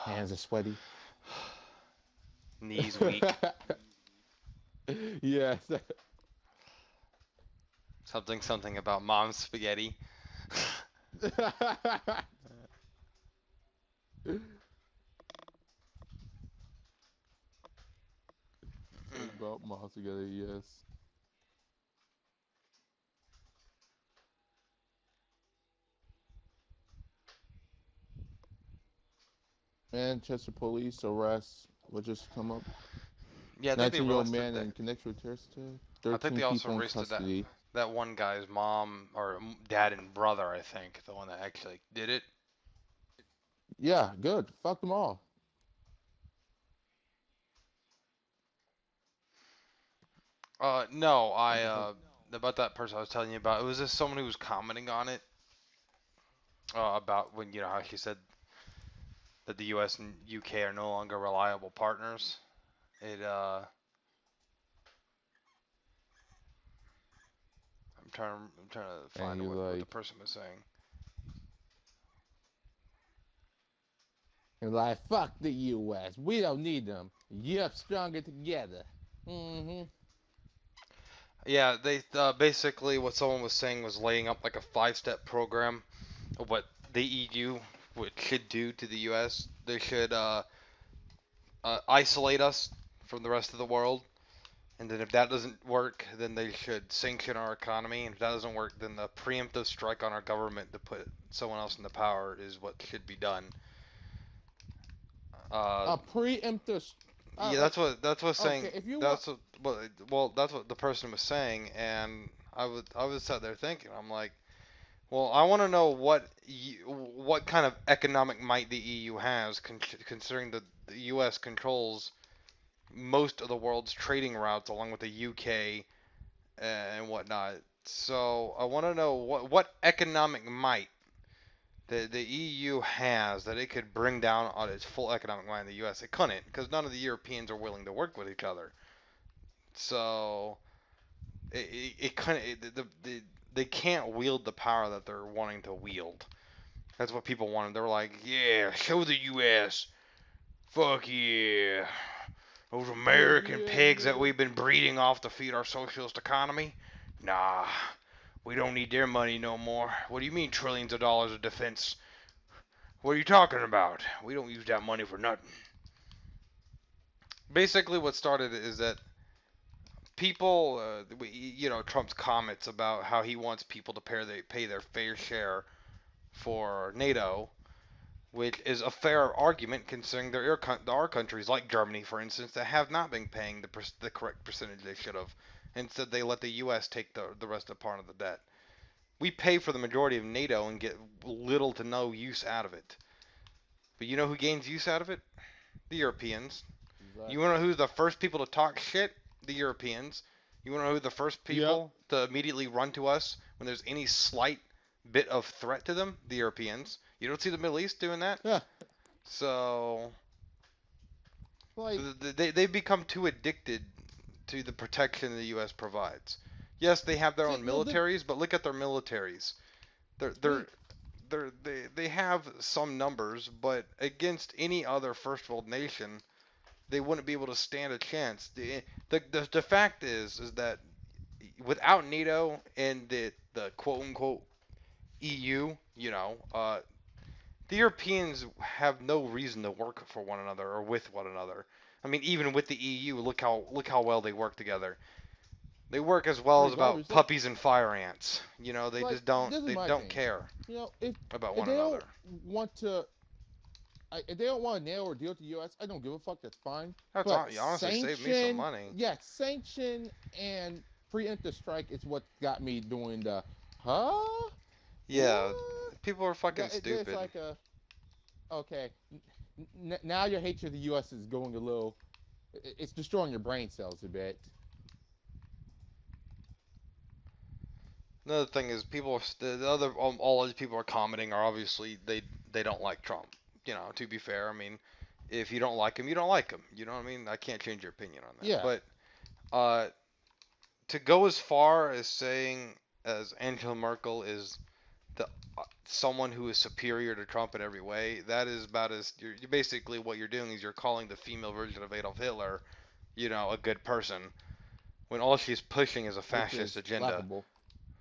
Hands are sweaty. Knees weak. Yes. Something about mom's spaghetti. About miles together, yes. Manchester police arrest. What just come up? Yeah, I think they 19-year-old arrested man that. in connection with terrorist attack. I think 13 they also people in arrested custody. that one guy's mom or dad and brother. I think the one that actually did it. Yeah, good. Fuck them all. No, What the fuck? about that person I was telling you about. It was just someone who was commenting on it about when how she said that the U.S. and UK are no longer reliable partners. It I'm trying to And find he's what the like, person was saying. fuck the U.S. We don't need them. Yep, stronger together. Mm-hmm. Yeah, they basically what someone was saying was laying up like a five-step program of what the EU should do to the U.S. They should isolate us from the rest of the world, and then if that doesn't work, then they should sanction our economy, and if that doesn't work, then the preemptive strike on our government to put someone else in the power is what should be done. Uh, A preemptive. yeah, Like, that's what okay, saying. if you want. That's what well that's what the person was saying, and I was sat there thinking, I'm like, well, I want to know what kind of economic might the EU has, considering that the U.S. controls most of the world's trading routes, along with the UK and whatnot. So I want to know what economic might the EU has that it could bring down on its full economic might in the U.S. It couldn't, because none of the Europeans are willing to work with each other. So it kind of they can't wield the power that they're wanting to wield. That's what people wanted. They were like, yeah, show the U.S. Fuck yeah. Those American Yeah, pigs that yeah. we've been breeding off to feed our socialist economy? Nah, we don't need their money no more. What do you mean trillions of dollars of defense? What are you talking about? We don't use that money for nothing. Basically, what started it is that people, Trump's comments about how he wants people to pay their fair share for NATO, which is a fair argument considering there are countries like Germany, for instance, that have not been paying the correct percentage they should have. Instead, they let the U.S. take the rest of part of the debt. We pay for the majority of NATO and get little to no use out of it. But you know who gains use out of it? The Europeans. You want to Exactly. know who's the first people to talk shit? The Europeans. You want to know who the first Yep. people to immediately run to us when there's any slight bit of threat to them? The Europeans. You don't see the Middle East doing that? Yeah. So Like, they become too addicted to the protection the U.S. provides. Yes, they have their see, own no, militaries, but look at their militaries. They're they're we they have some numbers, but against any other first world nation, they wouldn't be able to stand a chance. The fact is that without NATO and the quote unquote EU, the Europeans have no reason to work for one another or with one another. I mean, even with the EU, look how well they work together. They work as well as about regardless, like, puppies and fire ants. They like just this is they my don't thing. care about If one they don't another. want to, if they don't want to nail or deal with the U.S., I don't give a fuck. That's fine. That's But honestly saved me some sanction, money. yeah, sanction and preemptive strike is what got me doing the, huh? Yeah, What? people are fucking There's stupid. like a, okay, now your hatred of the U.S. is going a little, it's destroying your brain cells a bit. Another thing is people the other all these people are commenting are obviously they don't like Trump. To be fair, I mean, if you don't like him, you don't like him. You know what I mean? I can't change your opinion on that. Yeah. But uh, to go as far as saying as Angela Merkel is the someone who is superior to Trump in every way, that is about as you're basically what you're doing is you're calling the female version of Adolf Hitler, a good person, when all she's pushing is a which fascist is agenda. laughable.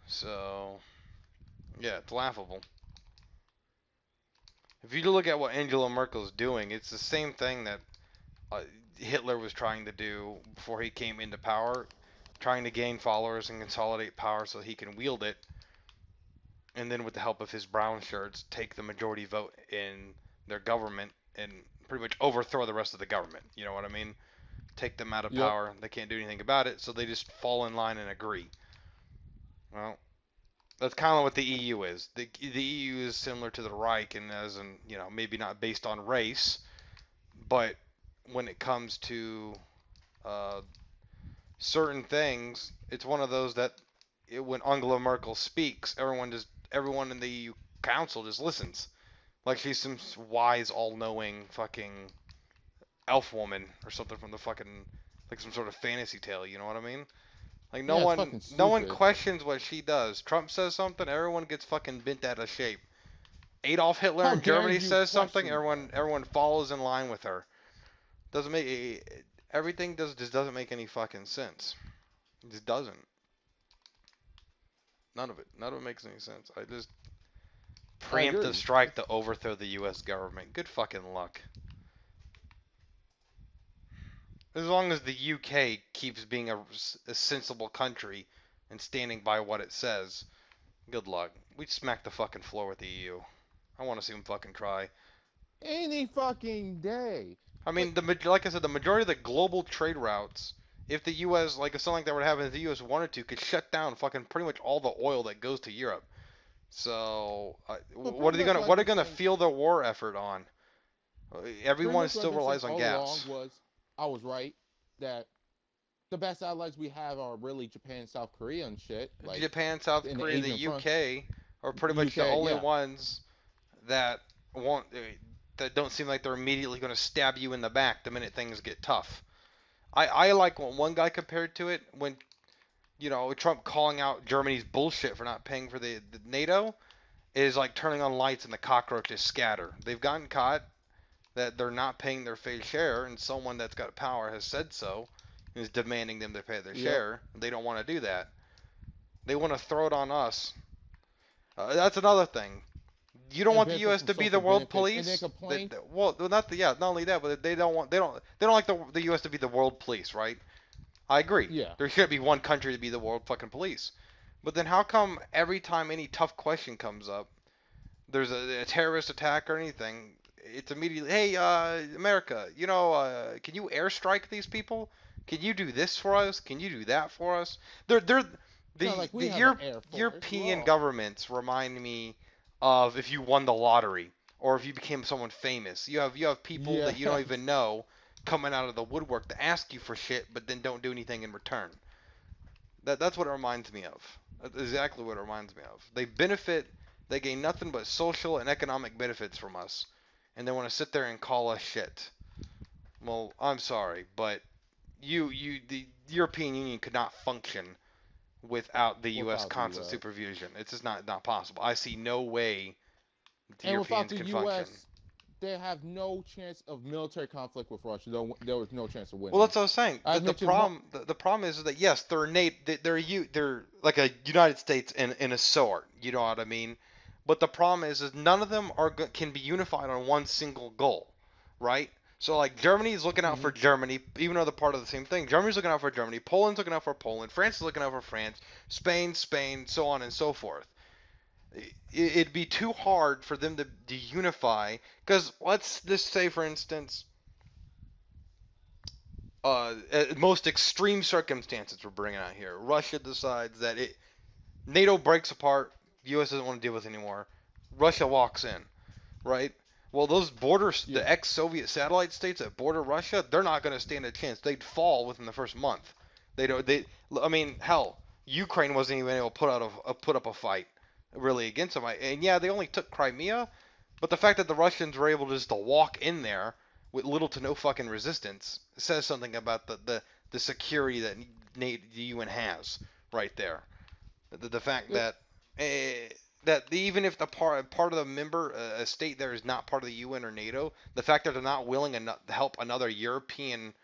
So yeah, it's laughable. If you look at what Angela Merkel's doing, it's the same thing that uh, Hitler was trying to do before he came into power, trying to gain followers and consolidate power so he can wield it, and then with the help of his brown shirts, take the majority vote in their government and pretty much overthrow the rest of the government. You know what I mean? Take them out of Yep. power. They can't do anything about it, so they just fall in line and agree. Well, that's kind of what the EU is. The EU is similar to the Reich, and as in, maybe not based on race, but when it comes to uh, certain things, it's one of those that when Angela Merkel speaks, everyone in the EU Council just listens, like she's some wise, all-knowing fucking elf woman or something from the fucking like some sort of fantasy tale. You know what I mean? Like no Yeah, it's one, fucking no one stupid. questions what she does. Trump says something, everyone gets fucking bent out of shape. Adolf Hitler How in dare Germany you says something, question everyone her? everyone follows in line with her. Doesn't make everything just doesn't make any fucking sense. It just doesn't. None of it makes any sense. I just I preemptive agree. strike It's to overthrow the U.S. government. Good fucking luck. As long as the UK keeps being a sensible country and standing by what it says, good luck. We'd smack the fucking floor with the EU. I want to see them fucking try. any fucking day. I But mean, like I said, the majority of the global trade routes, if the U.S. like if something like that would happen, if the U.S. wanted to, could shut down fucking pretty much all the oil that goes to Europe. So, pretty much like what are we're they gonna saying, feel their war effort on? pretty Everyone much what I've still been saying relies on all along gas. was I was right that the best allies we have are really Japan, South Korea, and shit. Like Japan, South in the Korea, the Asian front, UK are pretty much the UK. only Yeah, ones that want that don't seem like they're immediately going to stab you in the back the minute things get tough. I like what one guy compared to it when Trump calling out Germany's bullshit for not paying for the NATO is like turning on lights and the cockroaches scatter. They've gotten caught that they're not paying their fair share, and someone that's got power has said so, is demanding them to pay their yep. share. They don't want to do that. They want to throw it on us. That's another thing. You don't And want the benefit U.S. from to be social the world benefits, and then police. complain. Well, not not only that, but they don't like the U.S. to be the world police, right? I agree. Yeah, There should be one country to be the world fucking police. But then how come every time any tough question comes up, there's a terrorist attack or anything, it's immediately, hey, America, can you airstrike these people? Can you do this for us? Can you do that for us? They're it's not like the we have an air force. European Well, governments remind me of if you won the lottery or if you became someone famous. You have people that you don't yes. even know coming out of the woodwork to ask you for shit, but then don't do anything in return. That's what it reminds me of. That's exactly what it reminds me of. They gain nothing but social and economic benefits from us, and they want to sit there and call us shit. Well, I'm sorry, but the European Union could not function without the U.S. Without the constant U.S. supervision. It's just not possible. I see no way the And without Europeans the can function. U.S., they have no chance of military conflict with Russia. There was no chance of Well, winning. that's what I was saying. I've mentioned The problem is that yes, they're like a United States in a sort. You know what I mean? But the problem is none of them can be unified on one single goal, right? So like Germany is looking out for mhm, Germany, even though they're part of the same thing. Germany's looking out for Germany. Poland's looking out for Poland. France is looking out for France. Spain, so on and so forth. It'd be too hard for them to unify. Because let's just say, for instance, most extreme circumstances we're bringing out here. Russia decides that NATO breaks apart. U.S. doesn't want to deal with it anymore. Russia walks in, right? Well, those borders, yeah. the ex-Soviet satellite states that border Russia, they're not going to stand a chance. They'd fall within the first month. They don't. They. I mean, hell, Ukraine wasn't even able to put up a fight really against them. And yeah, they only took Crimea, but the fact that the Russians were able just to walk in there with little to no fucking resistance says something about the security that the UN has right there. The fact It, that eh, that even if the part of the member a state there is not part of the UN or NATO, the fact that they're not willing to help another European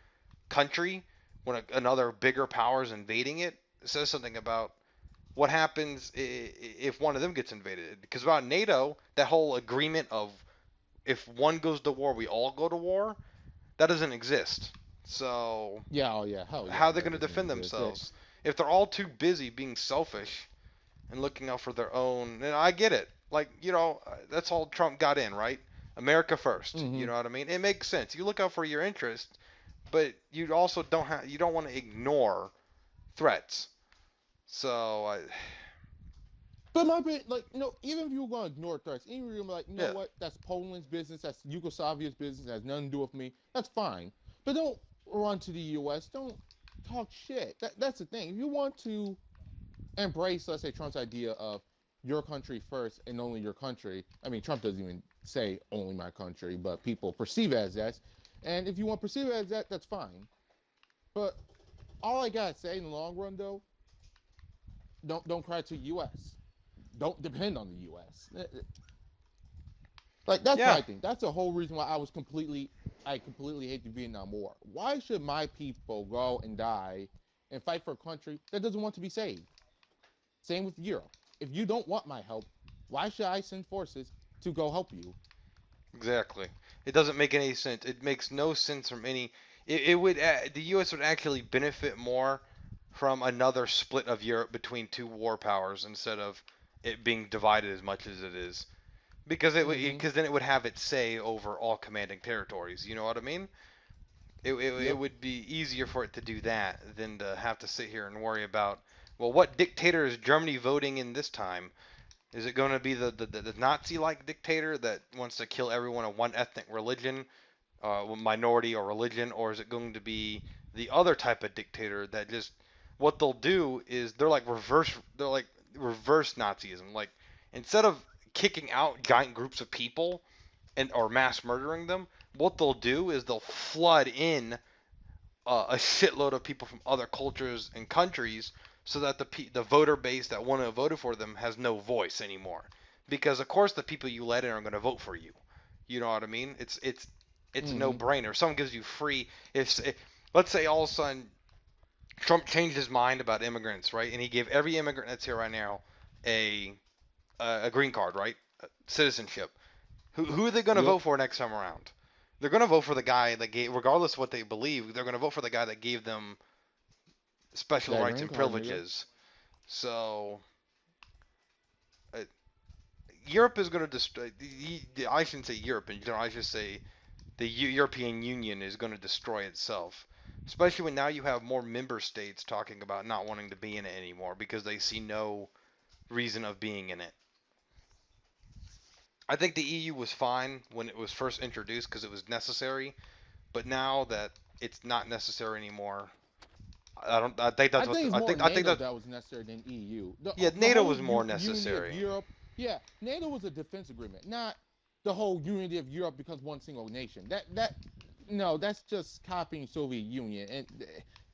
country when another bigger power is invading it says something about what happens if one of them gets invaded. Because about NATO, that whole agreement of if one goes to war, we all go to war, that doesn't exist. So Yeah, oh yeah, hell how yeah, are they going that to doesn't defend exist. themselves if they're all too busy being selfish and looking out for their own? And I get it. Like, that's all Trump got in, right? America first. You Mm-hmm. know what I mean? It makes sense. You look out for your interests, but you also you don't want to ignore threats. So But my opinion, like, even if you were going to ignore threats, even if you're like, you know yeah, what, that's Poland's business, that's Yugoslavia's business, that has nothing to do with me, that's fine. But don't run to the U.S. Don't talk shit. That's the thing. If you want to embrace, let's say, Trump's idea of your country first and only your country, I mean, Trump doesn't even say only my country, but people perceive it as that. And if you want to perceive it as that, that's fine. But all I gotta say in the long run, though, don't cry to the U.S. Don't depend on the U.S. Like that's yeah, my thing. That's the whole reason why I completely hate the Vietnam War. Why should my people go and die and fight for a country that doesn't want to be saved? Same with Europe. If you don't want my help, why should I send forces to go help you? exactly. It doesn't make any sense. It makes no sense from any. It would the U.S. would actually benefit more from another split of Europe between two war powers instead of it being divided as much as it is. Mm-hmm. Because then it would have its say over all commanding territories. You know what I mean? It Yep. would be easier for it to do that than to have to sit here and worry about, well, what dictator is Germany voting in this time? Is it going to be the Nazi-like dictator that wants to kill everyone of one ethnic religion, minority or religion, or is it going to be the other type of dictator that just what they'll do is they're like reverse Nazism. Like instead of kicking out giant groups of people and or mass murdering them, what they'll do is they'll flood in a shitload of people from other cultures and countries, so that the voter base that would have voted for them has no voice anymore. Because of course the people you let in are going to vote for you. You know what I mean? It's a Mm-hmm. no-brainer. If someone gives you free, if let's say all of a sudden Trump changed his mind about immigrants, right? And he gave every immigrant that's here right now a a green card, right? Citizenship. Who are they going to Yep. vote for next time around? They're going to vote for the guy that gave, regardless of what they believe, they're going to vote for the guy that gave them special That rights green and card, nigga. privileges. So uh, Europe is going to destroy. I shouldn't say Europe in general. I should say the European Union is going to destroy itself. Especially when now you have more member states talking about not wanting to be in it anymore because they see no reason of being in it. I think the EU was fine when it was first introduced because it was necessary, but now that it's not necessary anymore, I don't. I think I that's what. think it's I more think. I think NATO that. that was necessary than EU. The Yeah, the NATO whole was more unity of necessary. Europe. Yeah, NATO was a defense agreement, not the whole unity of Europe becomes one single nation. That no, that's just copying Soviet Union,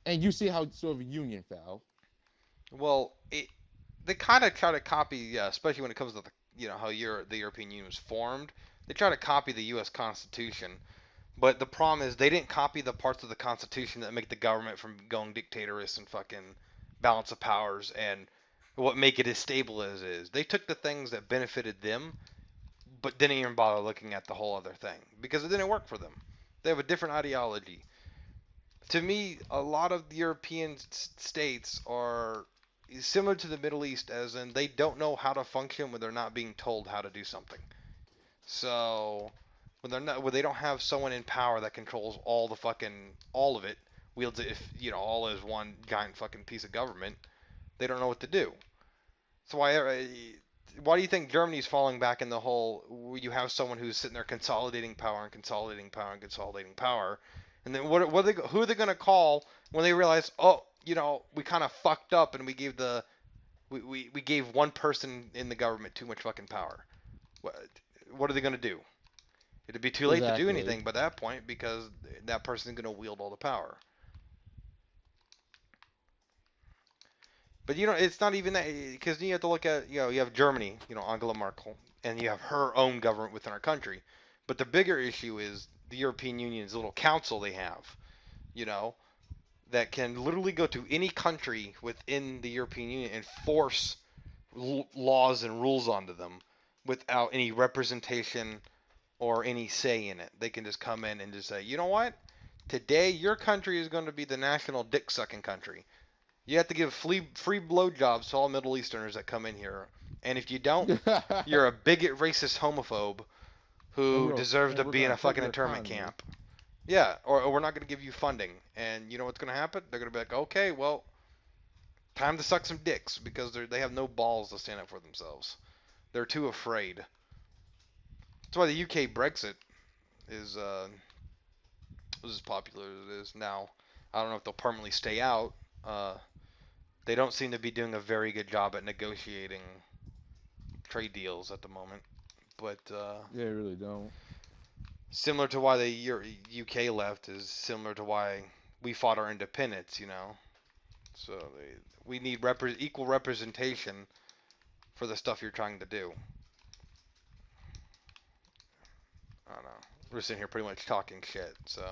and you see how Soviet Union fell. Well, they kind of try to copy, yeah, especially when it comes to how the European Union was formed. They try to copy the U.S. Constitution, but the problem is they didn't copy the parts of the Constitution that make the government from going dictatorous and fucking balance of powers and what make it as stable as it is. They took the things that benefited them, but didn't even bother looking at the whole other thing because it didn't work for them. They have a different ideology. To me, a lot of the European states are similar to the Middle East, as in they don't know how to function when they're not being told how to do something. So when they don't have someone in power that controls all of it, wields it if all as one giant fucking piece of government, they don't know what to do. So why do you think Germany's falling back in the hole where you have someone who's sitting there consolidating power and consolidating power and consolidating power, and then who are they going to call when they realize, oh, we kind of fucked up and we gave one person in the government too much fucking power. What what are they going to do? It'd be too late to do Exactly. anything by that point because that person's going to wield all the power. But it's not even that, because you have to look at, you have Germany, Angela Merkel, and you have her own government within our country. But the bigger issue is the European Union's little council they have, you know, that can literally go to any country within the European Union and force laws and rules onto them without any representation or any say in it. They can just come in and just say, you know what? Today, your country is going to be the national dick sucking country. You have to give free blowjobs to all Middle Easterners that come in here. And if you don't, you're a bigot, racist homophobe who deserves to We're be in gonna a hurt fucking your internment economy. camp. Yeah, or we're not going to give you funding. And you know what's going to happen? They're going to be like, okay, well, time to suck some dicks because they have no balls to stand up for themselves. They're too afraid. That's why the UK Brexit is was as popular as it is now. I don't know if they'll permanently stay out. Uh, they don't seem to be doing a very good job at negotiating trade deals at the moment. But Yeah, really don't. similar to why the UK left is similar to why we fought our independence. So we need equal representation for the stuff you're trying to do. I don't know. We're sitting here pretty much talking shit. So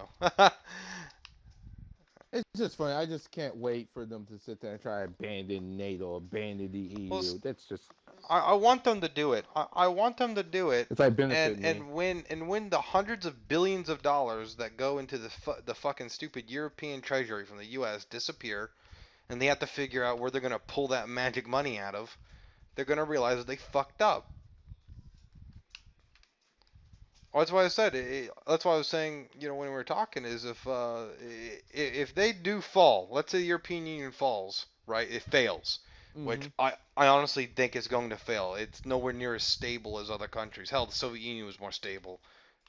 It's just funny. I just can't wait for them to sit there and try to abandon NATO, abandon the well, EU. That's just I want them to do it. I want them to do it, it's like and benefit me. and win the hundreds of billions of dollars that go into the fucking stupid European treasury from the U.S. disappear, and they have to figure out where they're gonna pull that magic money out of. They're gonna realize that they fucked up. Well, that's why I said. That's why I was saying. When we were talking, is if they do fall, let's say the European Union falls, right? It fails, which Hmm. I honestly think it's going to fail. It's nowhere near as stable as other countries. Hell, the Soviet Union was more stable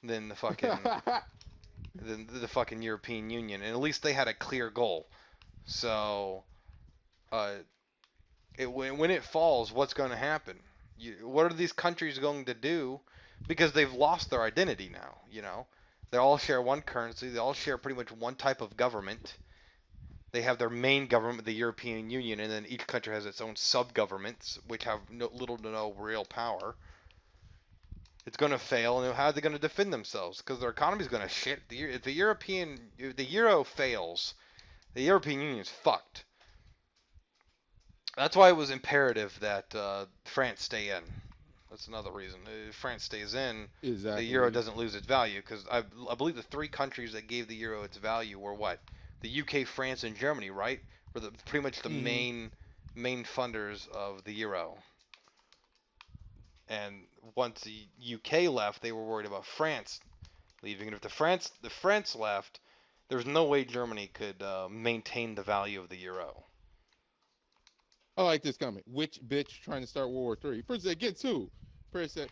than the fucking European Union, and at least they had a clear goal. So, uh, when it falls, what's going to happen? What are these countries going to do? Because they've lost their identity now. They all share one currency. They all share pretty much one type of government. They have their main government, the European Union, and then each country has its own sub-governments, which have little to no real power. It's going to fail, and how are they going to defend themselves? Because their economy is going to shit. If the euro fails, the European Union is fucked. That's why it was imperative that France stay in. That's another reason. If France stays in, the euro Exactly. doesn't lose its value because I believe the three countries that gave the euro its value were what? The UK, France, and Germany, right? Were pretty much the Hmm. main funders of the euro. And once the UK left, they were worried about France leaving. And if the France left, there's no way Germany could maintain the value of the euro. I like this comment. Which bitch trying to start World War III? First said get two. First said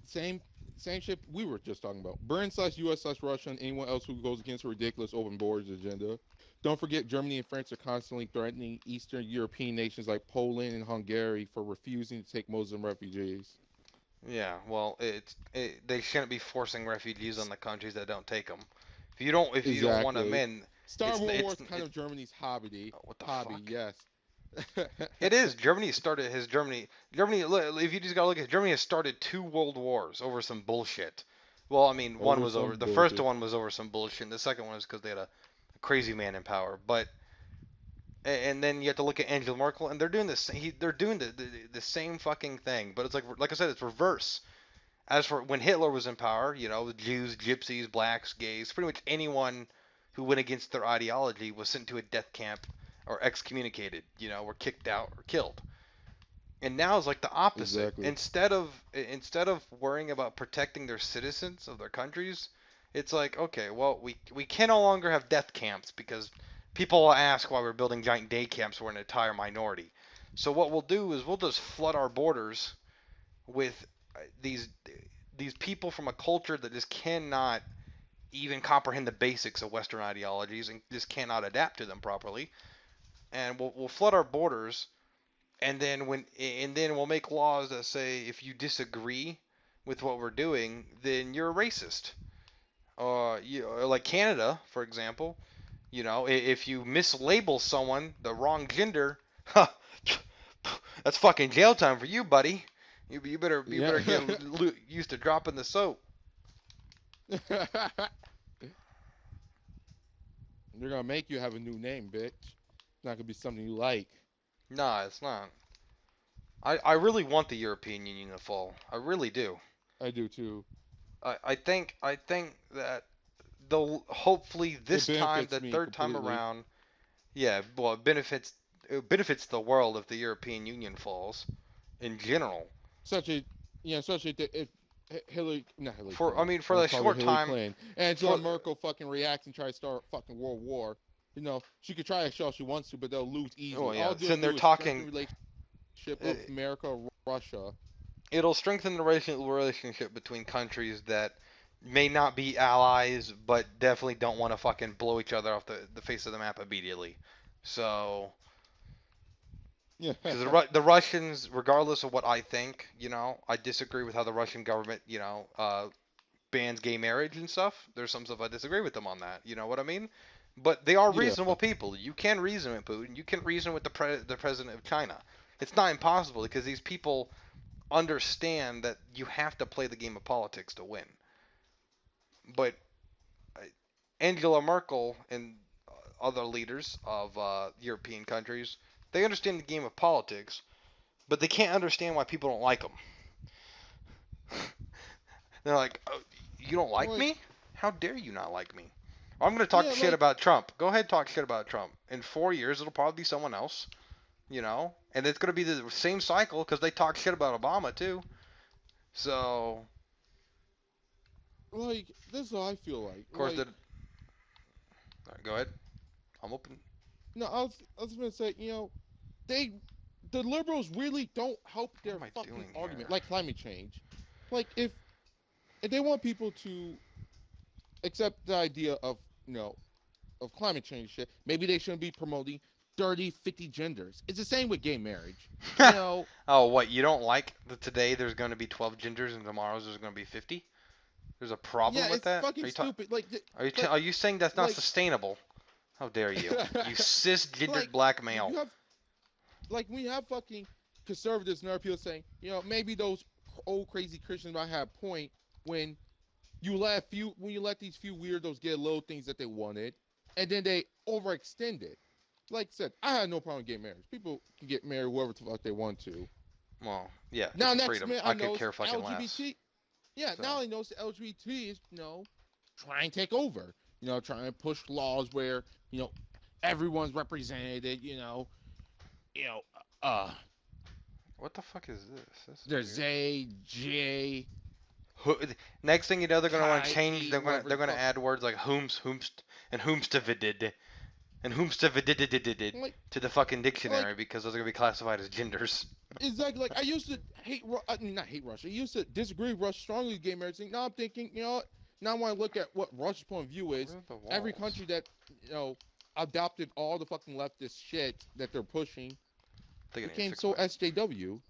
same same shit we were just talking about. Burn/US/Russia and anyone else who goes against a ridiculous open borders agenda. Don't forget Germany and France are constantly threatening Eastern European nations like Poland and Hungary for refusing to take Muslim refugees. Yeah, well, they shouldn't be forcing refugees on the countries that don't take them. If you don't want them Exactly. in, Star it's World War it's is kind it. of Germany's hobby. What the Hobby, fuck? yes. It is. Germany started his Germany. Germany. If you just gotta look at Germany, has started two world wars over some bullshit. Well, I mean, one Over was over. some The first bullshit. one was over some bullshit. And the second one was because they had a crazy man in power. But and then you have to look at Angela Merkel, and they're doing this. They're doing the same fucking thing. But it's like I said, it's reverse. As for when Hitler was in power, Jews, gypsies, blacks, gays, pretty much anyone who went against their ideology was sent to a death camp or excommunicated, were kicked out or killed. And now it's like the opposite. Exactly. Instead of worrying about protecting their citizens of their countries, it's like, okay, well, we can no longer have death camps because people will ask why we're building giant day camps for an entire minority. So what we'll do is we'll just flood our borders with these these people from a culture that just cannot even comprehend the basics of Western ideologies and just cannot adapt to them properly. And we'll flood our borders, and then we'll make laws that say if you disagree with what we're doing, then you're a racist. Like Canada, for example, if you mislabel someone the wrong gender, That's fucking jail time for you, buddy. You better Yeah. get used to dropping the soap. They're gonna make you have a new name, bitch. It's not gonna be something you like. Nah, it's not. I really want the European Union to fall. I really do. I do too. I think that they'll hopefully It this time, benefits the me third time completely. around, yeah, well, it benefits the world if the European Union falls in general. Such a, such a if Hillary, not Hillary For I Clinton, mean, for the almost called her short Hillary time, Clinton, Angela for Merkel fucking reacts and try to start fucking world war. She could try to show she wants to, but they'll lose oh easily. yeah, All they'll sitting there do is strengthen talking, the relationship of it, America and Russia. it'll strengthen the relationship between countries that may not be allies, but definitely don't want to fucking blow each other off the face of the map immediately. So, Yeah. because the Russians, regardless of what I think, I disagree with how the Russian government, bans gay marriage and stuff. There's some stuff I disagree with them on that. You know what I mean? But they are Yeah. reasonable people. You can reason with Putin. You can reason with the president of China. It's not impossible because these people understand that you have to play the game of politics to win. But Angela Merkel and other leaders of European countries, they understand the game of politics, but they can't understand why people don't like them. They're like, oh, you don't like Like, me? How dare you not like me? I'm going to talk yeah, shit like, about Trump. Go ahead, talk shit about Trump. In 4 years, it'll probably be someone else, and it's going to be the same cycle because they talk shit about Obama too. So, this is how I feel like. of course, go ahead. I'm open. No, I was gonna say, they, the liberals really don't help What their am I fucking doing argument, here? like climate change. Like if they want people to accept the idea of of climate change shit, maybe they shouldn't be promoting 30, 50 genders. It's the same with gay marriage. You know, Oh, what? You don't like that today there's going to be 12 gingers and tomorrow's there's going to be 50? There's a problem yeah, with it's that? fucking stupid. Are you saying that's not Like, sustainable? How dare you? You cisgendered like black male. you have we have fucking conservatives and other people saying, maybe those old crazy Christians might have a point when you let these few weirdos get little things that they wanted, and then they overextend it. Like I said, I had no problem getting married. People can get married whoever the fuck they want to. Well, yeah, Now it's a next freedom. minute I I could know it's care fucking less. LGBT. Yeah, So, now I know it's the LGBT is try and take over. Trying to push laws where everyone's represented. You know uh what the fuck is this? This is there's weird. A, J, Who, next thing you know, they're gonna want to Chi, change. E, They're gonna whatever they're the gonna fuck. add words like whomst, and whomstavidid, and whomstavididididid Like to the fucking like dictionary because those are gonna be classified as genders. exactly, like I used to I mean, not hate Russia. I used to disagree with Russia strongly with gay marriage thing. Now I'm thinking, what? Now I want to look at what Russia's point of view What is. are the Every walls? country that adopted all the fucking leftist shit that they're pushing I think I need to became fix so my. SJW.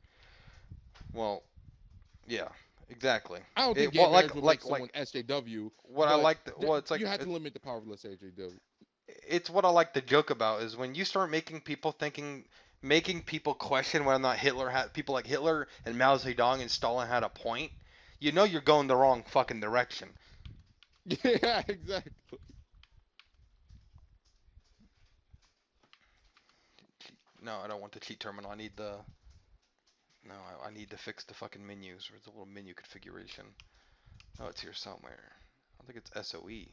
Well, yeah, exactly. I don't think It gay well, marriage will make like someone SJW, what I but like. Well, it's like you have to limit the powerless SJW. it's what I like to joke about is when you start making people question whether or not Hitler had people like Hitler and Mao Zedong and Stalin had a point. You know you're going the wrong fucking direction. Yeah, exactly. No, I don't want the cheat terminal. I need the no. I need to fix the fucking menus. Where's the little menu configuration? Oh, it's here somewhere. I think it's SOE.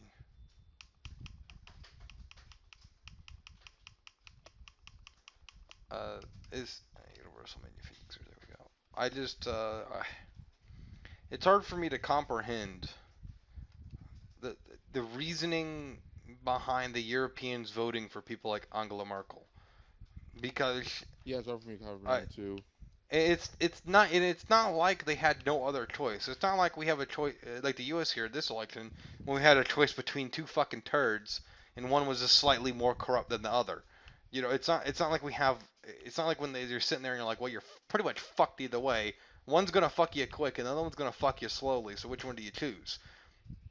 Uh, is universal menu features. There we go. I just it's hard for me to comprehend the the reasoning behind the Europeans voting for people like Angela Merkel because Yeah, it's over for me I covering too. it's not like they had no other choice. It's not like we have a choice like the U.S. here this election when we had a choice between two fucking turds and one was just slightly more corrupt than the other. It's not like we have. It's not like when you're sitting there and you're like, well, you're pretty much fucked either way. One's gonna fuck you quick and the other one's gonna fuck you slowly. So which one do you choose?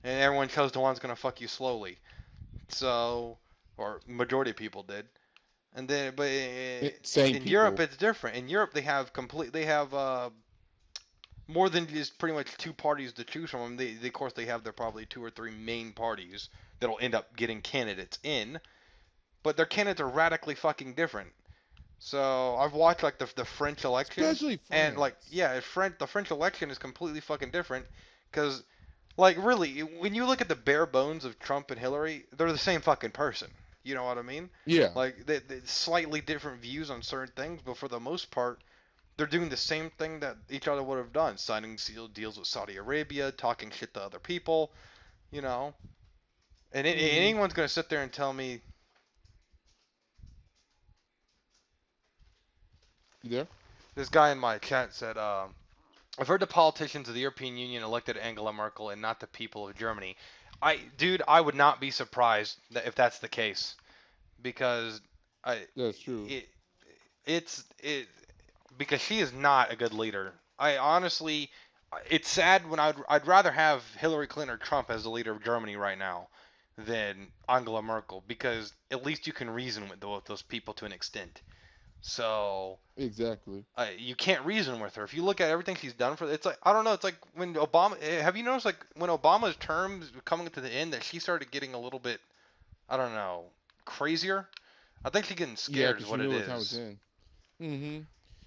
And everyone chose the one's gonna fuck you slowly. So, or majority of people did. And then, but Same in Europe people. it's different. In Europe they have more than just pretty much two parties to choose from. Of course they have their probably two or three main parties that'll end up getting candidates in, but their candidates are radically fucking different. So I've watched like the French elections, Especially and like France. yeah, the French election is completely fucking different because like really when you look at the bare bones of Trump and Hillary, they're the same fucking person. You know what I mean? Yeah. Like they slightly different views on certain things, but for the most part, they're doing the same thing that each other would have done: signing seal deals with Saudi Arabia, talking shit to other people. You know, and Mm-hmm. anyone's gonna sit there and tell me You there? this guy in my chat said, I've heard the politicians of the European Union elected Angela Merkel and not the people of Germany. Dude, I would not be surprised if that's the case because I, That's true. it, it because she is not a good leader. I honestly, it's sad when I'd rather have Hillary Clinton or Trump as the leader of Germany right now than Angela Merkel because at least you can reason with both those people to an extent. So Exactly. you can't reason with her. If you look at everything she's done for, it's like I don't know. It's like when Obama. Have you noticed like when Obama's term is coming to the end that she started getting a little bit, I don't know, crazier. I think she's getting Yeah, scared is because she what it knew her time was is. in. Mm-hmm.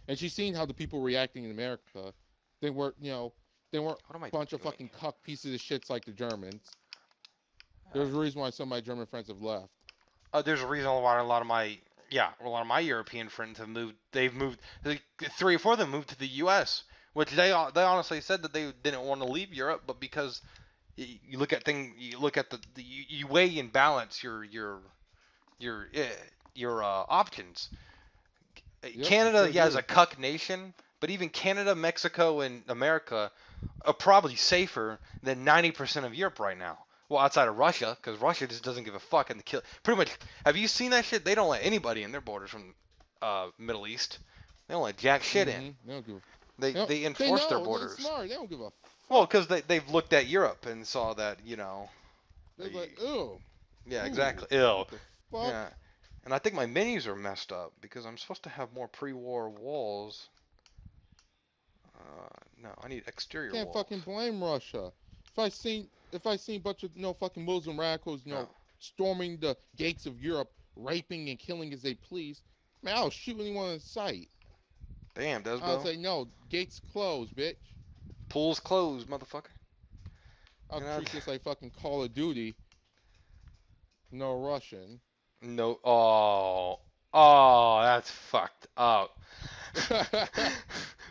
And she's seen how the people reacting in America. They weren't, they weren't What am I a bunch of doing? fucking cuck pieces of shits like the Germans. There's a reason why some of my German friends have left. There's a reason why a lot of my European friends have moved. They've moved. Like, three or four of them moved to the U.S., which they honestly said that they didn't want to leave Europe, but because you look at you look at you weigh and balance your uh, your options. Yep, you Canada, sure yeah, is a do. cuck nation, but even Canada, Mexico, and America are probably safer than 90% of Europe right now. Well, outside of Russia, because Russia just doesn't give a fuck and they kill. Pretty much, have you seen that shit? They don't let anybody in their borders from Middle East. They don't let jack shit in. Mm-hmm. They don't give a. They They enforce their know. They're borders. smart. They don't give a Well, fuck. because they've looked at Europe and saw that They're like, ew, yeah, ooh, exactly. Ew. what the fuck? Yeah. And I think my menus are messed up because I'm supposed to have more pre-war walls. No, I need exterior Can't fucking walls. blame Russia. If I seen a bunch of fucking Muslim radicals, No. storming the gates of Europe, raping and killing as they please, man, I'll shoot anyone in sight. Damn, I'll Desbo. say no, gates closed, bitch. Pool's closed, motherfucker. I'll You know? treat this like fucking Call of Duty. No Russian. No. Oh. Oh, that's fucked up.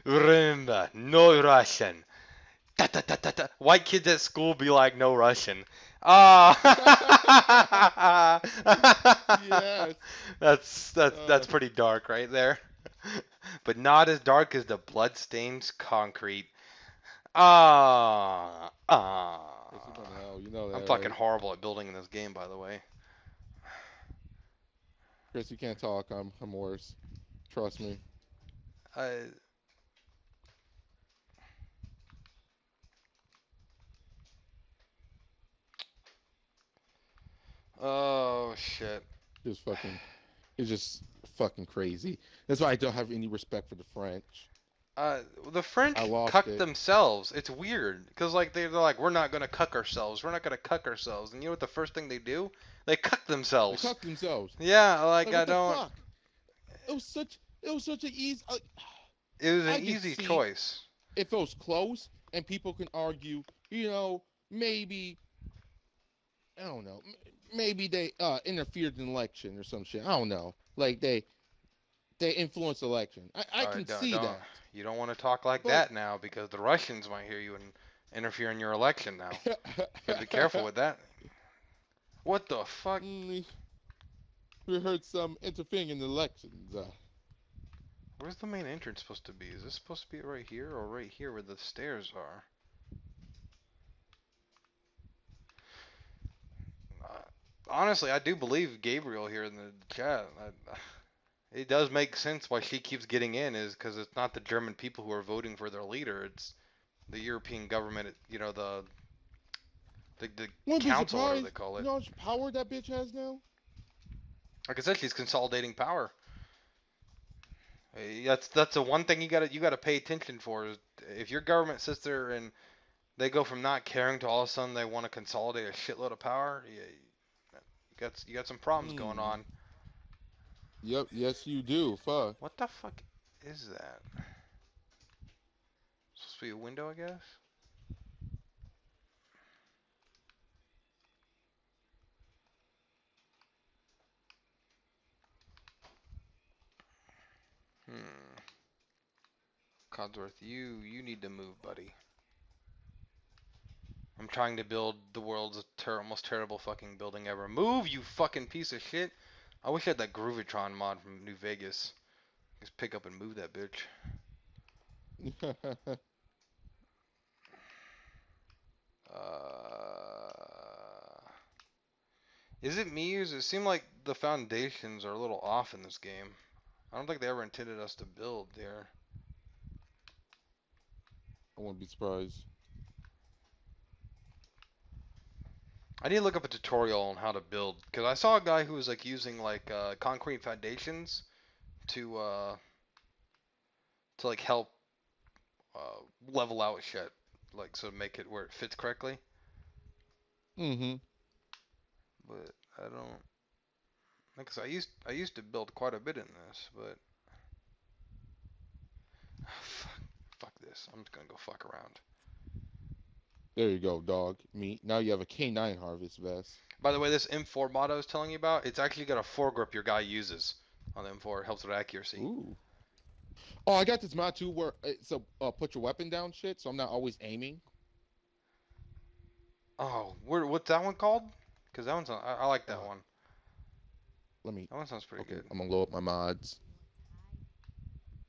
Remember, no Russian. Ta, ta, ta, ta, ta. White kids at school be like, no Russian. Ah. Yes. That's Uh, pretty dark right there. But not as dark as the bloodstains concrete. Ah. Chris, you're Ah. going to hell. You know I'm that, fucking right? horrible at building in this game, by the way. Chris, you can't talk. I'm worse. Trust me. I, oh shit. Just fucking. It's just fucking crazy. That's why I don't have any respect for the French. Uh, the I French lost cuck it. themselves. It's weird because like they're like we're not gonna cuck ourselves. We're not gonna cuck ourselves. And you know what the first thing they do? They cuck They themselves. cucked themselves. Yeah, like Like I what the don't. fuck? It was such an easy. It was an I could easy see choice. if it was close and people can argue. Maybe I don't know. Maybe they interfered in the election or some shit. I don't know. Like they influenced the election. I can Don't see don't that. you don't want to talk like But that now because the Russians might hear you and interfere in your election now. You gotta be careful with that. What the fuck? we heard some interfering in the elections. Where's the main entrance supposed to be? Is this supposed to be right here or right here where the stairs are? Uh, Honestly, I do believe Gabriel here in the chat. It does make sense why she keeps getting in is because it's not the German people who are voting for their leader. It's the European government. The Wouldn't be council, whatever they surprised. call You it. know how much power that bitch has now? Like I said, she's consolidating power. That's the one thing you gotta pay attention for. Is if your government sits there and they go from not caring to all of a sudden they want to consolidate a shitload of power, you got some problems going Hmm. on. Yep. Yes, you do. Fuck. What the fuck is that? Supposed to be a window, I guess. Hmm. Codsworth, you need to move, buddy. I'm trying to build the world's most terrible fucking building ever. Move, you fucking piece of shit. I wish I had that Groovitron mod from New Vegas. Just pick up and move that bitch. Uh, is it me or does it seem like the foundations are a little off in this game? I don't think they ever intended us to build there. I wouldn't be surprised. I need to look up a tutorial on how to build because I saw a guy who was like using like concrete foundations to uh to like help level out shit, like so make it where it fits correctly. Mm-hmm. But I don't, because I used to build quite a bit in this, but fuck this. I'm just gonna go fuck around. There you go, dog. Meat. Now you have a K9 harvest vest. By the way, this M4 mod I was telling you about, it's actually got a foregrip your guy uses on the M4. It helps with accuracy. Ooh. Oh, I got this mod too where it's a put your weapon down shit, so I'm not always aiming. Oh, what's that one called? Because that one's I like that Uh, one. let me. That one sounds pretty Okay, good. I'm gonna load up my mods.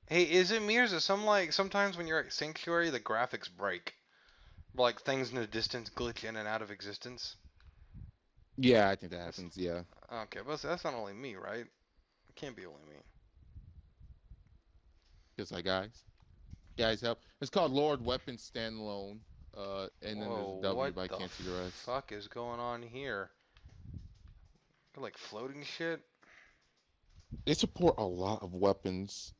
Hey, is it me or is it sometimes when you're at Sanctuary the graphics break? Like things in the distance glitch in and out of existence? Yeah, I think that That's happens. Yeah, okay, but that's not only me, right? It can't be only me. just like guys help. It's called Lord Weapon Standalone. And then there's a Whoa, W, what but I the can't see the rest. fuck is going on here? Like floating shit? They support a lot of weapons.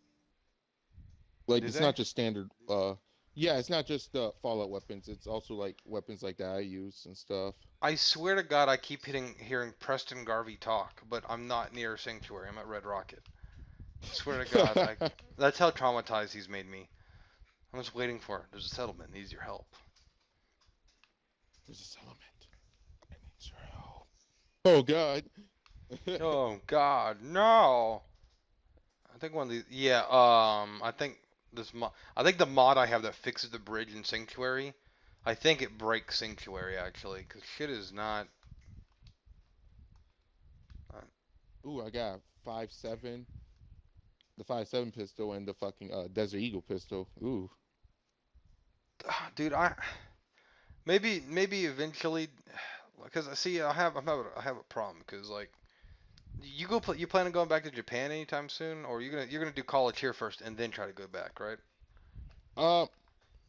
Like Do it's they? not just standard. Yeah, it's not just Fallout weapons. It's also like weapons like that I use and stuff. I swear to God, I keep hearing Preston Garvey talk, but I'm not near Sanctuary. I'm at Red Rocket. I swear to God, that's how traumatized he's made me. I'm just waiting for it. There's a settlement. Needs your help. There's a settlement. I need your help. Oh God. Oh God, no! I think one of these. Yeah. I think this mod. I think the mod I have that fixes the bridge in Sanctuary. I think it breaks Sanctuary actually, because shit is not. Uh, Ooh, I got 5.7, the 5.7 pistol, and the fucking Desert Eagle pistol. Ooh. dude, maybe eventually, because I see I have a problem because like you plan on going back to Japan anytime soon, or you're gonna do college here first and then try to go back, right? Uh,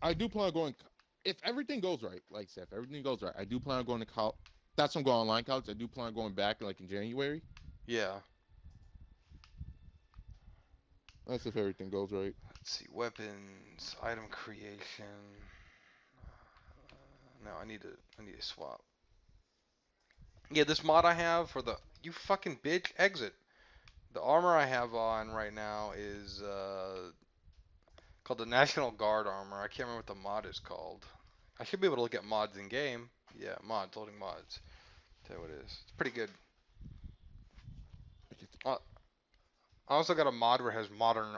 I do plan on going. If everything goes right, like I said, if everything goes right, I do plan on going to college. That's I'm going online college. I do plan on going back like in January. Yeah. That's if everything goes right. Let's see, weapons, item creation. No, I need to swap. Yeah, this mod I have for the you fucking bitch exit. The armor I have on right now is called the National Guard armor. I can't remember what the mod is called. I should be able to look at mods in game. Yeah, mods, loading mods. Tell you what it is. It's pretty good. I get Uh, I also got a mod where it has modern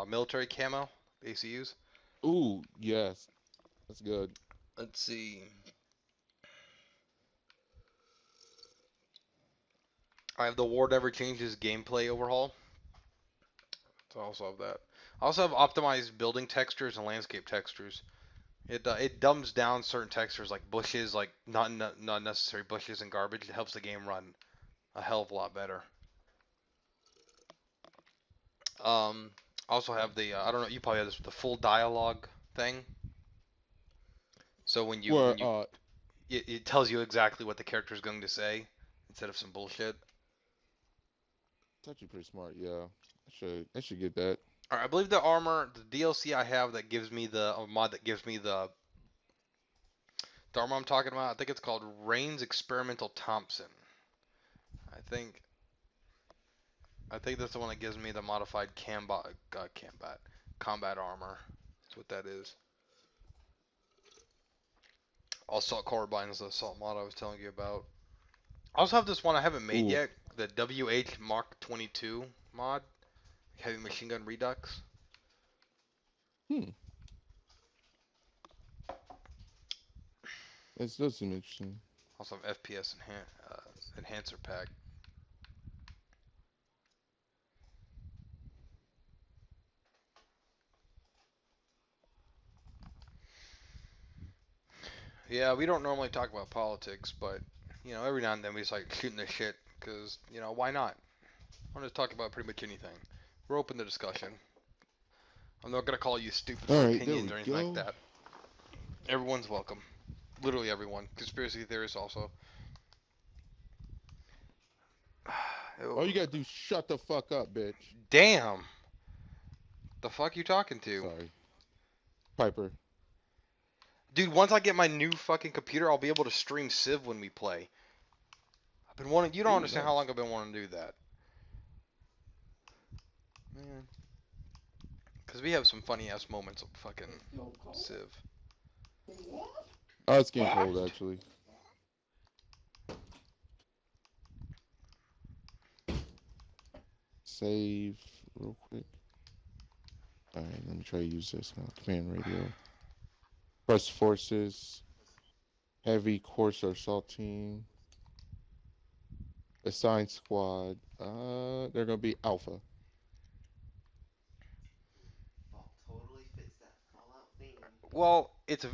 military camo ACUs. Ooh, yes, that's good. Let's see. I have the War Never Changes gameplay overhaul. So I also have that. I also have optimized building textures and landscape textures. It dumbs down certain textures like bushes, like not necessary bushes and garbage. It helps the game run a hell of a lot better. I also have the I don't know, you probably have this, the full dialogue thing. So when Where you it tells you exactly what the character is going to say instead of some bullshit. It's actually pretty smart. Yeah, I should get that. Alright, I believe the armor, the DLC I have that gives me the mod that gives me the armor I'm talking about. I think it's called Rain's Experimental Thompson. I think I think that's the one that gives me the modified combat armor. That's what that is. Assault carbine is the assault mod I was telling you about. I also have this one I haven't made Ooh. yet, the WH Mark 22 mod, heavy machine gun redux. Hmm. This does seem interesting. Also have FPS enhancer pack. Yeah, we don't normally talk about politics, but every now and then we just like shooting the shit because why not? I want to talk about pretty much anything. We're open to discussion. I'm not gonna call you stupid All for right, there opinions we or anything like go. that. Everyone's welcome. Literally everyone. Conspiracy theorists also. All you gotta do is shut the fuck up, bitch. Damn. The fuck you talking to? Sorry, Piper. Dude, once I get my new fucking computer, I'll be able to stream Civ when we play. I've been wanting. You don't Ooh, understand how nice. long I've been wanting to do that, man. Because we have some funny ass moments of fucking Civ. Oh, it's getting cold actually. Save real quick. All right, let me try to use this now. Command radio. Press forces. Heavy course or assault team. Assign squad. They're gonna be Alpha. Well, it's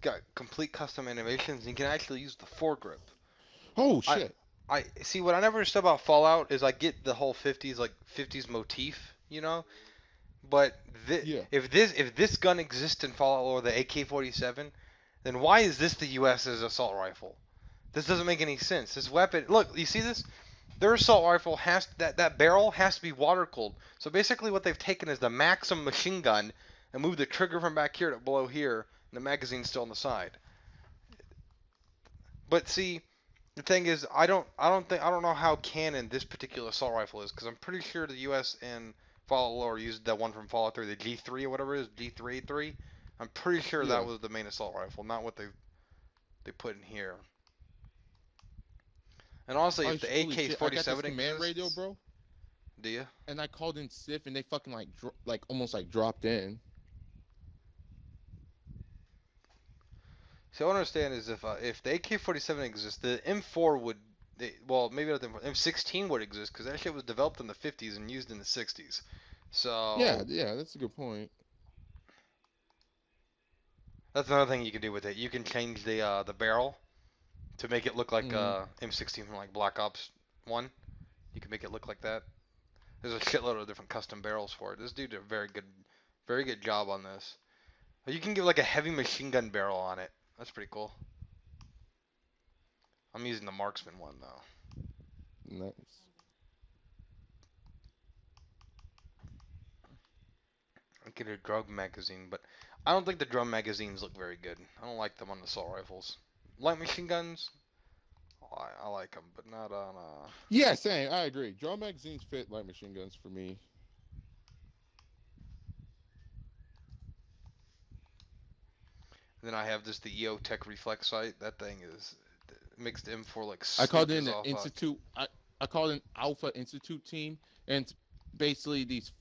got complete custom animations, and you can actually use the foregrip. Oh I shit. I see what I never understood about Fallout is I get the whole 50s like 50s motif. But Yeah. if this gun exists in Fallout or the AK-47, then why is this the U.S.'s assault rifle? This doesn't make any sense. This weapon, look, you see this? Their assault rifle that barrel has to be water cooled. So basically, what they've taken is the Maxim machine gun and moved the trigger from back here to below here, and the magazine's still on the side. But see, the thing is, I don't know how canon this particular assault rifle is because I'm pretty sure the U.S. and Fallout lore used that one from Fallout 3, the G3 or whatever it is, G383. I'm pretty sure that Yeah. was the main assault rifle, not what they put in here. And honestly, if the Holy shit. I got this AK-47 command radio, exists, bro. do you? And I called in SIF, and they fucking like almost like dropped in. See, what I understand is if the AK-47 exists, the M4 would, well, maybe not the M4, M16 would exist because that shit was developed in the 50s and used in the 60s. Yeah, So yeah, that's a good point. that's another thing you can do with it. You can change the barrel to make it look like Mm. M16 from like Black Ops 1. You can make it look like that. There's a shitload of different custom barrels for it. This dude did a very good job on this. You can get like a heavy machine gun barrel on it. That's pretty cool. I'm using the marksman one though. Nice. I get a drum magazine, but I don't think the drum magazines look very good. I don't like them on assault rifles. Light machine guns, I like them, but not on. Yeah, same. I agree. Drum magazines fit like machine guns for me. Then I have this the EO Tech Reflex sight. That thing is makes the M4 like I called sleek in as the all fuck. institute. I called in Alpha Institute team, and it's basically these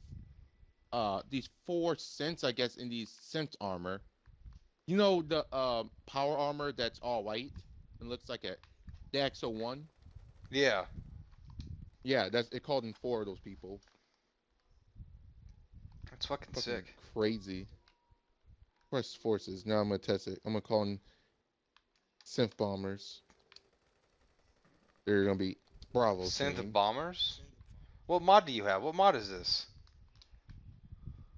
four synths, I guess, in these synth armor. You know the power armor that's all white and looks like the XO1. Yeah, Yeah, that's it. Called in four of those people. that's fucking Fucking sick. crazy. Press forces. Now I'm gonna test it. I'm gonna call in synth bombers. They're gonna be Bravo Synth team. bombers. What mod do you have? What mod is this?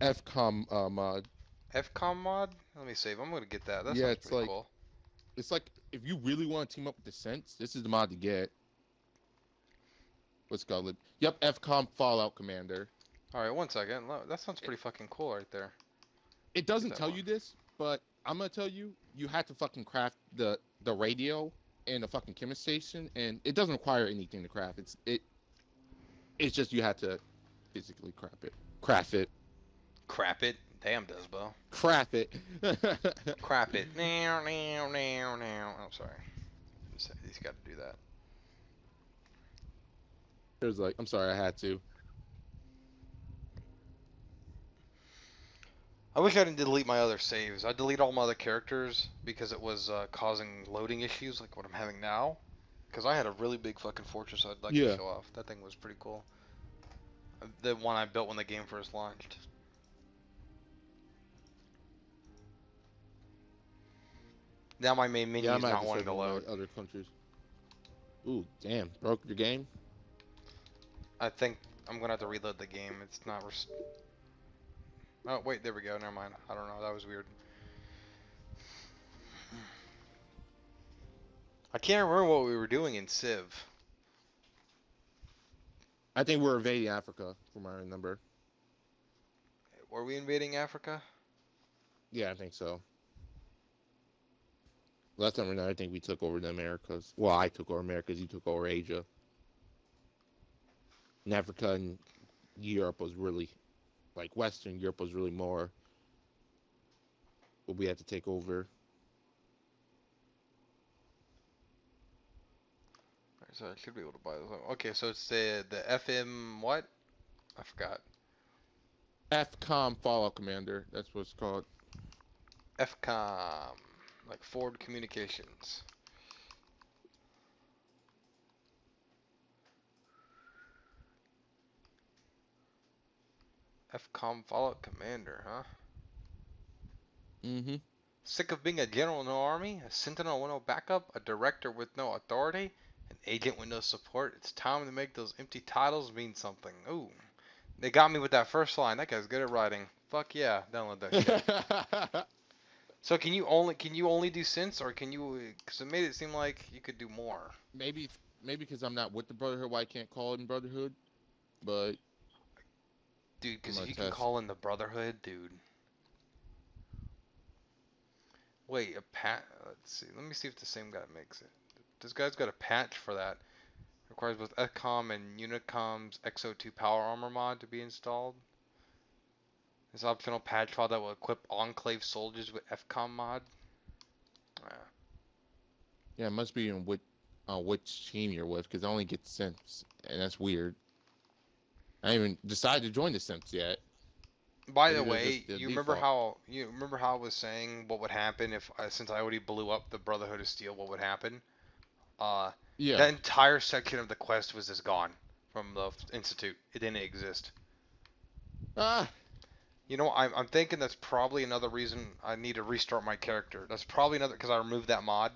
FCOM mod. FCOM mod? Let me save. I'm gonna get that. That Yeah, sounds pretty cool. it's like if you really want to team up with the synths, this is the mod to get. what's it called? Yep, FCOM Fallout Commander. All right, one second. That sounds It, pretty fucking cool right there. it Get doesn't that tell one. you this, but I'm gonna tell you, you have to fucking craft the radio and the fucking chemist station, and it doesn't require anything to craft. It's just you have to physically craft it, Crap it. Damn, Desbo. craft it. Crap it. Now, now, now, now. Oh, sorry. He's got to do that. It was like, I'm sorry, I had to. I wish I didn't delete my other saves. I deleted all my other characters because it was causing loading issues like what I'm having now. Because I had a really big fucking fortress I'd like to Yeah. show off. That thing was pretty cool. The one I built when the game first launched. Now my main Yeah, menu I is might have not to wanting save to one of load. my other countries. Ooh, damn, broke your game. I think I'm gonna have to reload the game. It's not. Oh wait, there we go. Never mind. I don't know. That was weird. I can't remember what we were doing in Civ. I think we're invading Africa, from what I remember. Were we invading Africa? Yeah, I think so. Last time we know, I think we took over the Americas. Well, I took over Americas. You took over Asia. And Africa and Europe was really, like Western Europe was really more what we had to take over. Alright, so I should be able to buy this. Okay, so it's the FM what? I forgot. FCOM Fallout Commander. That's what it's called. FCOM, like Ford Communications. FCOM Fallout Commander, huh? Mm-hmm. Sick of being a general with no army, a sentinel with no backup, a director with no authority, an agent with no support? It's time to make those empty titles mean something. Ooh, they got me with that first line. That guy's good at writing. Fuck yeah, download that shit. So can you only do synths, or can you? Because it made it seem like you could do more. maybe maybe because I'm not with the Brotherhood, why I can't call it in Brotherhood. But Dude, I'm because gonna if you can test. call in the Brotherhood, dude. Wait, a pat. Let's see. Let me see if the same guy makes it. This guy's got a patch for that. Requires both ECOM and Unicom's XO2 power armor mod to be installed. This optional patch file that will equip Enclave soldiers with FCOM mod. Ah, Yeah, it must be in which team you're with, because I only get Simps, and that's weird. I haven't even decided to join the Simps yet. By the Maybe they're just way, the you remember default. how I was saying what would happen if since I already blew up the Brotherhood of Steel, what would happen? Uh, Yeah. that entire section of the quest was just gone from the Institute. It didn't exist. Ah. You know, I'm thinking that's probably another reason I need to restart my character. That's probably another because I removed that mod,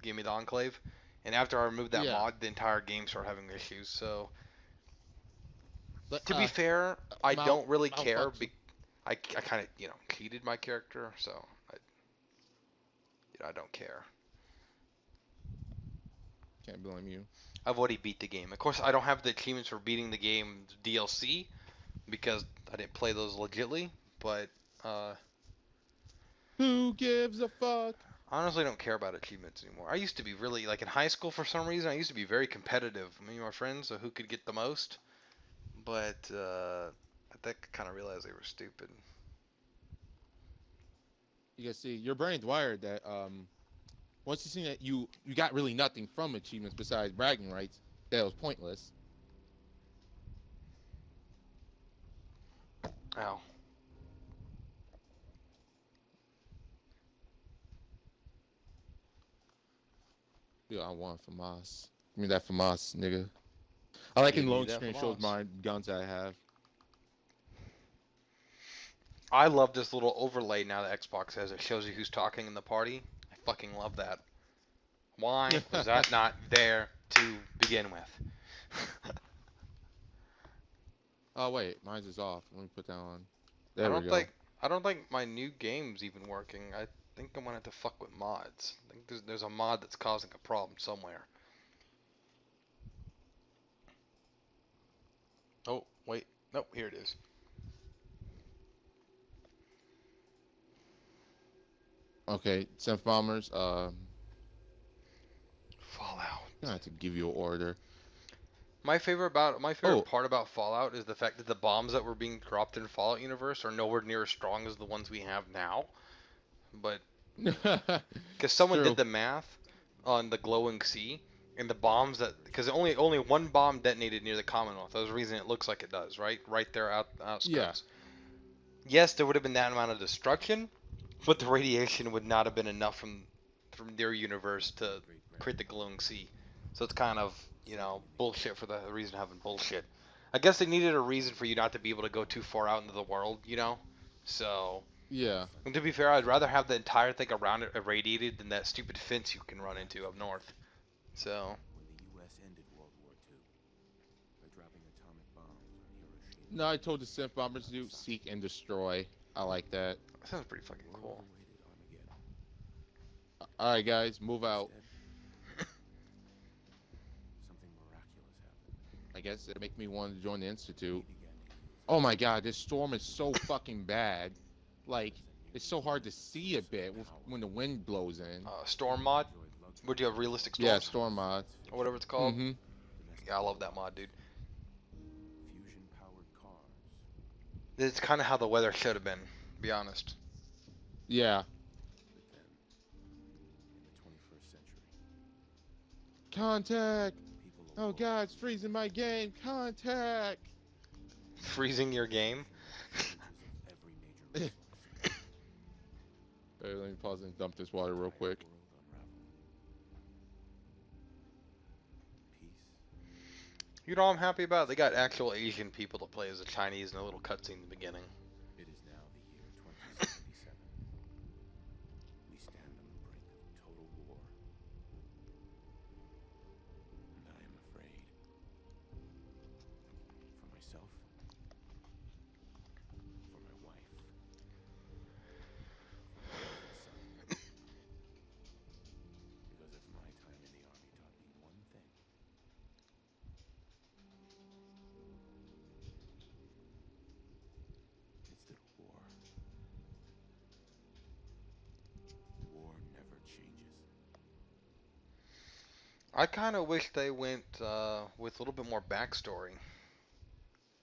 gave me the Enclave, and after I removed that Yeah. mod, the entire game started having issues. So But to be fair, I Mal don't really care. malfunction. I kind of cheated my character, so I don't care. Can't blame you. I've already beat the game. Of course, I don't have the achievements for beating the game DLC because I didn't play those legitly. But uh, Who gives a fuck? I honestly don't care about achievements anymore. I used to be really like in high school for some reason. I used to be very competitive. Me and my friends, so who could get the most. But I think I kind of realized they were stupid. You can see your brain's wired that once you see that you got really nothing from achievements besides bragging rights, that was pointless. Ow. Yeah, I want FAMAS. Give me that FAMAS, nigga. I like Give in me loading that screen from shows us. my guns that I have. I love this little overlay now that Xbox has. It shows you who's talking in the party. I fucking love that. Why was that not there to begin with? Oh wait, mine's is off. Let me put that on. I There we don't go. think I don't think my new game's even working. I think I'm gonna have to fuck with mods. I think there's a mod that's causing a problem somewhere. Oh, wait. Nope, here it is. Okay, synth bombers. Fallout. I have to give you an order. My favorite Oh, part about Fallout is the fact that the bombs that were being dropped in Fallout universe are nowhere near as strong as the ones we have now. But because it's someone did true. the math on the glowing sea and the bombs that because only one bomb detonated near the Commonwealth. That's the reason it looks like it does, right there out Yeah, outskirts. Yes, there would have been that amount of destruction, but the radiation would not have been enough from their universe to create the glowing sea. So it's kind of bullshit for the reason of having bullshit. I guess they needed a reason for you not to be able to go too far out into the world. So, yeah. and to be fair, I'd rather have the entire thing around it irradiated than that stupid fence you can run into up north. So, No, I told the synth bombers to do seek and destroy. I like that. that sounds pretty fucking cool. All right, guys, move out. I guess it make me want to join the institute. Oh my god, this storm is so fucking bad. Like, it's so hard to see a bit when the wind blows in. Storm mod. Would you have realistic Yeah, storms storm mod. or whatever it's called? Mm-hmm. Yeah, I love that mod, dude. It's kind of how the weather should have been, to be honest. Yeah. Contact! Oh god, it's freezing my game. Contact! Freezing your game. Hey, let me pause and dump this water real quick. You know what I'm happy about? They got actual Asian people to play as the Chinese in a little cutscene in the beginning. I kind of wish they went with a little bit more backstory.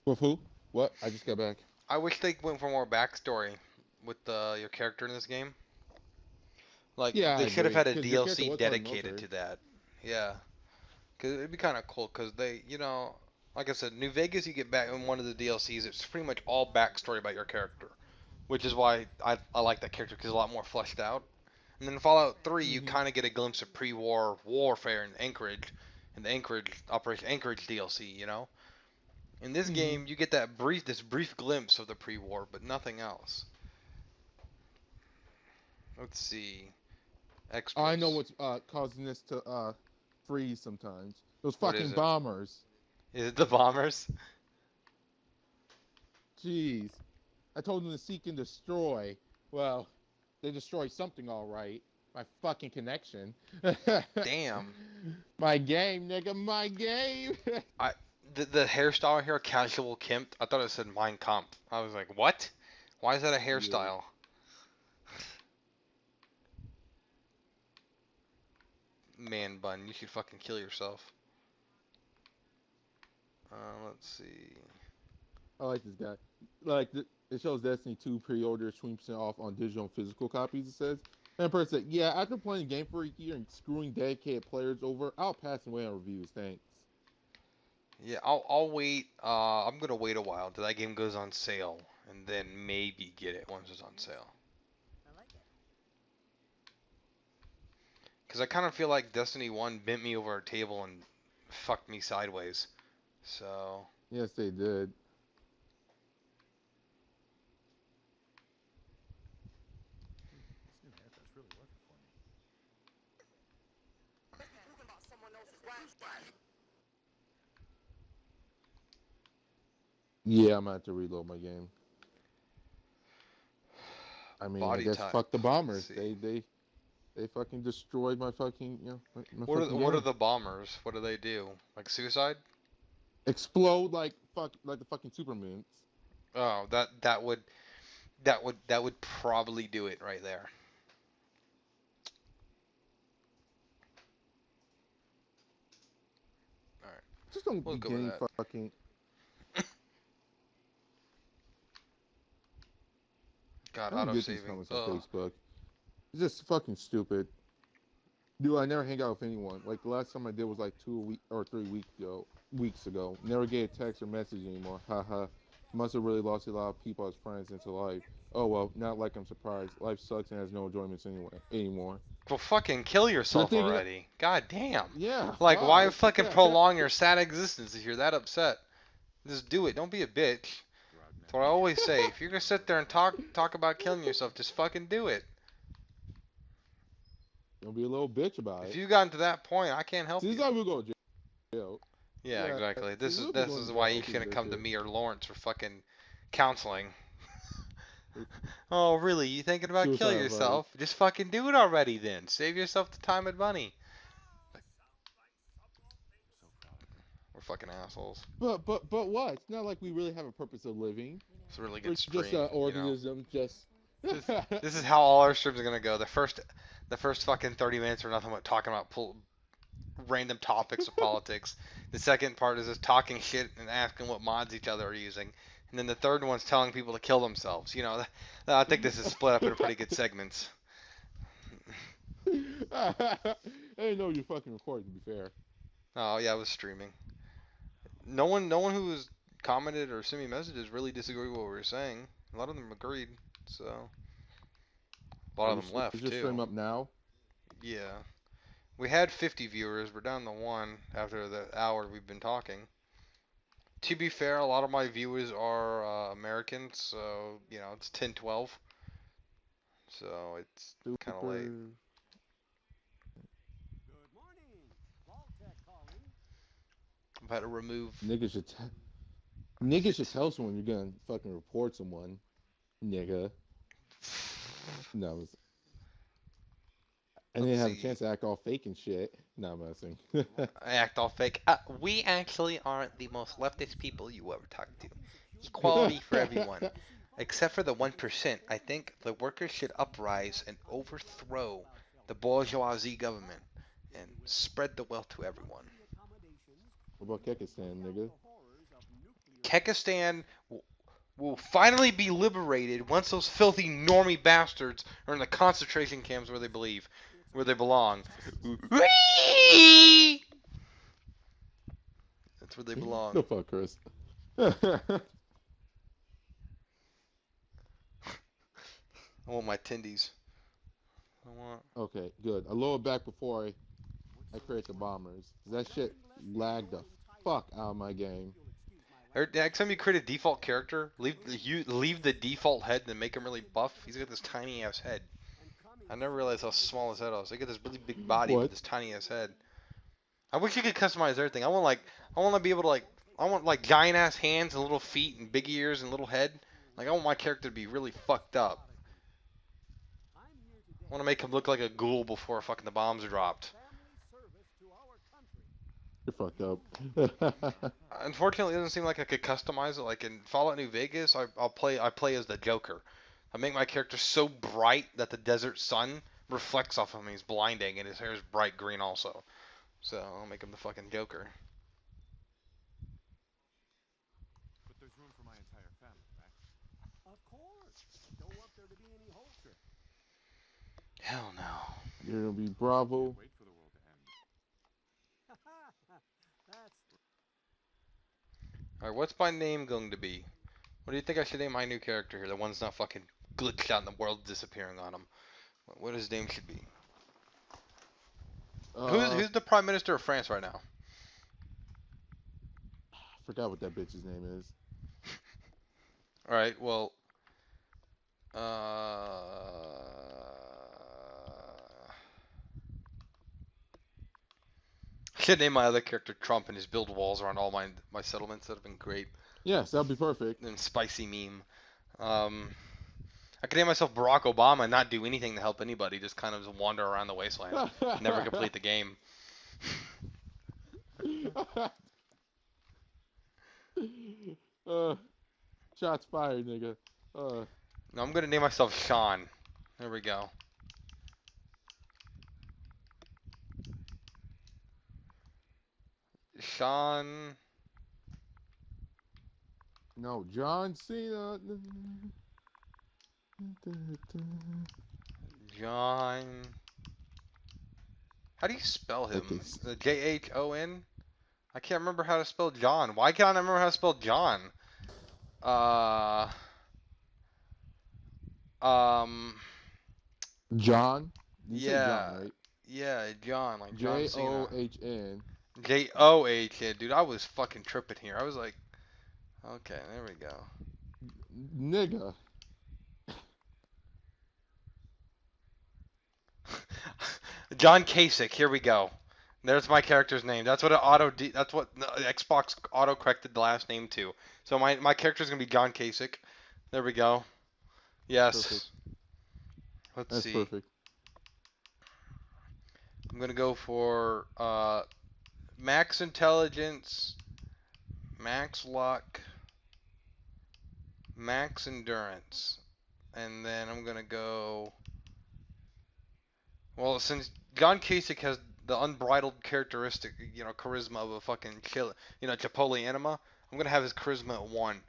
With who? What? I just got back. I wish they went for more backstory with your character in this game. Like, Yeah, I they should have agree. had a Because your character DLC was part of the dedicated military. to that. Yeah. Because it'd be kind of cool, because like I said, New Vegas, you get back in one of the DLCs, it's pretty much all backstory about your character. Which is why I like that character, because it's a lot more fleshed out. And then in Fallout 3, you Mm-hmm. kind of get a glimpse of pre-war warfare in Anchorage, in the Operation Anchorage DLC. In this Mm-hmm. game, you get this brief glimpse of the pre-war, but nothing else. Let's see. I know Extras. what's causing this to freeze sometimes. Those What fucking is it? bombers. Is it the bombers? Jeez. I told them to seek and destroy. Well, they destroyed something all right. My fucking connection. Damn. My game, nigga, my game. I the hairstyle here, casual Kempt. I thought it said Mein Kampf. I was like, what? Why is that a Yeah. hairstyle? Man bun, you should fucking kill yourself. Let's see. I like this guy. It shows Destiny 2 pre-order 20% off on digital and physical copies. It says, and a person said, "Yeah, after playing the game for a year and screwing dedicated players over, I'll pass away on reviews. Thanks." Yeah, I'll wait. I'm gonna wait a while until that game goes on sale, and then maybe get it once it's on sale. Cause I kind of feel like Destiny 1 bent me over a table and fucked me sideways. So Yes, they did. Yeah, I'm gonna have to reload my game. I mean, I body guess type. fuck the Let's bombers. see. They fucking destroyed my fucking my What are fucking what are game. the bombers? What do they do? Like suicide? explode like the fucking Supermans. Oh, that would probably do it right there. All right, Just don't we'll be go with getting that. fucking. God, I don't auto get these saving. comments on Oh, Facebook. It's just fucking stupid. Dude, I never hang out with anyone. Like the last time I did was like 2 week or 3 weeks ago. Weeks ago. Never get a text or message anymore. Haha. Must have really lost a lot of people as friends into life. Oh well, not like I'm surprised. Life sucks and has no enjoyments anyway anymore. well, fucking kill Good yourself thing, already. God damn. yeah, Like, why fuck. fucking prolong your sad existence if you're that upset? Just do it. Don't be a bitch. That's what I always say. If you're gonna sit there and talk about killing yourself, just fucking do it. Don't be a little bitch about If it. you've gotten to that point, I can't help See, this you. is why we go to jail. Yeah, Yeah, exactly. see, This is we'll be this going is to why jail you because of shouldn't this come to shit. me or Lawrence for fucking counseling. Oh, really? You thinking about killing Suicide advice. yourself? Just fucking do it already then. Save yourself the time and money. We're fucking assholes. But what? It's not like we really have a purpose of living. It's a really We're good just stream, an you know. organism. Just. This is how all our streams are gonna go. The first fucking 30 minutes are nothing but talking about random topics of politics. The second part is just talking shit and asking what mods each other are using. And then the third one's telling people to kill themselves. You know, I think this is split up into pretty good segments. I didn't know you fucking recorded. To be fair. Oh yeah, I was streaming. No one who was commented or sent me messages really disagreed with what we were saying. A lot of them agreed, so a lot of them Is left your stream too. up now? Yeah, we had 50 viewers. We're down to one after the hour we've been talking. To be fair, a lot of my viewers are Americans, so you know it's 10:12, so it's kind of late. Super. I've had to remove. Niggas should. Niggas should tell someone you're gonna fucking report someone. Nigga. No, and Let's then have a see. chance to act all fake and shit. No, I'm messing. I act all fake. We actually aren't the most leftist people you ever talked to. Equality for everyone. Except for the 1%. I think the workers should uprise and overthrow the bourgeoisie government and spread the wealth to everyone. What about Kekistan, nigga? Kekistan will finally be liberated once those filthy normie bastards are in the concentration camps where they belong. That's where they belong. The fuck, Chris. I want my tendies. I want. Okay, good. I lowered back before I create the bombers. That shit lagged the fuck out of my game. Next time you create a default character, leave the default head and make him really buff. He's got this tiny ass head. I never realized how small his head was. He got this really big body with What? this tiny ass head. I wish you could customize everything. I want to be able to I want like giant ass hands and little feet and big ears and little head. Like I want my character to be really fucked up. I want to make him look like a ghoul before fucking the bombs are dropped. You're fucked up. Unfortunately, it doesn't seem like I could customize it. Like in Fallout New Vegas, I play as the Joker. I make my character so bright that the desert sun reflects off of him. He's blinding, and his hair is bright green also. So I'll make him the fucking Joker. Hell no. You're gonna be Bravo. Alright, what's my name going to be? What do you think I should name my new character here? The one's not fucking glitched out and the world disappearing on him. What his name should be? Uh, Who's the Prime Minister of France right now? I forgot what that bitch's name is. Alright, well, should name my other character Trump and just build walls around all my settlements. That'd have been great. Yes, that'd be perfect. And spicy meme. I could name myself Barack Obama and not do anything to help anybody. Just kind of just wander around the wasteland. Never complete the game. uh, shots fired, nigga. Uh, No, I'm gonna name myself Sean. There we go. Sean. no, John Cena. John. How do you spell Okay. him? The Jhon? I can't remember how to spell John. Why can't I remember how to spell John? Uh. Um. John. You say John, Yeah. right? Yeah, John, like John Cena. John. John. Dude, I was fucking tripping here. I was like, okay, there we go. Nigga. John Kasich. Here we go. There's my character's name. That's what that's what the Xbox auto corrected the last name to. So my character's gonna be John Kasich. There we go. Perfect. Yes. Let's That's see. perfect. I'm gonna go for max intelligence, max luck, max endurance, and then I'm gonna go. Well, since John Kasich has the unbridled characteristic, charisma of a fucking Chipotle anima, I'm gonna have his charisma at 1.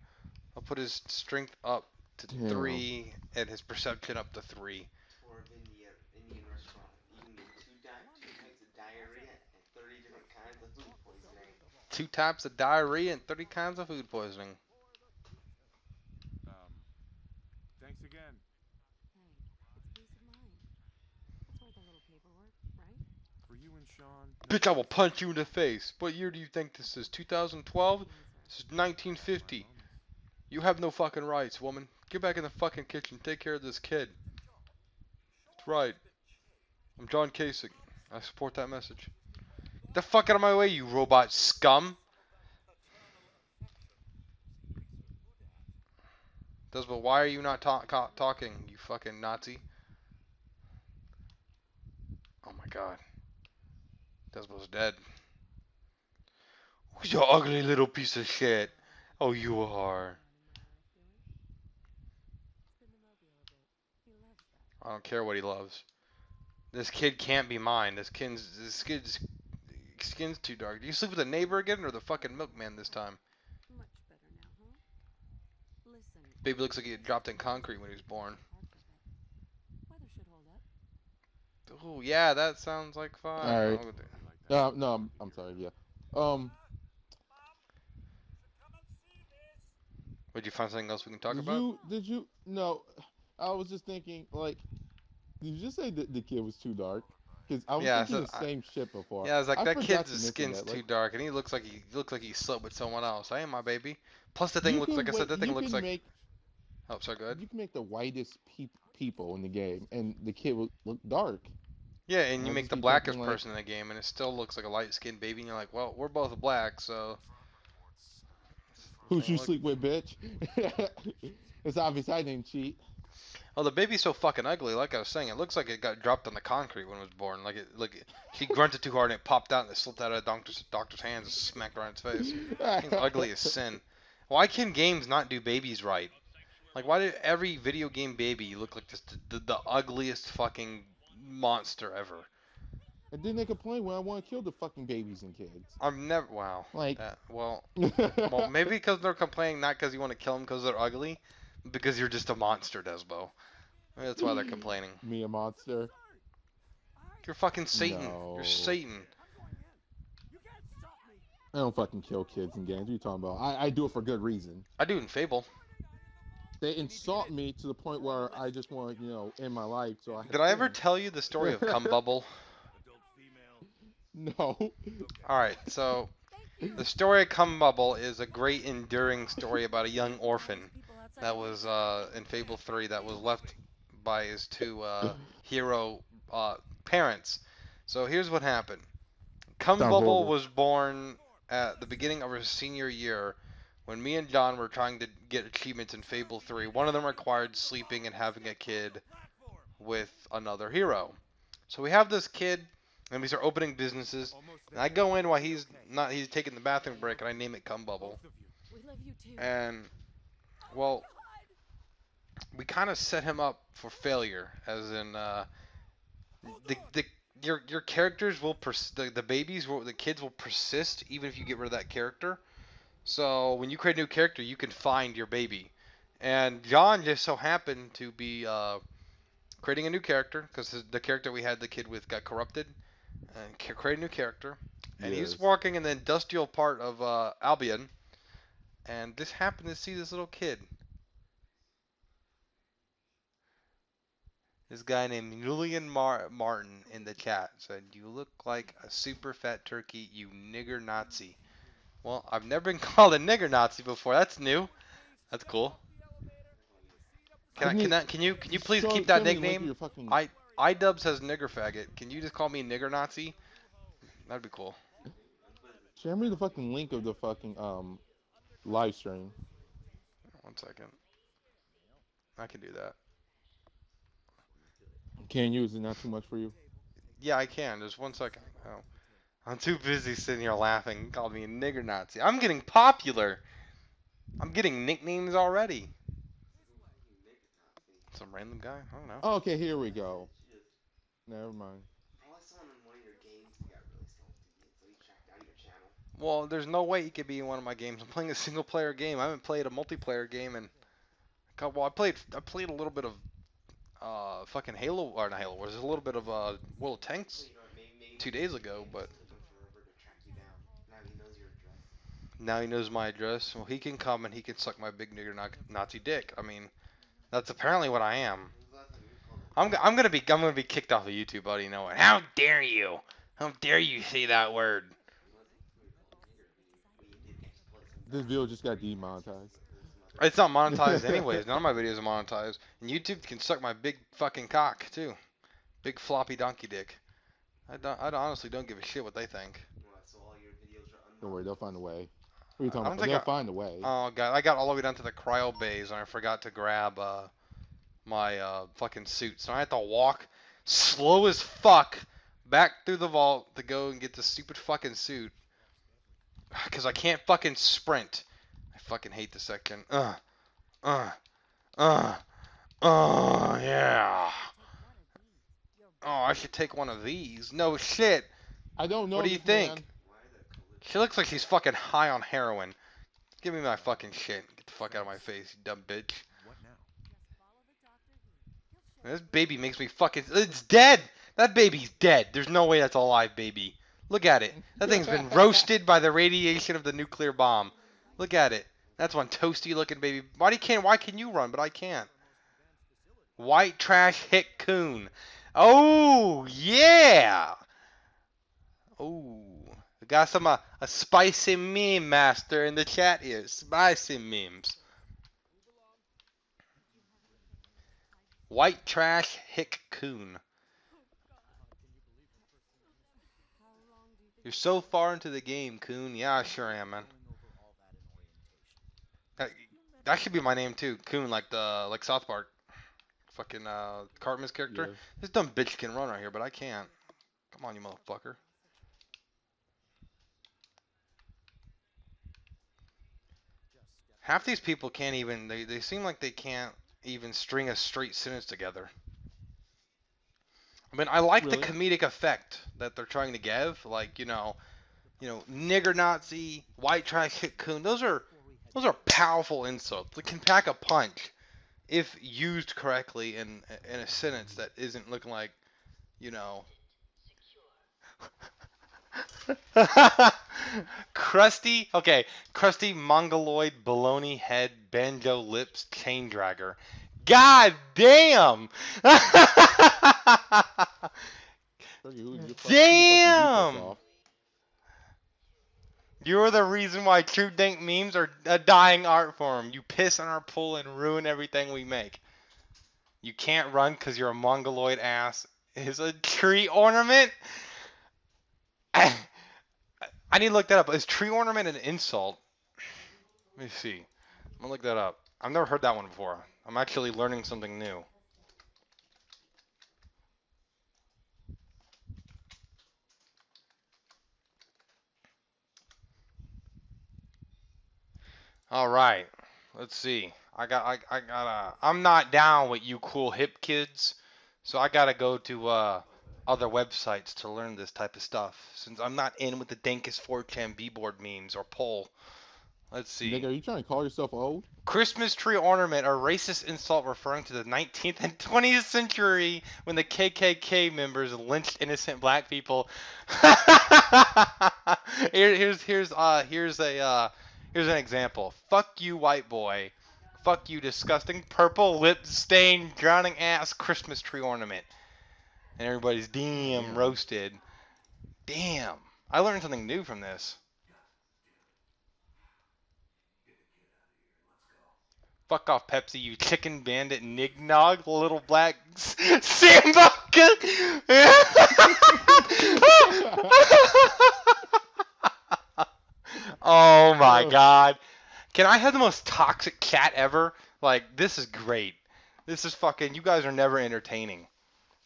I'll put his strength up to Damn. 3 and his perception up to 3. Or of Indian restaurant, eating two types of diarrhea and 30 different kinds of food poisoning. 2 types of diarrhea and 30 kinds of food poisoning. Um, Thanks again. Hey, it's peace of mind. It's worth a little paperwork, right? For you and Sean. Bitch, I will punch you in the face. What year do you think this is? 2012? Answer. This is 1950. You have no fucking rights, woman. Get back in the fucking kitchen. Take care of this kid. That's right. I'm John Kasich. I support that message. Get the fuck out of my way, you robot scum. Desmond, why are you not talking, you fucking Nazi? Oh my god. Desmond's dead. You ugly little piece of shit. Oh, you are. I don't care what he loves. This kid can't be mine. This kid's skin's too dark. Do you sleep with a neighbor again or the fucking milkman this time? Much better now, huh? Listen. Baby looks like he dropped in concrete when he was born. Weather should hold up. Oh yeah, that sounds like fun. All right. No, I'm sorry. Yeah. Um, Would you find something else we can talk did about? you? No, I was just thinking. Like, did you just say that the kid was too dark? Because I was Yeah, thinking so the same shit before. yeah, it's like I that forgot kid's to mention skin's that. too Like, dark, and he looks like he slept with someone else. Hey, my baby. Plus, the thing you looks like can I said. wait. That thing looks like. Oh, sorry. Go ahead. You can make the whitest people in the game, and the kid will look dark. Yeah, and And you I make just the be blackest thinking like, person in the game, and it still looks like a light-skinned baby, and you're like, well, we're both black, so. who'd you sleep with, bitch? It's obvious I didn't cheat. Oh, the baby's so fucking ugly. Like I was saying, it looks like it got dropped on the concrete when it was born. She grunted too hard and it popped out and it slipped out of the doctor's hands and smacked her on its face. It's ugly as sin. Why can games not do babies right? Like, why did every video game baby look like just the ugliest fucking monster ever? And then they complain when I want to kill the fucking babies and kids. I've never. Wow. Like, Well, maybe because they're complaining not because you want to kill them because they're ugly, but because you're just a monster, Desbo. Maybe that's why they're complaining. me a monster. You're fucking Satan. No. You're Satan. I don't fucking kill kids in games. What are you talking about? I do it for good reason. I do in Fable. They insult me to the point where I just want, end my life. So Did I ever tell you the story of Cum Bubble? No. Alright, so the story of Cum Bubble is a great enduring story about a young orphan that was in Fable 3 that was left by his two hero parents. So here's what happened. Cum Sounds Bubble horrible. was born at the beginning of her senior year when me and John were trying to get achievements in Fable 3. One of them required sleeping and having a kid with another hero. So we have this kid and we start opening businesses. And I go in while he's taking the bathroom break and I name it Cum Bubble. too. and well, we kind of set him up for failure, as in the your characters will the babies will the kids will persist even if you get rid of that character. So when you create a new character, you can find your baby. And John just so happened to be creating a new character because the character we had the kid with got corrupted, and create a new character. And he's Yes. walking in the industrial part of Albion, and just happened to see this little kid. This guy named Julian Martin in the chat said, "You look like a super fat turkey, you nigger Nazi." Well, I've never been called a nigger Nazi before. That's new. That's cool. Can I Couldn't can you that can you please keep that share me the link of nickname? your fucking? iDubbbz has nigger faggot. Can you just call me nigger Nazi? That'd be cool. Share me the fucking link of the fucking live stream. One second. I can do that. Can you? Is it not too much for you? Yeah, I can. Just one second. Oh. I'm too busy sitting here laughing. Called me a nigger Nazi. I'm getting popular. I'm getting nicknames already. Some random guy. I don't know. Oh, okay, here we go. Never mind. Probably someone in one of your games that got really stoned to so he checked out your channel. Well, there's no way he could be in one of my games. I'm playing a single player game. I haven't played a multiplayer game in well, I played a little bit of fucking Halo or not Halo Wars. There's a little bit of World of Well, Tanks you know what? Maybe 2 days ago, it but just took him forever to track you down. Now he knows your address. now he knows my address. Well, he can come and he can suck my big nigger Nazi dick. I mean, that's apparently what I am. When was the last time you were called a I'm gonna be kicked off of YouTube, buddy. You know what? How dare you? How dare you say that word? You know, technically you're called a nigger, but you did exploit some This guy video just got demonetized. or some other It's not person. monetized anyways. None of my videos are monetized. And YouTube can suck my big fucking cock too. Big floppy donkey dick. I honestly don't give a shit what they think. What, so all your videos are Don't worry, unmonetized? they'll find a way. What are you I talking don't about? think They'll find a way. Oh god, I got all the way down to the cryo bays and I forgot to grab my fucking suit. So I had to walk slow as fuck back through the vault to go and get the stupid fucking suit. Cause I can't fucking sprint. I fucking hate this section. Uh, uh, yeah. Oh, I should take one of these. No shit. I don't know What do you this think? man. Why the collision? She looks like she's fucking high on heroin. Give me my fucking shit. Get the fuck out of my face, you dumb bitch. What now? This baby makes me fucking. It's dead! That baby's dead. There's no way that's a live baby. Look at it. That thing's been roasted by the radiation of the nuclear bomb. Look at it. That's one toasty looking baby. Why can you run, but I can't? White trash hick coon. Oh, yeah! Oh. We got some a spicy meme master in the chat here. Spicy memes. White trash hick coon. You're so far into the game, coon. Yeah, I sure am, man. That should be my name too, coon, like South Park. Fucking Cartman's character. Yes. This dumb bitch can run right here, but I can't. Come on, you motherfucker. Half these people can't even. They seem like they can't even string a straight sentence together. I mean, I like the Really? comedic effect that they're trying to give, like nigger Nazi, white trash hit coon. Those are powerful insults. They can pack a punch if used correctly in a sentence that isn't looking like, you know. Crusty, okay, crusty mongoloid baloney head banjo lips chain dragger. God damn! Damn! You're the reason why true dank memes are a dying art form. You piss on our pool and ruin everything we make. You can't run because you're a mongoloid ass. Is a tree ornament? I need to look that up. Is tree ornament an insult? Let me see. I'm gonna look that up. I've never heard that one before. I'm actually learning something new. All right. Let's see. I'm not down with you cool hip kids, so I gotta go to other websites to learn this type of stuff. Since I'm not in with the dankest 4chan b-board memes or poll. Let's Nigga, see. are you trying to call yourself old? Christmas tree ornament, a racist insult referring to the 19th and 20th century when the KKK members lynched innocent black people. Here's an example. Fuck you, white boy. Fuck you, disgusting purple lip stained drowning ass Christmas tree ornament. And everybody's damn Damn. roasted. Damn. I learned something new from this. Fuck off, Pepsi, you chicken bandit nignog, little black Sambuca. Oh my Oh, god. Can I have the most toxic cat ever? Like, this is great. This is fucking, you guys are never entertaining.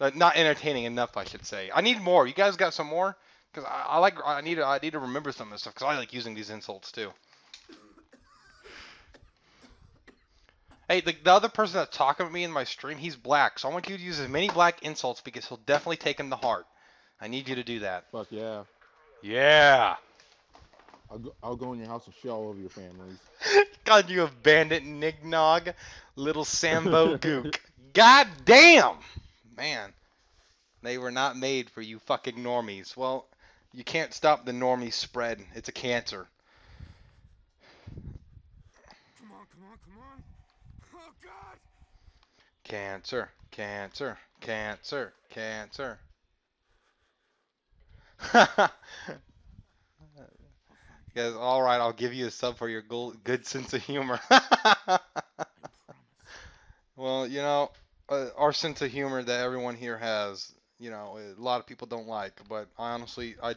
Not entertaining enough, I should say. I need more. You guys got some more? Because I need to remember some of this stuff, because I like using these insults too. Hey, the other person that's talking to me in my stream, he's black, so I want you to use as many black insults because he'll definitely take them to heart. I need you to do that. fuck yeah. Yeah. I'll go in your house and shit all over your families. God, you a bandit nignog, little Sambo gook. God damn! Man, they were not made for you fucking normies. Well, you can't stop the normie spread. It's a cancer. Come on, come on, come on. Oh, God! Cancer, cancer, cancer, cancer. Guys, all right, I'll give you a sub for your good sense of humor. Well, our sense of humor that everyone here has, a lot of people don't like, but I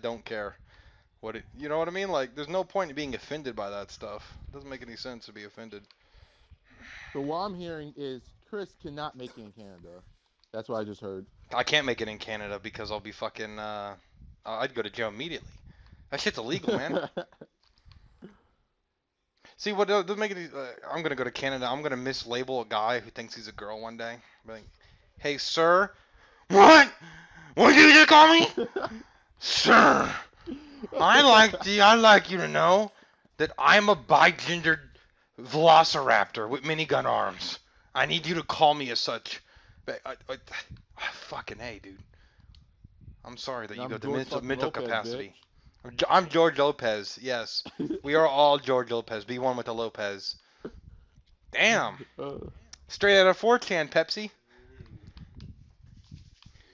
don't care. You know what I mean? Like, there's no point in being offended by that stuff. It doesn't make any sense to be offended. So what I'm hearing is Chris cannot make it in Canada. That's what I just heard. I can't make it in Canada because I'll be fucking, I'd go to jail immediately. That shit's illegal, man. See, what doesn't make it, I'm gonna go to Canada, I'm gonna mislabel a guy who thinks he's a girl one day. Be like, hey, sir. What? What did you just call me? Sir. I'd like you to know that I'm a bigendered velociraptor with minigun arms. I need you to call me as such. Fucking A, dude. I'm sorry that you I'm got the George mental, fucking mental Lopez, capacity. I'm George Lopez, yes. We are all George Lopez. Be one with the Lopez. Damn. Straight out of 4chan, Pepsi.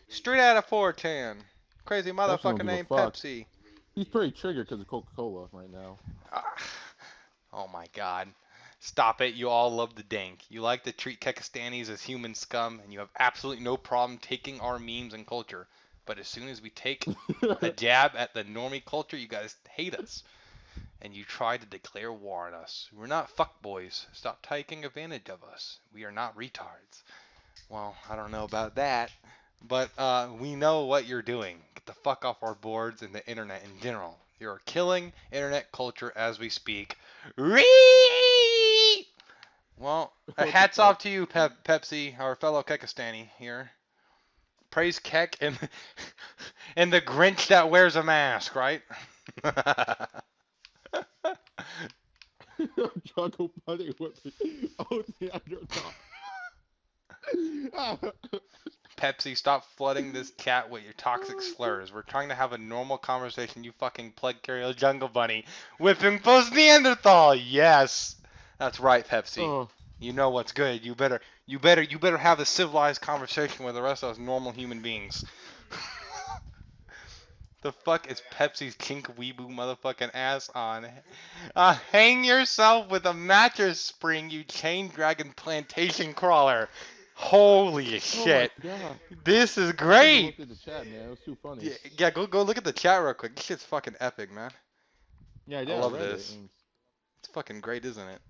Straight out of 4chan. Crazy Pepsi don't motherfucker give a named fuck. Pepsi. He's pretty triggered because of Coca-Cola right now. Oh my god. Stop it. You all love the dank. You like to treat Kekistanis as human scum, and you have absolutely no problem taking our memes and culture. But as soon as we take a jab at the normie culture, you guys hate us. And you try to declare war on us. We're not fuckboys. Stop taking advantage of us. We are not retards. Well, I don't know about that. But we know what you're doing. Get the fuck off our boards and the internet in general. You're killing internet culture as we speak. Well, hats off to you, Pepsi, our fellow Kekistani here. Praise Kek and and the Grinch that wears a mask, right? Jungle Bunny with me. Oh, the underdog. Pepsi, stop flooding this chat with your toxic slurs. We're trying to have a normal conversation. You fucking plague carrier jungle bunny. Whipping post Neanderthal. Yes, that's right, Pepsi. Oh, You know what's good. You better have a civilized conversation with the rest of us normal human beings. The fuck is Pepsi's kink weeboo motherfucking ass on? Hang yourself with a mattress spring, you chain dragon plantation crawler. Holy shit. Oh my God. This is I great. looked at the chat, man. It was too funny. Yeah, go look at the chat real quick. This shit's fucking epic, man. Yeah, I I love read this. it. And It's fucking great, isn't it?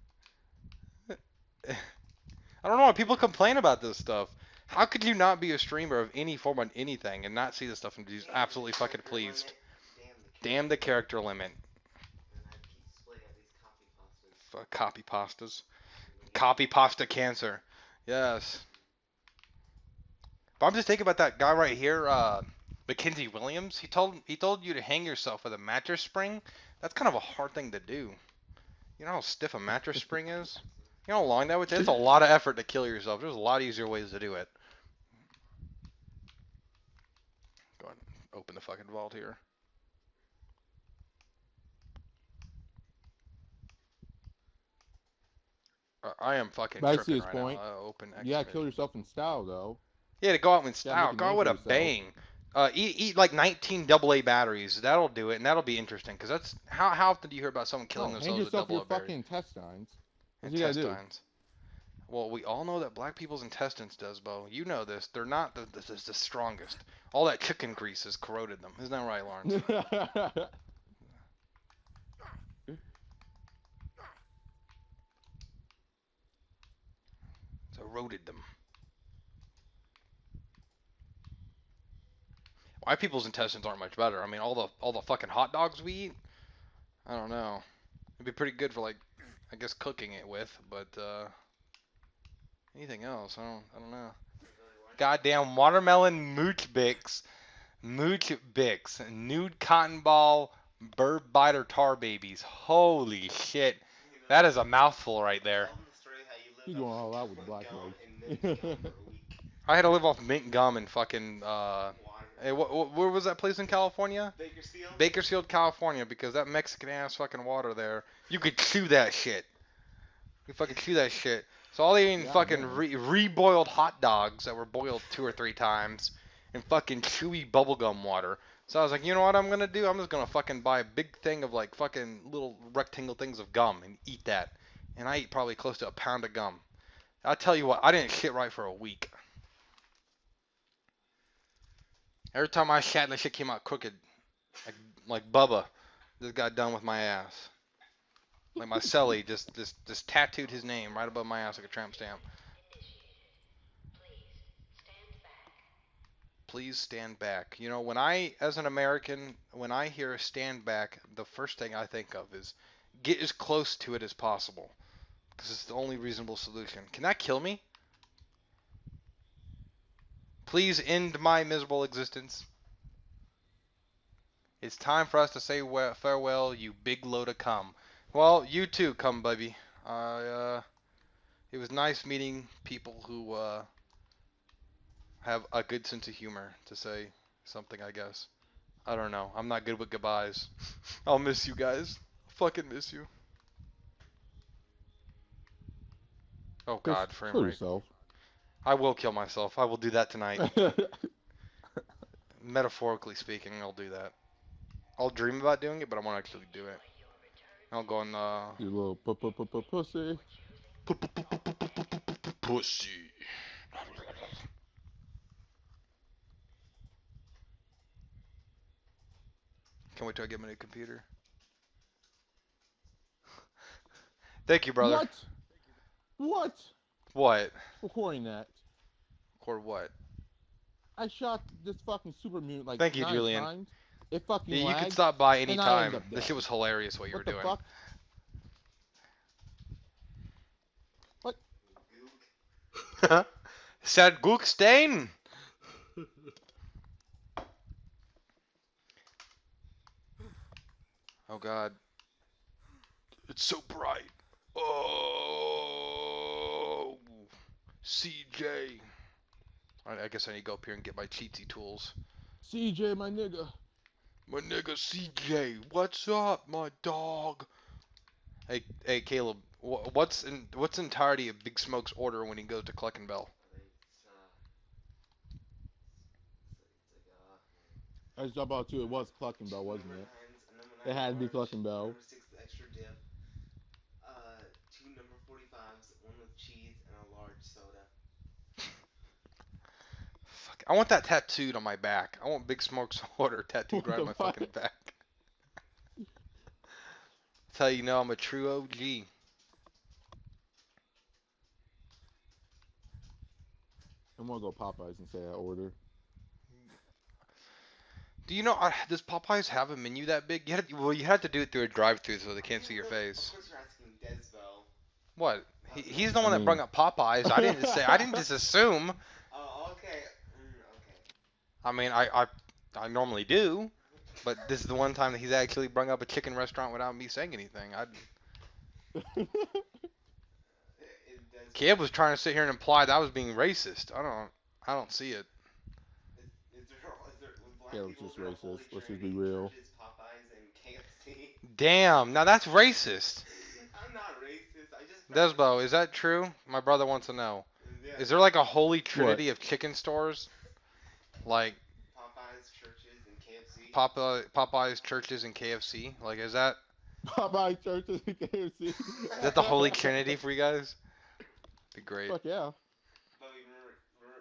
I don't know why people complain about this stuff. How could you not be a streamer of any form on anything and not see this stuff and be absolutely fucking pleased? Damn the character limit. Copy pastas. Copy pasta cancer. Yes. But I'm just thinking about that guy right here, Mackenzie Williams. He told you to hang yourself with a mattress spring. That's kind of a hard thing to do. You know how stiff a mattress spring is? You know how long that would take? It's a lot of effort to kill yourself. There's a lot easier ways to do it. Go ahead and open the fucking vault here. I am fucking But I see tripping his right point. now. Open You gotta X kill yourself in style, though. Yeah, to go out in You gotta style. make a Go out name with for a yourself. bang. Eat like 19 AA batteries. That'll do it, and that'll be interesting. Cause that's how often do you hear about someone killing No, hang themselves with yourself your AA batteries? fucking intestines. That's what you gotta do. Intestines. Well, we all know that black people's intestines does, Bo. You know this. They're not the strongest. All that chicken grease has corroded them. Isn't that right, Lawrence? It's eroded them. White people's intestines aren't much better. I mean, all the fucking hot dogs we eat. I don't know. It'd be pretty good for like, I guess cooking it with, but anything else, I don't know. Goddamn watermelon mooch bix, nude cotton ball, bird biter tar babies. Holy shit, that is a mouthful right there. Tell them the story how you He's lived going off all out with the black gum race. and mint gum for a week. I had to live off mint gum and fucking Water. hey, where was that place in California? Bakersfield. Bakersfield, California, because that Mexican ass fucking water there, you could chew that shit. You fucking chew that shit. So all they eating Yeah, fucking man. reboiled hot dogs that were boiled 2 or 3 times, and fucking chewy bubblegum water. So I was like, you know what I'm gonna do? I'm just gonna fucking buy a big thing of like fucking little rectangle things of gum and eat that. And I eat probably close to a pound of gum. I'll tell you what, I didn't shit right for a week. Every time I shat, that shit came out crooked. Like Bubba just got done with my ass. Like my celly just tattooed his name right above my ass like a tramp stamp. Please stand back. You know, when I, as an American, when I hear stand back, the first thing I think of is get as close to it as possible. Because it's the only reasonable solution. Can that kill me? Please end my miserable existence. It's time for us to say farewell, you big load of cum. Well, you too, cum baby. It was nice meeting people who have a good sense of humor, to say something, I guess. I don't know. I'm not good with goodbyes. I'll miss you guys. Fucking miss you. Oh Chris, God, frame kill rate. yourself. I will kill myself. I will do that tonight. Metaphorically speaking, I'll do that. I'll dream about doing it, but I won't actually do it. I'll go on You little pussy. pussy. Can't wait till I get my new computer. Thank you, brother. What? What? What? Recording that. Or what? I shot this fucking super mutant like Thank you, 9 Julian. times. It fucking Yeah, you lagged. can stop by and I anytime. ended up This dead. shit was hilarious what you What were the doing. fuck? What? Sad Gook stain. Oh God. It's so bright. Oh, CJ. I guess I need to go up here and get my cheatsy tools. CJ, my nigga. My nigga CJ, what's up, my dog? Hey, Caleb. What's the entirety of Big Smoke's order when he goes to Cluckenbell? I was about to. It was Clucking Bell, wasn't Number it? nines, a number It nine had to be large, Clucking Bell. number 6 the extra dip, 2 number 45s, 1 with cheese, and a large soda. Fuck, I want that tattooed on my back. I want Big Smoke's order tattooed What right on the my fuck? fucking back. That's how you know I'm a true OG. I'm gonna go Popeyes and say I order. Do you know, does Popeyes have a menu that big? You had to do it through a drive-through so they can't see your face. Of course you're asking Desbo. What? He's the I one that mean- brought up Popeyes. I didn't say. I didn't just assume. Oh, okay. Okay. I mean, I normally do, but this is the one time that he's actually brought up a chicken restaurant without me saying anything. It does. Kid was trying to sit here and imply that I was being racist. I don't see it. Is there with black Yeah, it's people? just Is there a holy racist. Let's just trinity? be real. Churches, Popeyes, and KFC. Damn, now that's racist. I'm not racist. I just. Desbo, is that true? My brother wants to know. Yeah. Is there like a holy trinity of chicken stores? Like Popeyes, churches, and KFC? Popeyes, churches, and KFC? Like, is that Popeye churches and KFC. is that the holy trinity for you guys? Be great. Fuck yeah. But remember,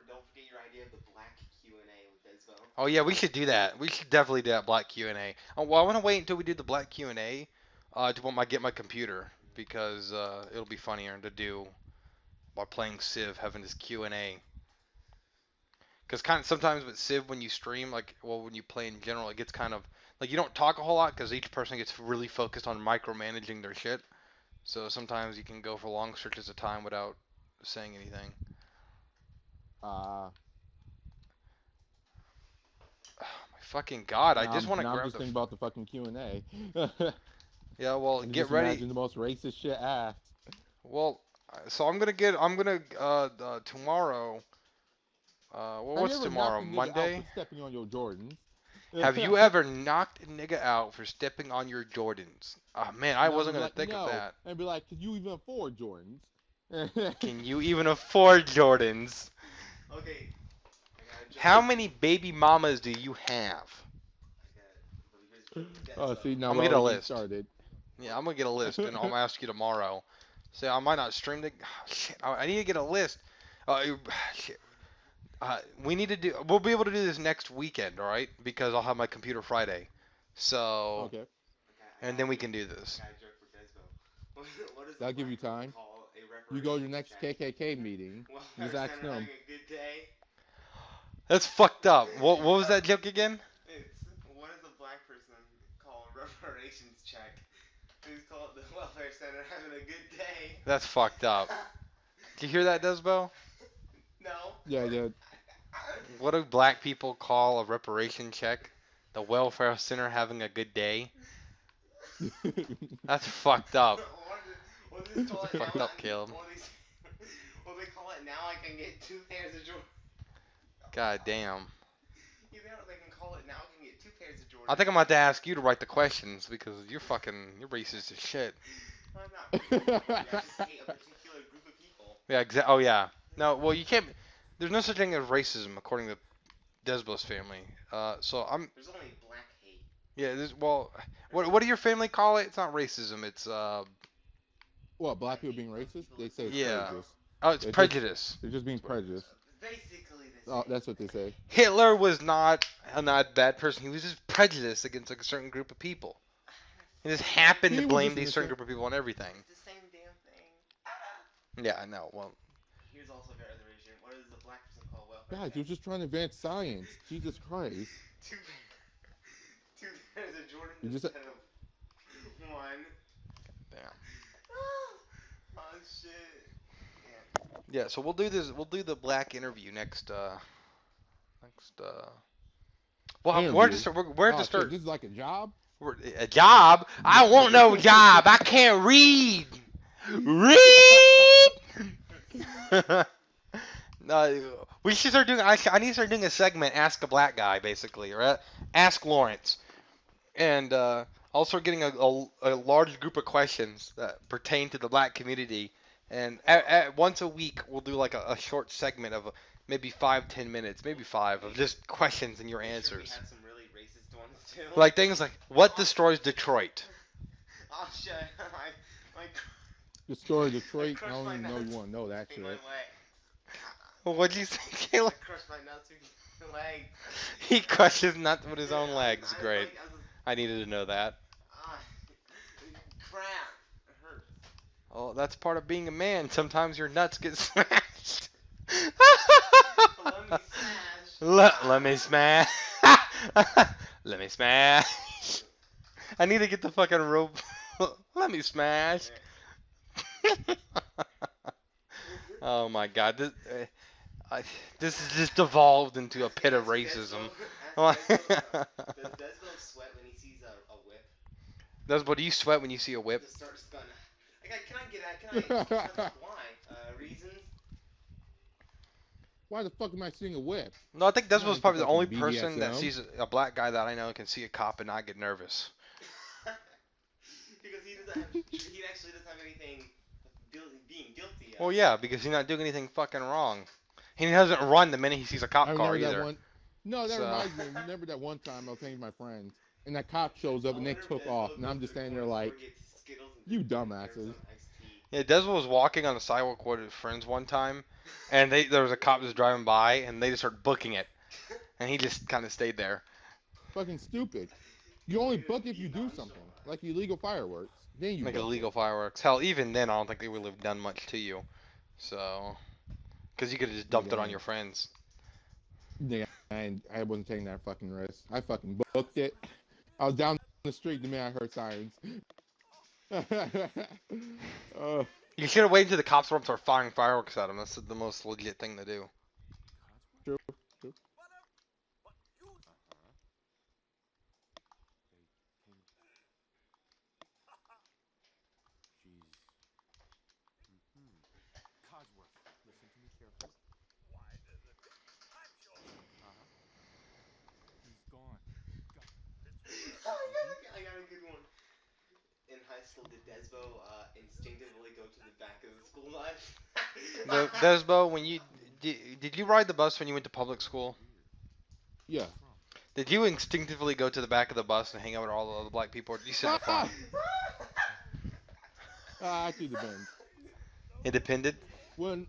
don't forget your idea of the black Q&A with Desvo. Oh yeah, we should do that. We should definitely do that black Q&A. Oh, well, I want to wait until we do the black Q&A to get my computer because it'll be funnier to do while playing Civ, having this Q&A. Because kind of sometimes with Civ when you stream, like, well, when you play in general, it gets kind of like you don't talk a whole lot because each person gets really focused on micromanaging their shit. So sometimes you can go for long stretches of time without saying anything. My fucking god, I just want to Now I'm grab just the. thinking about the fucking Q&A. Yeah, well, And get just ready. imagine the most racist shit asked. Well, so I'm gonna tomorrow. Well, Have you what's ever tomorrow? knocked a nigga out Monday. for stepping on your Jordans? Have you ever knocked a nigga out for stepping on your Jordans? Oh man, I And wasn't be gonna like, think no. of that. And be like, could you even afford Jordans? Can you even afford Jordans? Okay. How many baby mamas do you have? Oh, see, now I'm we're gonna get a already list. started. Yeah, I'm gonna get a list, and I'll ask you tomorrow. Say I might not stream the. Shit, I need to get a list. Shit. We need to do. We'll be able to do this next weekend, all right? Because I'll have my computer Friday. So. Okay. And then we can do this. That'll give you time. You go to your next KKK meeting. Just ask them. Having a good day. That's fucked up. What was that joke again? It's what does a black person call a reparations check? Who's called the welfare center having a good day? That's fucked up. Did you hear that, Desbo? No. Yeah, yeah. What do black people call a reparation check? The welfare center having a good day? That's fucked up. Or they call it Fucked now, up, Caleb. Or they call it now I can get 2 pairs of Jordans. God damn. You know they can call it now I can get 2 pairs of Jordans. I think I'm about to ask you to write the questions because you're racist as shit. I'm not racist. I just hate a particular group of people. Yeah, Oh yeah. No, well you can't. There's no such thing as racism according to Desbo's family. So I'm. There's only black hate. Yeah. What do your family call it? It's not racism. It's What, black people being racist? They say it's Yeah. prejudice. Oh, it's prejudice. They're just being prejudiced. Basically the Oh, same. that's what they say. Hitler was not a bad person. He was just prejudiced against like a certain group of people. He just happened He to was blame just these certain innocent. group of people on everything. It's the same damn thing. Yeah, I know. Well, Here's also a reservation. What does the black person call welfare? Guys, you're just trying to advance science. Jesus Christ. Two pairs of Jordan You just- instead of one. damn. Oh shit. Yeah, so we'll do this. We'll do the black interview next. Well, where to Interview? start? Where Oh, to shit, start? this is like a job? A job? I want no job. I can't read. Read. No, we should start doing. I need to start doing a segment. Ask a black guy, basically, right? Ask Lawrence, and I'll start getting a large group of questions that pertain to the black community. And once a week, we'll do like a short segment of maybe 5-10 minutes, maybe 5, of just questions and your answers. We have some really racist ones too. Like things like, what destroys Detroit? Oh shit. My The story of Detroit, I crushed don't my even know you nuts. want to know that in my shit. leg. What'd you say, Caleb? I crushed my nuts in my leg. He crushes nuts with his own legs. I Great. was I needed to know that. crap. It hurts. Oh, that's part of being a man. Sometimes your nuts get smashed. Let me smash. Let me smash. Let me smash. I need to get the fucking rope. Let me smash. Oh my God, I, this has just devolved into a pit of Ask racism. Desmo, does Desmo sweat when he sees a whip? Desbo, do you sweat when you see a whip? The start gun. Can I get at? Can I? Because like, why? Reasons? Why the fuck am I seeing a whip? No, I think I'm not Desbo's into probably the fucking only person that BDSM. sees a black guy that I know can see a cop and not get nervous. Because he doesn't have. He actually doesn't have anything being guilty Well, of. yeah, because he's not doing anything fucking wrong. He doesn't run the minute he sees a I cop car remember that either. one. No, that So, reminds me. Remember that one time I was hanging with my friends, and that cop shows up I and they wonder if took off, Desmo and I'm goes to just the standing there corner store, like, gets Skittles, and you nerves dumbasses. on iced tea. yeah, Desmo was walking on the sidewalk with his friends one time, and there was a cop just driving by, and they just started booking it, and he just kind of stayed there. Fucking stupid. You only book if you do something, like illegal fireworks. Then you Like book it. illegal fireworks. Hell, even then, I don't think they would have done much to you. So, because you could have just dumped it Nigga, on your friends. I wasn't taking that fucking risk. I fucking booked it. I was down the street the minute I heard sirens. uh, You should have waited until the cops were up and start firing fireworks at him. That's the most legit thing to do. true, true. Codsworth, listen to me carefully. He's gone. I got a good one. In high school, did Desmo instinctively go to the back of the school bus? Desbo, when you did you ride the bus when you went to public school? Yeah. What's wrong? Did you instinctively go to the back of the bus and hang out with all the other black people, or did you sit in the front? Actually depends. It depended. When,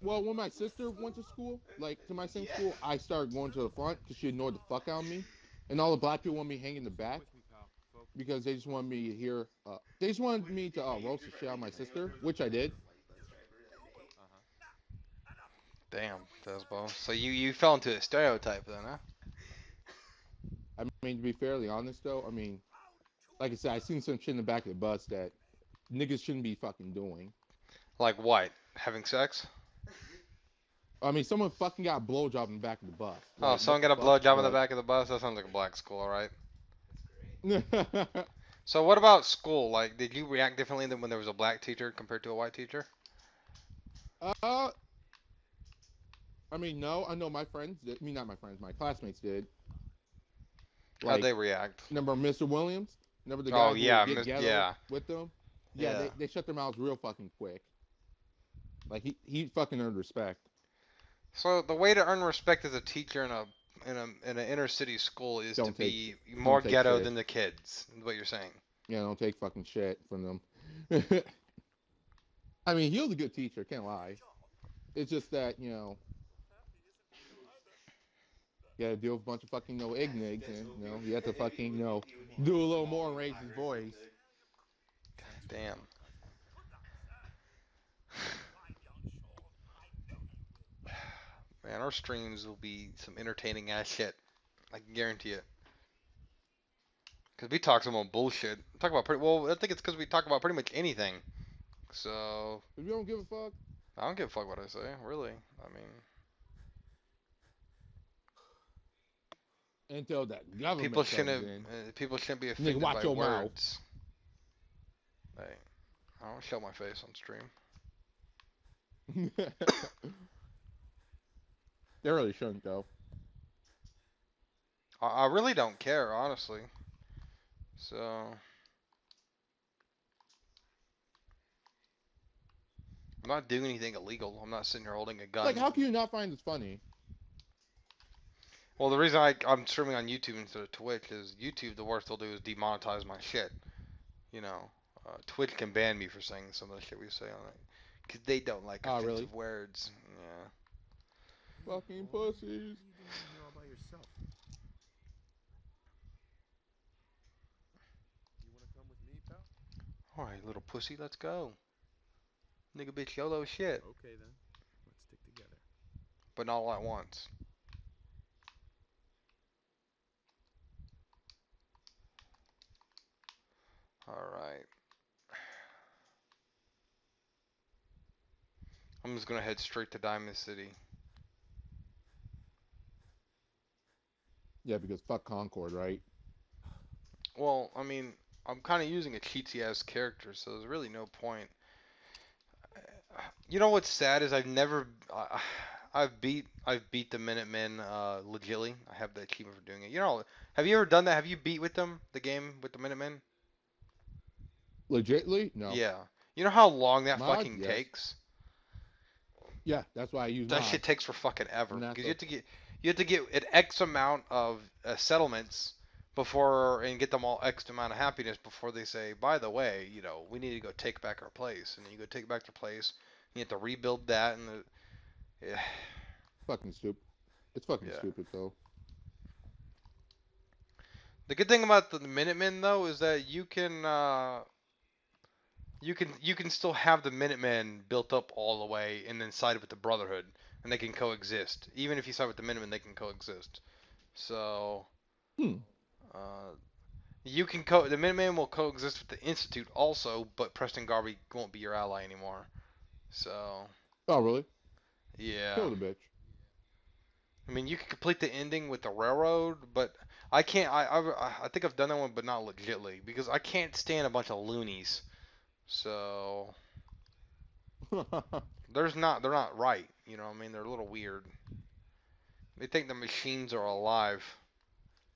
well, when my sister went to school, like to my same Yeah. school, I started going to the front because she annoyed the fuck out of me, and all the black people wanted me hanging in the back With me, pal. Focus. because they just wanted me to hear. They just wanted me to roast the shit out of my sister, which I did. Damn, Desbo. So you fell into a stereotype then, huh? I mean, to be fairly honest though, I mean, like I said, I seen some shit in the back of the bus that niggas shouldn't be fucking doing. Like what? Having sex? I mean, someone fucking got a blowjob in the back of the bus. Oh, Like, someone what got a the fuck? blowjob in the back of the bus? That sounds like a black school, alright. But So what about school? Like, did you react differently than when there was a black teacher compared to a white teacher? I mean, no, I know my friends did. I mean, not my friends, my classmates did. How'd Like, they react? remember Mr. Williams? Remember the Oh guy who yeah, would get ghetto yeah, with them? Yeah, yeah. they shut their mouths real fucking quick. Like he fucking earned respect. So the way to earn respect as a teacher in an inner city school is to Don't take be don't more take ghetto shit. than the kids. Is what you're saying? Yeah, don't take fucking shit from them. I mean, he was a good teacher, can't lie. It's just that, you gotta deal with a bunch of fucking ignigs, and you have to fucking do a little more and raise his voice. Damn. Man, our streams will be some entertaining ass shit. I can guarantee it. Cause we talk some more bullshit. Talk about pretty well. I think it's because we talk about pretty much anything. So If you don't give a fuck, I don't give a fuck what I say. Really. I mean, until that government people comes shouldn't. in, People shouldn't be nigga, offended watch by your mouth. words. Hey, I don't show my face on stream. They really shouldn't though. I really don't care, honestly. So I'm not doing anything illegal. I'm not sitting here holding a gun. Like, how can you not find this funny? Well, the reason I'm streaming on YouTube instead of Twitch is YouTube, the worst they'll do is demonetize my shit. You know, Twitch can ban me for saying some of the shit we say on it. Because they don't like Oh, offensive really? words. Yeah. Fucking pussies. What are you doing here all by yourself? You wanna come with me, pal? Alright, little pussy, let's go. Nigga bitch YOLO shit. Okay then. Let's stick together. But not all at once. Alright. I'm just gonna head straight to Diamond City. Yeah, because fuck Concord, right? Well, I mean, I'm kind of using a cheatsy ass character, so there's really no point. You know what's sad is I've never, I've beat the Minutemen legitly. I have the achievement for doing it. You know, have you ever done that? Have you beat with them the game with the Minutemen? Legitly, no. Yeah. You know how long that Mods, fucking yes. takes? Yeah, that's why I use That shit mods. takes for fucking ever I'm not because so. you have to get an X amount of settlements before and get them all X amount of happiness before they say, by the way, you know, we need to go take back our place, and then you go take back their place. You have to rebuild that, and yeah, Fucking stupid. It's fucking yeah. stupid though. The good thing about the Minutemen though is that you can still have the Minutemen built up all the way and then side with the Brotherhood, and they can coexist. Even if you side with the Minutemen, they can coexist. So Hmm. uh, the Minutemen will coexist with the Institute also, but Preston Garvey won't be your ally anymore. So Oh, really? yeah, Kill the bitch. I mean you can complete the ending with the railroad, but I can't. I think I've done that one, but not legitly because I can't stand a bunch of loonies. So they're not right. You know what I mean? They're a little weird. They think the machines are alive.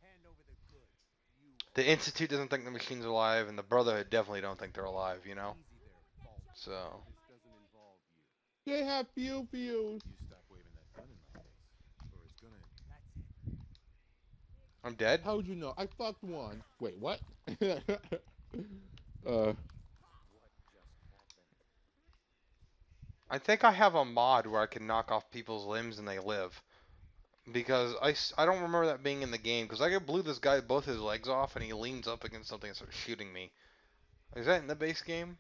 Hand over the goods. You The Institute doesn't think the machines are alive, and the Brotherhood definitely don't think they're alive. You know? easy there, Bald. So This doesn't involve you. They have few views. You stop waving that gun in my face, or it's gonna. That's it. I'm dead. How would you know? I fucked one. Wait, what? uh, What just happened? I think I have a mod where I can knock off people's limbs and they live. Because I don't remember that being in the game. Because I blew this guy both his legs off and he leans up against something and starts shooting me. Is that in the base game?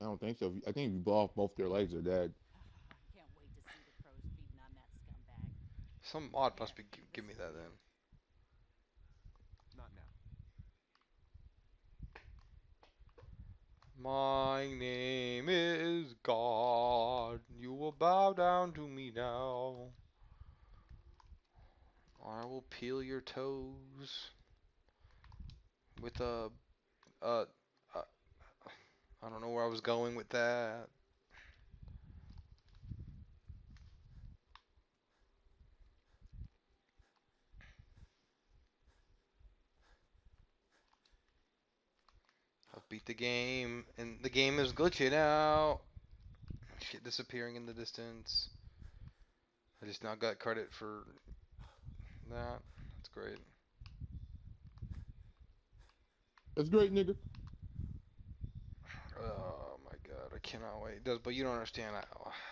I don't think so. I think if you blow off both their legs, they're dead. Can't wait to see the crows feeding on that scumbag. Some mod Here, must be this give me is that for you. then. Not now. My name is God. You will bow down to me now. I will peel your toes with a I don't know where I was going with that. I beat the game, and the game is glitching out. Shit disappearing in the distance. I just now got credit for that. That's great. That's great, nigga. Oh my god, I cannot wait. But you don't understand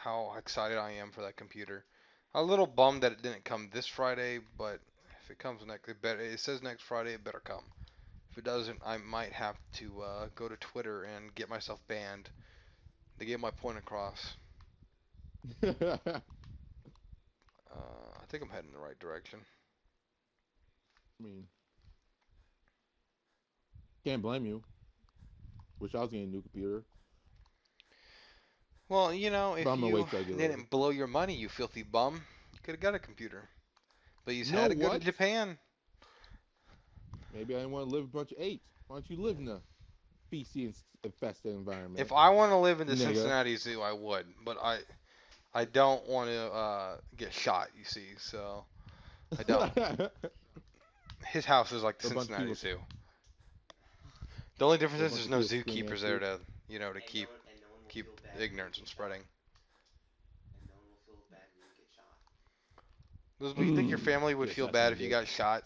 how excited I am for that computer. I'm a little bummed that it didn't come this Friday, but if it comes next, it says next Friday, it better come. If it doesn't, I might have to go to Twitter and get myself banned to get my point across. I I think I'm heading in the right direction. mean, can't blame you. Wish I was getting a new computer, Well, you know, but if I'm gonna you wait till I get it later. didn't blow your money, you filthy bum, you could have got a computer. But you You know had to go to what? Japan. Maybe I didn't want to live with a bunch of apes. Why don't you live in a feces infested If environment, I want to live in the nigga? Cincinnati Zoo, I would. But I don't want to get shot, you see, so I don't. A His house is like the bunch of Cincinnati people, Zoo. The only difference a is bunch there's of no people screaming zookeepers at there you. to, you know, to And no one will keep feel bad when you ignorance from get shot. spreading. And no one will feel bad when you get shot. But you think your family would Yes, feel I son bad of if a you bitch. got shot,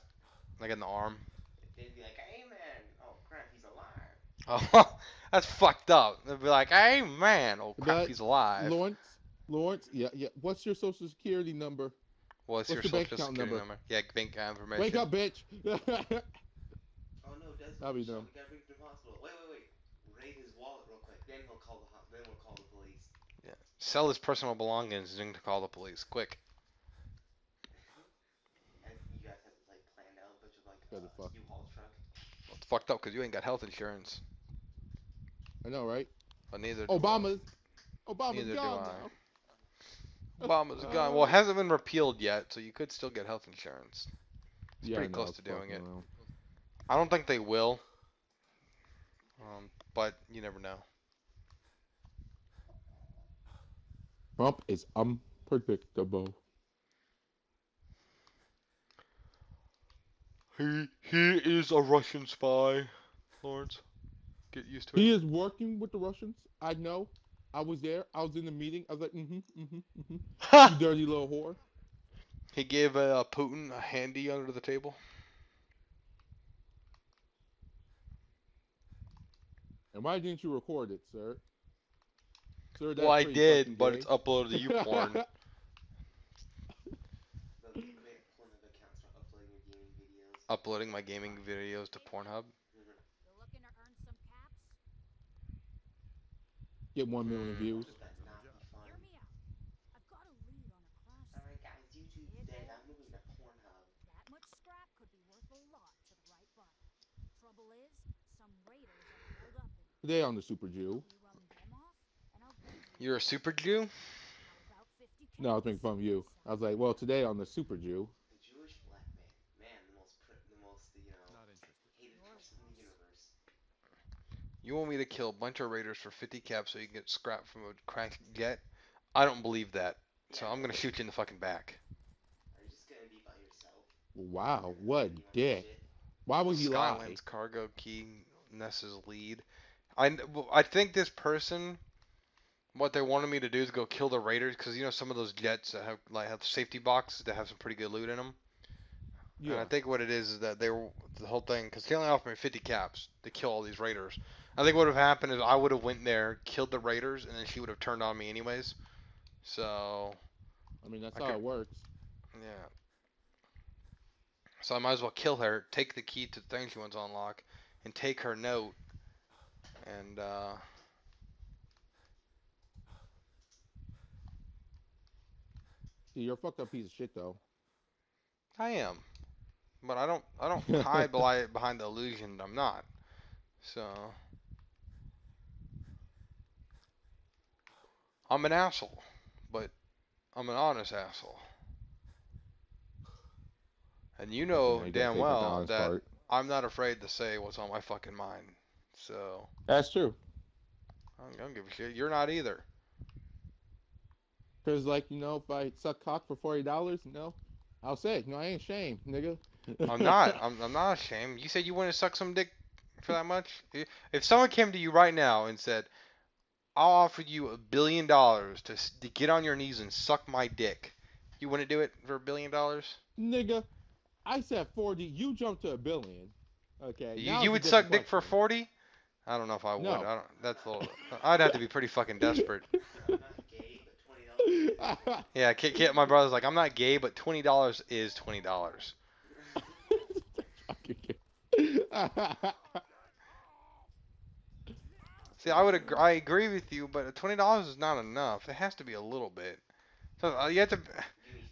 like in the arm? They'd be like, hey man, oh crap, he's alive. Oh, that's fucked up. They'd be like, "Hey man, oh crap, But he's alive." Lawrence, yeah, yeah. What's your social security number? What's What's your your bank social account security number? number? Yeah, bank Wake information. up, bitch. Oh no, Desmond I'll got be shot. dumb. We gotta bring him to the hospital. Wait. Raid his wallet real quick. Then we'll call the police. Yeah. Sell his personal belongings and to call the police. Quick. And you guys have this like planned out a bunch of like Got the fuck. U-Haul truck. Well, it's fucked up because you ain't got health insurance. I know, right? But neither do Obama's I. Obama's Neither do gone I. now. Obama's gone. Well, it hasn't been repealed yet, so you could still get health insurance. It's Yeah, I pretty know. close It's to doing fucking it. around. I don't think they will, but you never know. Trump is unpredictable. He is a Russian spy, Lawrence. Get used to it. He is working with the Russians. I know. I was there. I was in the meeting. I was like, You Ha! dirty little whore. He gave Putin a handy under the table. And why didn't you record it, sir? Sir, Well, that's I pretty fucking did, but it's gay. uploaded to YouPorn. The prevent Pornhub accounts from uploading your gaming videos. Uploading my gaming videos to Pornhub. You looking to earn some caps? Get 1 million views. Would that not be fun? Hear me out. I've got a lead on a crash Alright site. guys, YouTube's dead. I'm moving to Pornhub. That much scrap could be worth a lot to the right buyer. Trouble is, some raiders are held up in it. Today on the Super Jew. We run them off, and I'll give you. You're a super Jew? How about 50 No, I was making fun of you. I was like, well, today on the Super Jew. The Jewish black man. Man, the most, hated person in the universe. You want me to kill a bunch of raiders for 50 caps so you can get scrap from a cracked jet? I don't believe that. So I'm gonna shoot you in the fucking back. Are you just gonna be by yourself? Wow, what You want dick. shit? Why would he lie? Skyland's cargo key, Ness's lead. I think this person, what they wanted me to do is go kill the raiders because you know some of those jets that have safety boxes that have some pretty good loot in them. And Yeah. I think what it is that they were the whole thing because they only offered me 50 caps to kill all these raiders. I think what would have happened is I would have went there, killed the raiders, and then she would have turned on me anyways. So I mean, that's I how could- it works. yeah. So I might as well kill her, take the key to the thing she wants to unlock, and take her note. And See, you're a fucked up piece of shit, though. I am, but I don't hide behind the illusion that I'm not. So I'm an asshole, but I'm an honest asshole. And you know Yeah, you gotta damn take out the well honest that part. I'm not afraid to say what's on my fucking mind. So That's true. I don't give a shit. You're not either. Cause like, if I suck cock for $40, I'll say, no, I ain't ashamed, nigga. I'm not. I'm not ashamed. You said you want to suck some dick for that much. If someone came to you right now and said, "I'll offer you $1 billion to get on your knees and suck my dick," you wouldn't do it for $1 billion? Nigga, I said 40, you jumped to a billion. Okay, You now you it's a would different suck dick for question. 40? I don't know if I would. No. I don't. That's a little. I'd have to be pretty fucking desperate. I'm not gay, but $20 is Yeah, Kit, my brother's like, I'm not gay, but $20 is $20. See, I agree with you, but $20 is not enough. It has to be a little bit. So you have to,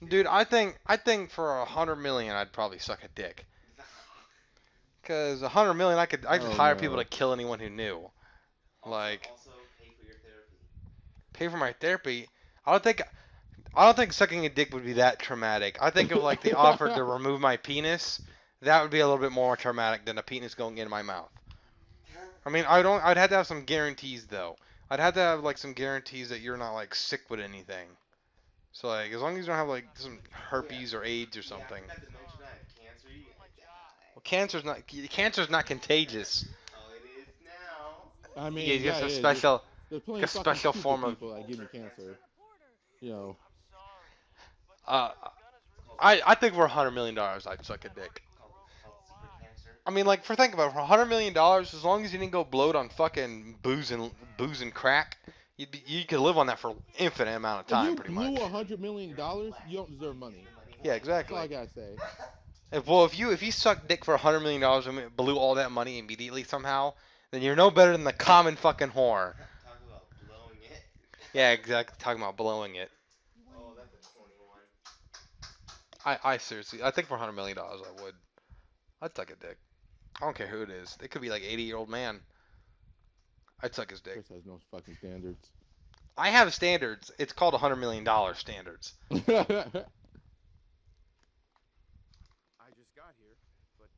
dude. I think for 100 million, I'd probably suck a dick. Cause 100 million, I just Oh, hire people no. to kill anyone who knew. Like Also pay for your therapy. pay for my therapy. I don't think sucking a dick would be that traumatic. I think if like they offered to remove my penis, that would be a little bit more traumatic than a penis going in my mouth. I mean, I'd have to have some guarantees though. I'd have to have like some guarantees that you're not like sick with anything. So like as long as you don't have like some herpes or AIDS or something. Yeah, I forgot to mention I have cancer. You're gonna die. Well, cancer's not contagious. Oh, it is now. I mean, You get yeah, some it is. special, There's plenty a of fucking special stupid form of. people that give me cancer. You know. Uh, I think for $100 million, I'd suck a dick. Called super cancer. I mean, like think about it, for $100 million, as long as you didn't go bloat on fucking booze and crack, you could live on that for infinite amount of If time, you pretty blew much. $100 million, you don't deserve money. Yeah, That's all exactly. I gotta say. If you suck dick for $100 million and blew all that money immediately somehow, then you're no better than the common fucking whore. Talk about blowing it. Yeah, exactly. Talking about blowing it. Oh, that's a 21. I seriously, I think for $100 million, I would. I'd suck a dick. I don't care who it is. It could be like 80-year-old man. I'd suck his dick. Chris has no fucking standards. I have standards. It's called $100 million standards. I just got here, but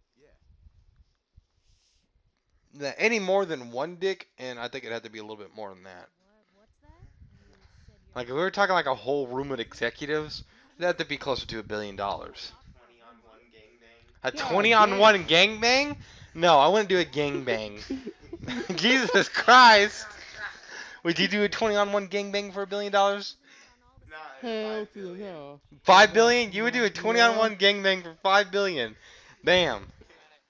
yeah. Any more than one dick, and I think it had to be a little bit more than that. What's that? You said you're Like if we were talking like a whole room of executives, it'd have to be closer to $1 billion. 20 on one gangbang. A God 20 on damn. one gangbang? No, I wouldn't do a gangbang. Jesus Christ! Would you do a 20 on one gangbang for $1 billion? Nah, Hell 5 to the billion. no. 5 billion? You would do a 20 on one gangbang for 5 billion? Damn.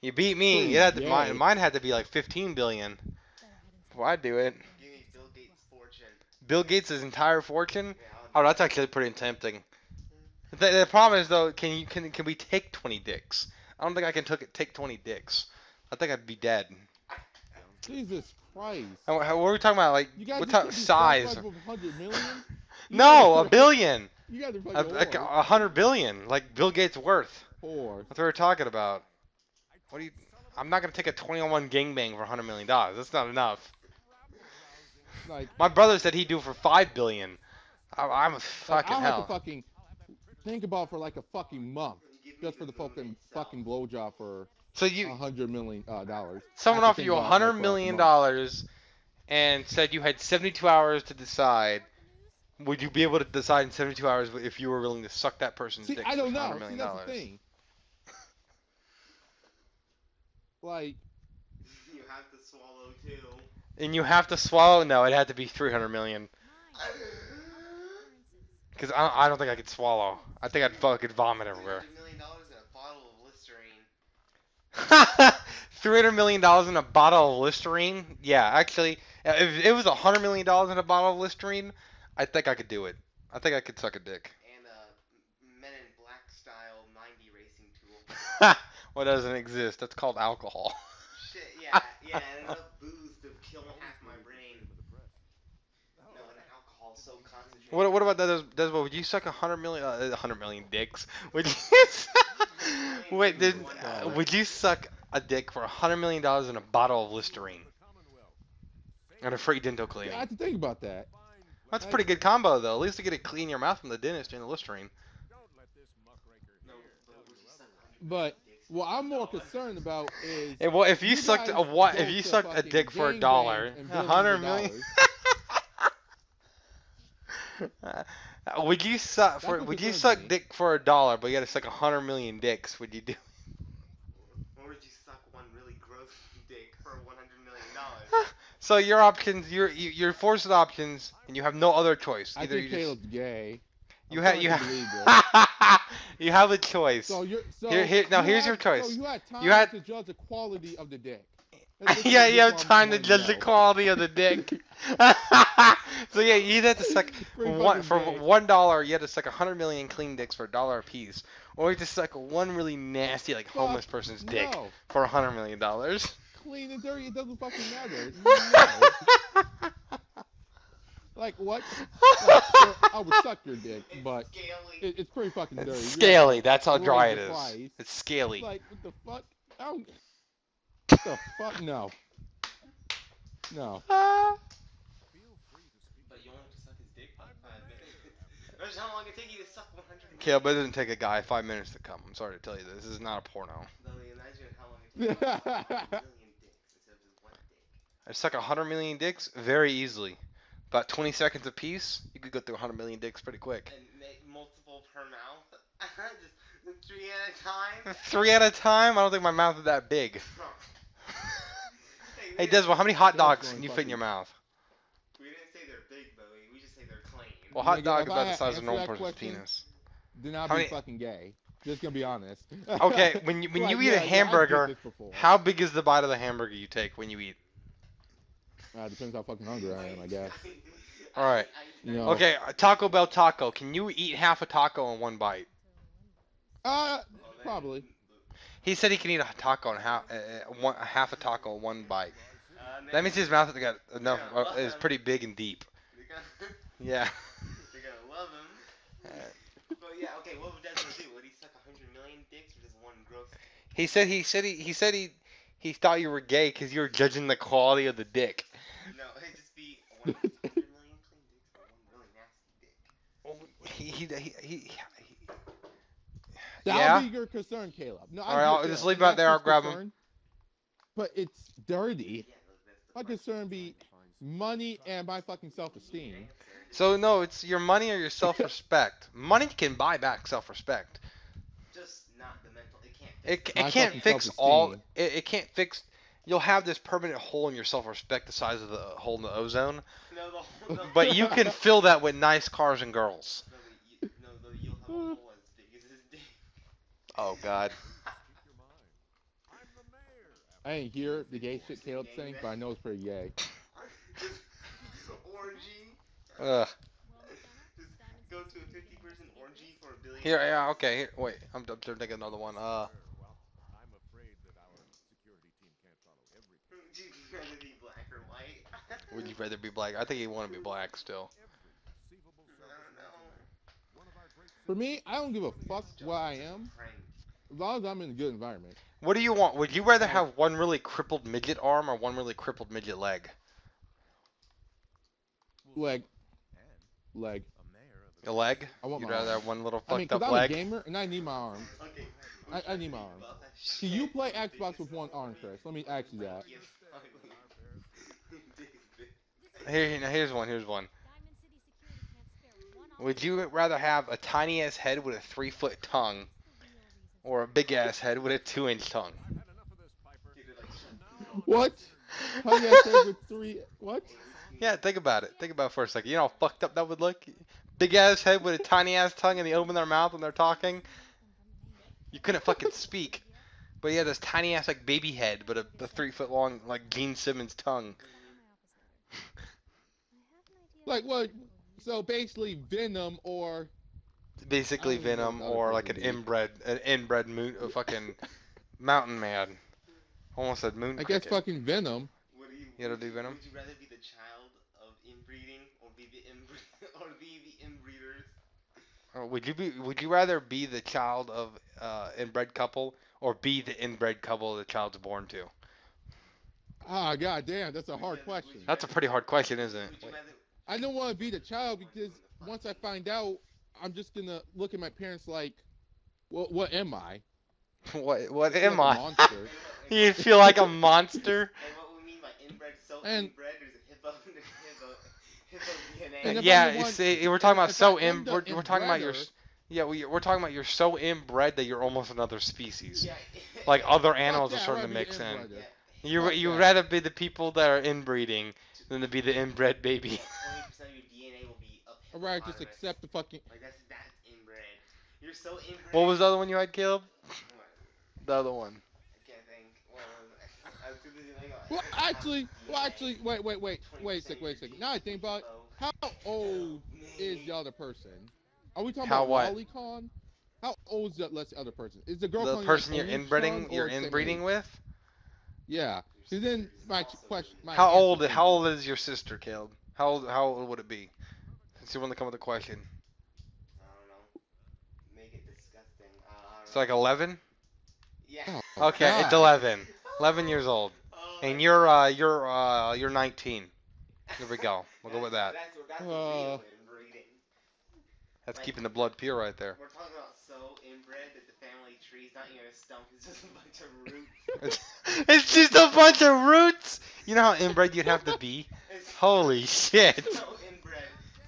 You beat me. Pretty Yeah, gay. mine had to be like 15 billion. better head inside. Well, I'd do it. Give me Bill Gates' fortune. Bill Gates' entire fortune? Yeah, Oh, that's actually pretty tempting. The problem is though, can we take 20 dicks? I don't think I can take 20 dicks. I think I'd be dead. Jesus Christ. And what are we talking about? Like You guys what just type can't be size? stuck, like, with 100 million? No, $1 billion. You guys are Like fucking 100 billion, like Bill Gates' worth. whore. That's what we're talking about. What do you? I'm not gonna take a 20 on one gangbang for $100 million. That's not enough. Like, My brother said he'd do it for 5 billion. I'm a like fucking I'll have hell. to fucking think about for like a fucking month Give me just for the moon fucking itself. fucking blowjob for So you, $100 million dollars. someone I have offered to you think about it, $100 like, million for, like, a month. dollars and said you had 72 hours to decide. Would you be able to decide in 72 hours if you were willing to suck that person's See, dick I for don't $100 know. See, million that's the dollars? thing. Like, You have to swallow too. And you have to swallow? No, it had to be 300 million. Mind appearances. Because I don't think I could swallow. I think I'd fucking vomit everywhere. $300 million in a bottle of Listerine. $300 million in a bottle of Listerine? Yeah, actually, if it was $100 million in a bottle of Listerine, I think I could do it. I think I could suck a dick. And a Men in Black style 90 racing tool. What doesn't exist? That's called alcohol. Shit, yeah, and enough booze to kill half my brain. No, and alcohol so concentrated. What about that, Desmo? Would you suck 100 million dicks? Would you? Wait, would you suck a dick for $100 million in a bottle of Listerine and a free dental I cleaning? have to think about that. That's a pretty good combo, though. At least you get to clean your mouth from the dentist and the Listerine. No, but would you suck 100 But dicks for what I'm more $1? concerned about is And well, if you sucked guys a what? go If you to sucked a fucking dick for gangbang $1, and billions 100 of million. dollars. Would you suck That's what Would you concerns suck me. dick for $1, but you got to suck 100 million dicks? Would you do? Or would you suck one really gross dick for $100 million? So your options, you're forced with options, and you have no other choice. I Either think you just Caleb's gay. you I'm have starting you to believe have you have a choice. So you're so Now you here's had- your choice. So you had time You had- to judge the quality of the dick. Yeah, you have time to judge the quality of the dick. So yeah, you had to suck Pretty one for fucking gay. $1. You had to suck 100 million clean dicks for $1 a piece, or you just suck one really nasty like Fuck homeless person's dick no. for $100 million. Clean and dirty, it doesn't fucking matter. No. Like what? Like, sure, I would suck your dick, It's but scaly. it's pretty fucking dirty. It's You scaly. That's how raise dry it the is. price. It's scaly. Like what the fuck? I don't. What the fuck? No. No. But you only have to suck his dick for 5 minutes. That's how long it take you to suck 100 million. Yeah, but it doesn't take a guy 5 minutes to come. I'm sorry to tell you this. This is not a porno. Though, imagine how long it takes you to suck 1 million dicks instead of just one dick. I suck 100 million dicks very easily. About 20 seconds a piece. You could go through 100 million dicks pretty quick. And make multiple per mouth. Just 3 at a time. 3 at a time? I don't think my mouth is that big. Hey, we Desmond, how many hot That's dogs going can you fit in your fucking- mouth? didn't say they're big, though. We just say they're clean. Well, hot Nigga, dog if is I about the had size of a answered normal that person's question, penis. Then I'd How be many- fucking gay. Just gonna be honest. Okay, when you Like, eat yeah, a yeah, I did hamburger, this before. how big is the bite of the hamburger you take when you eat? Depends how fucking hungry I am, I guess. All right. You know. Okay, Taco Bell taco. Can you eat half a taco in one bite? Probably. He said he can eat a taco in half a taco in one bite. That means his mouth has got enough is pretty big and deep. Yeah. They're gonna love him. But yeah, okay, what would Desmond do? Would he suck 100 million dicks or just one gross dick? He said he thought you were gay because you were judging the quality of the dick. No, 100 million clean dicks or one really nasty dick? He That'll be yeah. your concern, Caleb. No, All I right, get I'll just that. leave him out That's there. I'll his grab him. concern, but it's dirty. Yeah, look, that's the My part. concern be money and my fucking self-esteem. Answer. So no, it's your money or your self-respect. Money can buy back self-respect. Just not the mental. It can't fix It, the it My mental. can't fucking fix all. self-esteem. It can't fix. You'll have this permanent hole in your self-respect the size of the hole in the ozone, No, the whole. No, but you can fill that with nice cars and girls. no, you'll have a hole as big as his dick. Oh God. I ain't hear the gay shit Just a Caleb gang saying, bang. but I know it's pretty gay. Just an orgy. Ugh. Well, McKenna, Just Diamond go City to a Security 50 can person investigate orgy this. for $1 billion. Here, yeah, okay. Here, wait, I'm thinking another one. Do you rather be black or white? Would you rather be black? I think you want to be black still. I don't know. For me, I don't give a fuck what I am, Prank. as long as I'm in a good environment. What do you want? Would you rather Like, have one really crippled midget arm or one really crippled midget leg? leg, leg. A leg? I want You'd my rather arms. have one little I mean, fucked because up I'm a leg? gamer and I need my arms. Okay. I need my arms. See, you play Xbox with one arm, Chris. Let me ask you that. Here, now here's one. Here's one. Diamond City Security can't spare one Would officer. you rather have a tiny ass head with a 3 foot tongue What's the real reason or a big ass head with a 2 inch tongue? What? How you guys say with three? What? Yeah, think about it. Think about it for a second. You know how fucked up that would look? Big ass head with a tiny ass tongue and they open their mouth when they're talking. You couldn't fucking speak. But he had this tiny ass like baby head, but a 3 foot long like Gene Simmons tongue. Like what? So basically, Venom or Basically I don't even know what Venom the other or person like would be. an inbred moon, a fucking mountain man. Almost said moon I guess cricket. fucking Venom. You gotta do Venom? Would you rather be the child of inbreeding or be the or be the inbreeders? Or would you rather be the child of inbred couple or be the inbred couple the child's born to? Ah, god damn, that's a Would you hard rather- question. would you That's a rather- pretty hard question, isn't it? Would you rather? I don't want to be the child because once I find out, I'm just gonna look at my parents like, what am I? What I feel am like I? a monster. You feel like a monster? And what we mean by inbred, so And- inbred, there's a hippo DNA. And if I'm Yeah, the you one- see, we're talking about if so I am the we're talking about your inbredder- yeah, we're talking about you're so inbred that you're almost another species. Yeah. Like other Fuck animals are that, I'd starting to rather be mix the in. inbredder. Yeah. Fuck You'd that. rather be the people that are inbreeding than to be the inbred baby. 20% of your DNA will be of I'd rather just hippopotamus. accept the fucking. Like that's inbred. You're so inbred. What was the other one you had, Caleb? What? The other one. I can't think. What was it? I was too busy thinking about Well, half actually, DNA, wait a sec. 20% Now I think about it, how old is the other person? Are we talking How about what? lolicon? How old is the other person? Is the girl The calling person you you're like inbreeding, Oni-chan you're or same inbreeding age? with. Yeah. So then my question. My How answer old? changes. How old is your sister, Caleb? How old? How old would it be? Since you want to come with a question. I don't know. Make it disgusting. I It's don't like know. 11. Yeah. Oh, Okay, it's God. 11. 11 years old. Oh, And that's- you're 19. There we go. We'll go with that. That's real inbreeding. That's Like- keeping the blood pure right there. We're talking about so inbred that the family tree's not even a stump, it's just a bunch of roots. It's just a bunch of roots. You know how inbred you'd have to be? It's Holy shit. so inbred.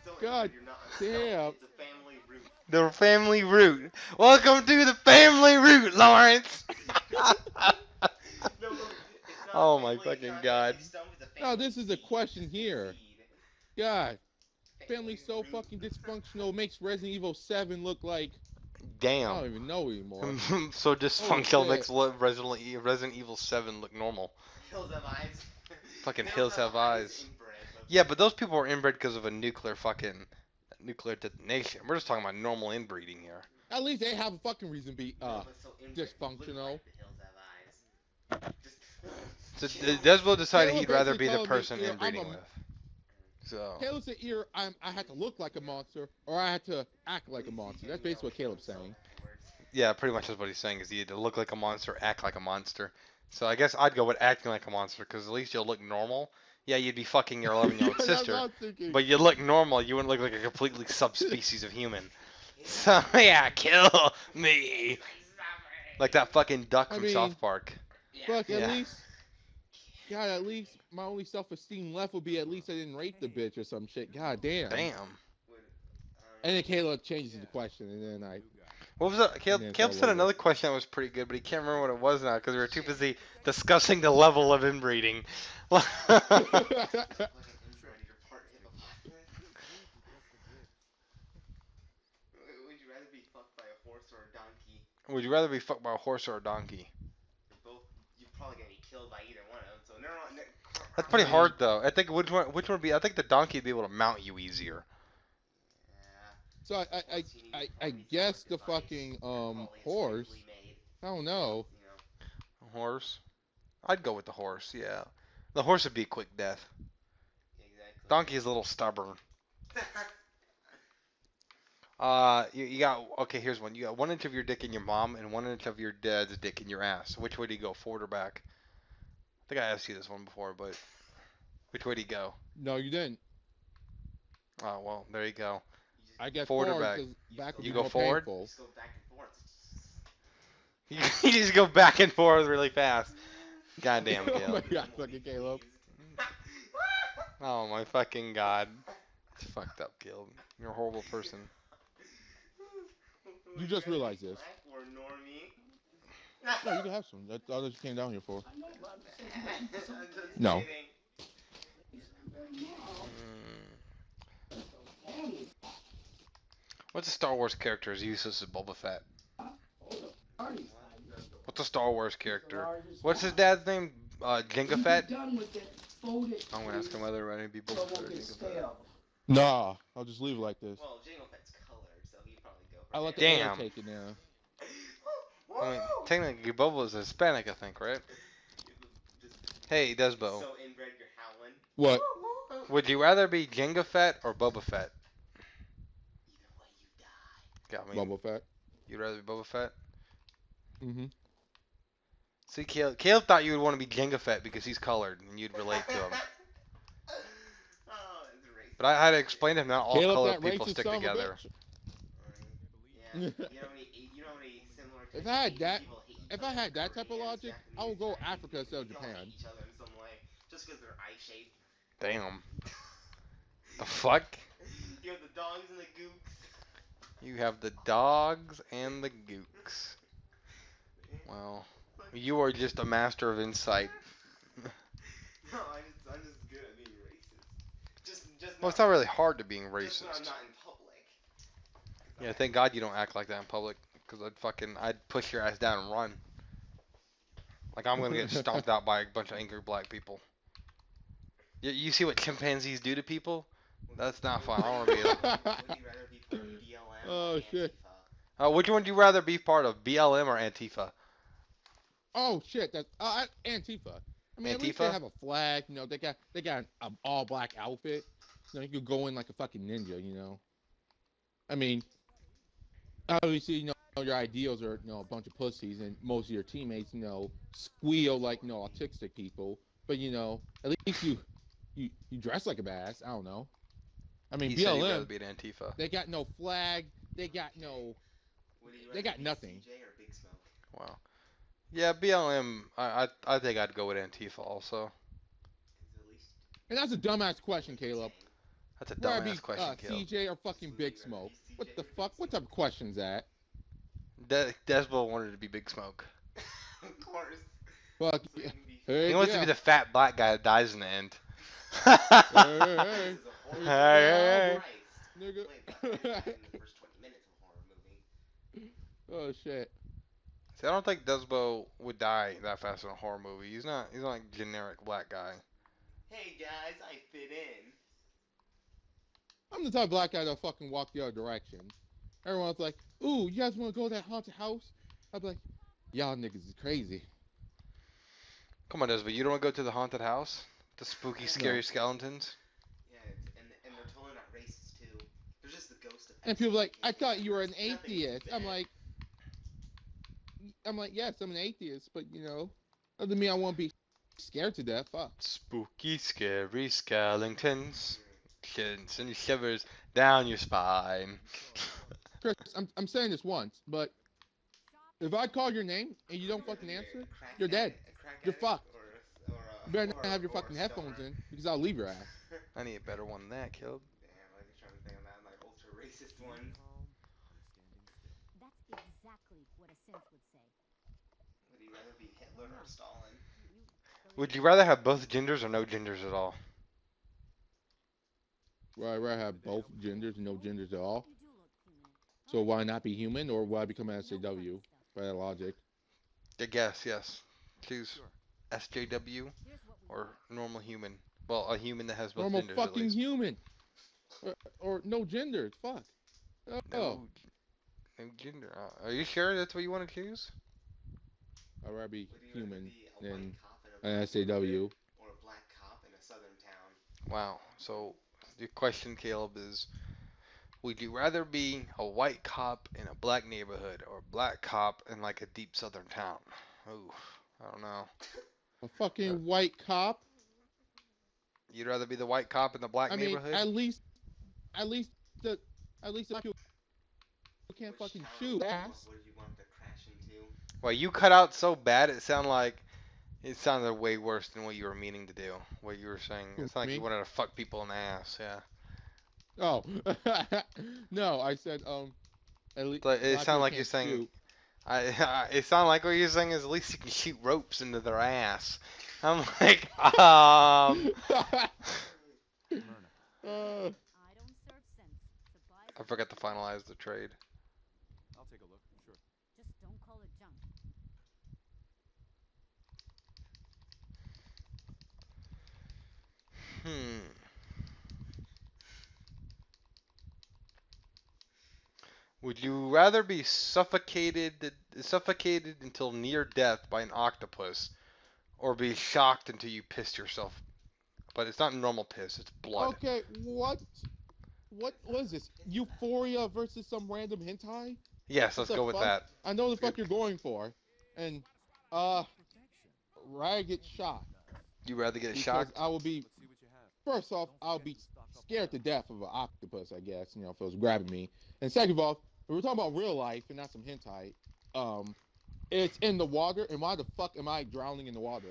So God inbred, you're not a damn. stump, it's a family root. The family root. Welcome to the family root, Lawrence. No, but it's not Oh a my family- fucking it's not a God. family stump, it's a No, family this is a seed. question It's a here. seed. God, family's so root. fucking dysfunctional. Makes Resident Evil 7 look like I Damn. don't even know anymore. So dysfunctional shit. makes Resident Evil 7 look normal. Hills have eyes. Fucking They don't hills have eyes. inbred, but- Yeah, but those people are inbred because of a nuclear detonation. We're just talking about normal inbreeding here. At least they have a fucking reason to be No, but so inbred, dysfunctional. look like the hills have eyes. Just- So Desville decided Caleb he'd rather basically be the told me, person you know, I'm inbreeding a- with. So Caleb said either I had to look like a monster or I had to act like a monster. That's basically what Caleb's saying. yeah, pretty much that's what he's saying is you either look like a monster, act like a monster. So I guess I'd go with acting like a monster because at least you'll look normal Yeah, you'd be fucking your 11-year-old That's what sister, I was thinking. but you'd look normal. You wouldn't look like a completely subspecies of human. Kill So me. yeah, kill me. Like that fucking duck I from mean, South Park. Yeah. fuck, at Yeah. least, God, at least my only self-esteem left would be at least I didn't rape the bitch or some shit. God damn. Damn. Would, And then Caleb changes the question, and then I. What was that? And Caleb, then it's Caleb all said over. another question that was pretty good, but he can't remember what it was now because we were too busy discussing the level of inbreeding. fucking inbred your part hippopotamus? Would you rather be fucked by a horse or a donkey? Would you rather be fucked by a horse or a donkey? You're probably gonna be killed by either one of them. So never mind. That's pretty I mean- hard though. I think which one would be? I think the donkey would be able to mount you easier. Yeah. So I guess the fucking horse. I don't know. You know. A horse. I'd go with the horse. Yeah, the horse would be a quick death. Exactly. Donkey is a little stubborn. You got okay. Here's one. You got 1 inch of your dick in your mom and 1 inch of your dad's dick in your ass. Which way do you go, forward or back? I think I asked you this one before, but which way do you go? No, you didn't. Oh well, there you go. I guess Forward or forward back? 'cause back would You be go more forward? painful. Just go back and forth. You just go back and forth really fast. Goddamn, Oh my Caleb. god, fucking Caleb. Oh my fucking god. It's fucked up, Caleb. You're a horrible person. You just realized this. Black or normie? No, you can have some. That's all that you came down here for. I'm just No. kidding. What's a Star Wars character as useless as Boba Fett? What's a Star Wars character? What's his dad's name? Jango Fett? I'm gonna ask him whether it'd be Boba Fett or Jango Fett. Nah, I'll just leave it like this. Well, Jango Fett's colored, so he'd probably go for I let the him. air Damn. take it now. I mean, technically Boba is Hispanic, I think, right? Hey, Desbo. So inbred, you're howling. What? Would you rather be Jango Fett or Boba Fett? Either way, you die. Yeah, I mean, Boba Fett. you'd rather be Boba Fett? Mm-hmm. See, Caleb thought you would want to be Jango Fett because he's colored and you'd relate to him. Oh, it's racist. But I had to explain to him not all Caleb, colored that people racist stick son of a together. bitch. Yeah. You know how many similar If types I had of that- people hate each if other, I had that type of Koreans, logic, I would go Japanese, Africa Chinese, instead of they all Japan. hate each other in some way, just because they're eye shaped. Damn. The fuck? You have the dogs and the gooks. You have the dogs and the gooks. Well, you are just a master of insight. No, I'm just good at being racist. Just Well, it's not really hard to being Just when I'm racist. not in public. Yeah, thank God you don't act like that in public, because I'd push your ass down and run. Like I'm gonna get stomped out by a bunch of angry black people. You see what chimpanzees do to people? That's not fun. I don't want to be. Would you rather be part of BLM Oh, or shit. Antifa? Which one would you rather be part of, BLM or Antifa? Oh shit! That's Antifa. I mean, at least they Antifa? have a flag. You know, they got an all black outfit. You know, you could go in like a fucking ninja. You know. I mean, obviously, you know, your ideals are, you know, a bunch of pussies, and most of your teammates, you know, squeal like, you know, autistic people. But you know, at least you dress like a badass. I don't know. I mean, He said he'd rather BLM, be an Antifa. they got no flag. They got no. Would you They rather got be nothing. CJ or Big Smoke? Wow. Yeah, BLM. I think I'd go with Antifa also. It's at least And that's a dumbass question, Caleb. That's a Where I be dumbass question, Caleb. CJ or fucking Big Smoke? What the fuck? What type of question's that? Desbo wanted to be Big Smoke. of course. Fuck. So you can be Hey, He wants to yeah. be the fat black guy that dies in the end. Hey, This is a horror Hey, Christ. nigga. Played that in the first 20 minutes of a horror movie. Oh shit. See, I don't think Desbo would die that fast in a horror movie. He's not like a generic black guy. Hey guys, I fit in. I'm the type of black guy that'll fucking walk the other direction. Everyone's like, "Ooh, you guys want to go to that haunted house?" I'd be like, "Y'all niggas is crazy." Come on, Desbo, you don't want to go to the haunted house? The spooky, scary skeletons? Yeah, and they're totally not racist too. They're just the ghost of. And people are like, "I thought you were an Nothing atheist." bad. I'm like, yes, I'm an atheist, but you know, doesn't mean I won't be scared to death. Fuck. Spooky, scary skeletons. Send shivers down your spine. Chris, I'm saying this once, but if I call your name and you don't fucking answer, you're dead. A crack You're addict, fucked. You better not have your or a fucking stoner. headphones in because I'll leave your ass. I need a better one than that, Caleb. Damn, like trying to think of that like ultra racist one. Calm and standing still. That's exactly what a synth would say. Would you rather be Hitler or Stalin? You Would you believe rather have both genders or no genders at all? Well, I'd rather have both genders and no genders at all. you do look human. So why not be human, or will I become an SJW? By that logic. I guess, yes. Choose Sure. SJW Here's what we or normal human. Well, a human that has both Normal genders at fucking least. human. Or no genders. Fuck. Oh. No, no gender. Are you sure that's what you want to choose? I'd rather be Would you rather human be a than white cop in a an black SJW. neighborhood or a black cop in a southern town? Wow. So the question, Caleb, is would you rather be a white cop in a black neighborhood or a black cop in like a deep southern town? Ooh, I don't know. A fucking white cop. You'd rather be the white cop in the black I mean, neighborhood? at least the people can't Which fucking town shoot ass. would you want to crash into? Well, you cut out so bad it sounded way worse than what you were meaning to do. What you were saying. Who, It's like me? you wanted to fuck people in the ass. Yeah. Oh, no, I said at least But it black sounded people like you're can't saying. shoot. It sounded like what you're saying is at least you can shoot ropes into their ass. I'm like, Myrna. I don't serve synths. Supplies I are forgot to just supplies. finalize the trade. I'll take a look. Sure. Just don't call it junk. Hmm. Would you rather be suffocated until near death by an octopus, or be shocked until you piss yourself? But it's not normal piss; it's blood. Okay, what was this? Euphoria versus some random hentai? Yes, What let's the go with fuck? that. I know the Good. fuck you're going for, and uh, Protection. rather get shot Nice. You rather get because shocked? I will be Let's see what you have. first off Don't I'll forget be to stock up scared on to death of an octopus. I guess if it was grabbing me. And second of all, if we're talking about real life and not some hentai, um, it's in the water, and why the fuck am I drowning in the water?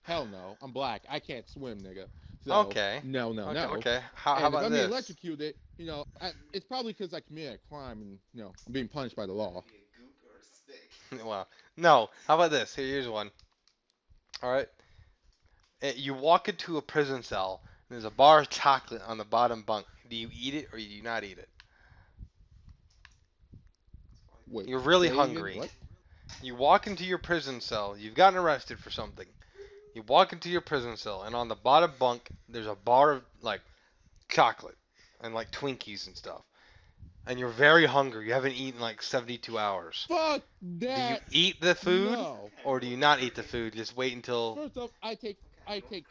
Hell no, I'm black. I can't swim, nigga. So Okay. no, no, Okay. no. Okay. How And if about I'm being this? electrocuted, it's probably because I committed a crime and I'm being punished by the law. Be a gook or a stick? Well, no. How about this? Here's one. All right. You walk into a prison cell. And there's a bar of chocolate on the bottom bunk. Do you eat it or do you not eat it? Wait, You're really say again? hungry. What? You walk into your prison cell. You've gotten arrested for something. You walk into your prison cell, and on the bottom bunk, there's a bar of like chocolate and like Twinkies and stuff. And you're very hungry. You haven't eaten like 72 hours. Fuck Do you that. eat the food No. or do you not eat the food? Just wait until. First off, I take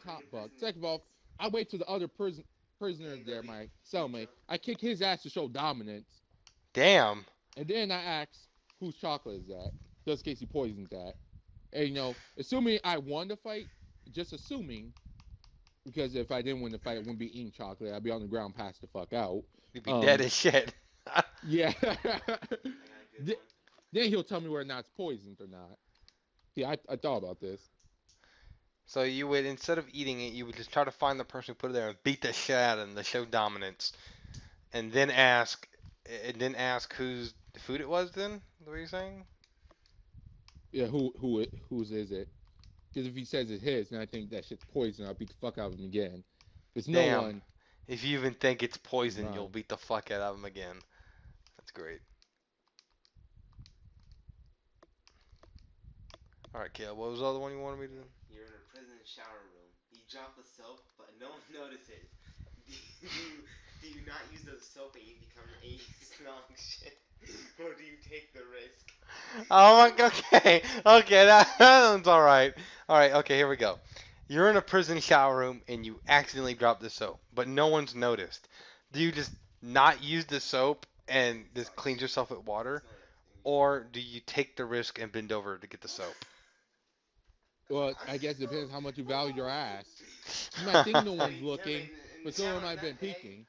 top bunk. Second of all, I wait till the other prisoner there, my cellmate. I kick his ass to show dominance, Damn. and then I ask whose chocolate is that, just in case he poisons that. And assuming I won the fight, just assuming, because if I didn't win the fight, I wouldn't be eating chocolate. I'd be on the ground, passed the fuck out. You'd be dead as shit. Yeah. I got a good Th- one. Then he'll tell me whether or not it's poisoned or not. Yeah, I thought about this. So you would, instead of eating it, you would just try to find the person who put it there and beat the shit out of them to show dominance, and then ask whose food it was. Then, is that what you're saying? Yeah, whose is it? Because if he says it's his, then I think that shit's poison. I'll beat the fuck out of him again. There's no Damn. one. If you even think it's poison, No. you'll beat the fuck out of him again. That's great. All right, Caleb. What was the other one you wanted me to do? You're in a prison shower room. You drop the soap, but no one notices. Do you not use the soap and you become a strong shit? Or do you take the risk? Oh my. Okay. Okay. That one's all right. All right. Okay. Here we go. You're in a prison shower room and you accidentally drop the soap, but no one's noticed. Do you just not use the soap and just clean yourself with water, or do you take the risk and bend over to get the soap? Well, I guess it depends how much you value your ass. You might think no one's Tiny Tim looking, in the but someone showers might have been that day. peeking.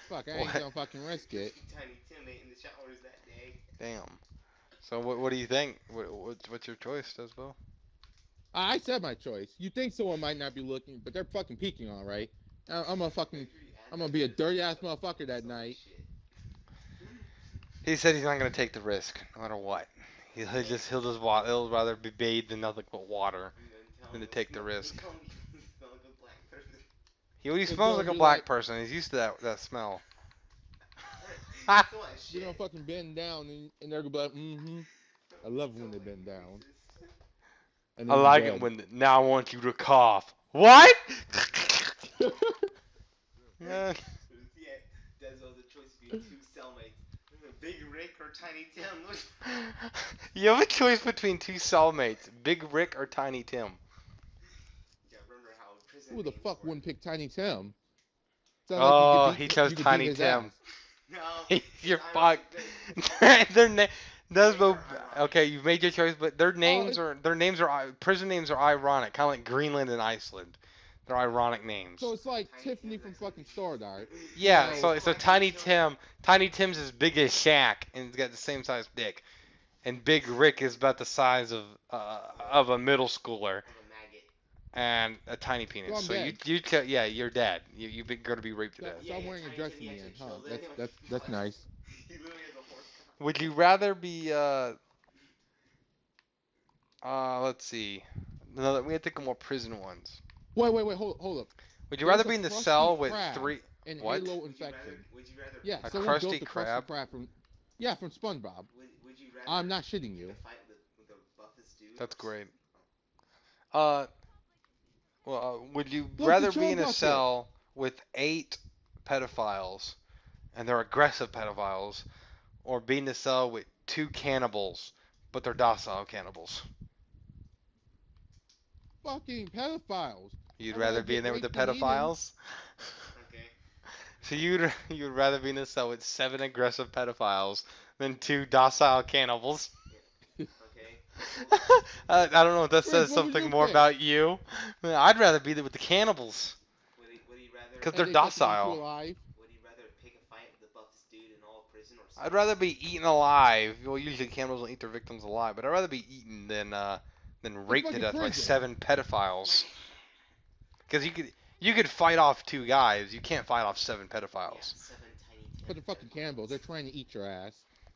Fuck, I ain't What? gonna fucking risk it. Tiny Tim ain't in the showers that day. Damn. So what do you think? What's your choice, Desbo? I said my choice. You think someone might not be looking, but they're fucking peeking, all right. I'm a Make fucking, sure you add I'm gonna that be a to the dirty ass fucking motherfucker that Sony night. shit. He said he's not gonna take the risk, no matter what. He'll rather be bathed in nothing but water And then tell than him to take the he'll risk. tell him you smell like a black person. He already It's smells gonna like a be black like person. He's used to that smell. That's what they're gonna shit. fucking bend down and they're gonna be like, mm-hmm. I love it So when they like bend down, racist. and I then you like it dead. when now I want you to cough. What? Yeah. Yeah, Des was a choice between two cellmates. Big Rick or Tiny Tim. You have a choice between two cellmates, Big Rick or Tiny Tim. Yeah, remember how prison Who the names fuck work. wouldn't pick Tiny Tim? Sounds like Oh, he chose you could beat Tiny his Tim. ass. No, You're ironic. fucked. Their name, Desmo. are ironic. Okay, you've made your choice, but Oh, their names are prison names are ironic, kind of like Greenland and Iceland. They're ironic names. so it's like Tiny Tiffany Tim's from actually fucking Star Dart. Yeah, So so Tiny Tim's as big as Shaq and he's got the same size dick, and Big Rick is about the size of a middle schooler of a maggot. and a tiny So penis. I'm So dead. yeah, you're dead. You're going to be raped to So, death. so Yeah, I'm yeah, wearing a Tiny dress Tim, in he the end, actually huh? kills anyone he That's wants. nice. He literally has a horse cock. Would you rather be let's see. No, we have to think of more prison ones. Wait, hold up. Would you rather There's a be in the crusty cell with crab three in what? Halo Infection. Would you rather Yeah, pick A a someone fight? built crusty the crusty crab? crab from, yeah, from SpongeBob. Would you rather I'm not shitting pick a you. fight with the buffest dude? That's Or s- great. Uh would you Look, the rather be chug in a bucket. cell with 8 pedophiles and they're aggressive pedophiles or be in a cell with 2 cannibals but they're docile cannibals? Fucking pedophiles. You'd I'd rather rather be in get there with the raped than eaten. pedophiles? Okay. So you'd rather be in a cell with 7 aggressive pedophiles than 2 docile cannibals? Okay. I don't know if that Rick, says what would something you more pick? about you. I'd rather be there with the cannibals Would he rather because And they're they fucking eat you docile. alive. would he rather pick a fight with the buffest dude in all of prison or I'd split? rather be eaten alive. Well, usually cannibals don't eat their victims alive, but I'd rather be eaten than It's raped to fucking death by prison. 7 pedophiles. Because you could fight off 2 guys. You can't fight off 7 pedophiles. Yeah, 7 Tiny Tim. But they're fucking cannibals. They're trying to eat your ass.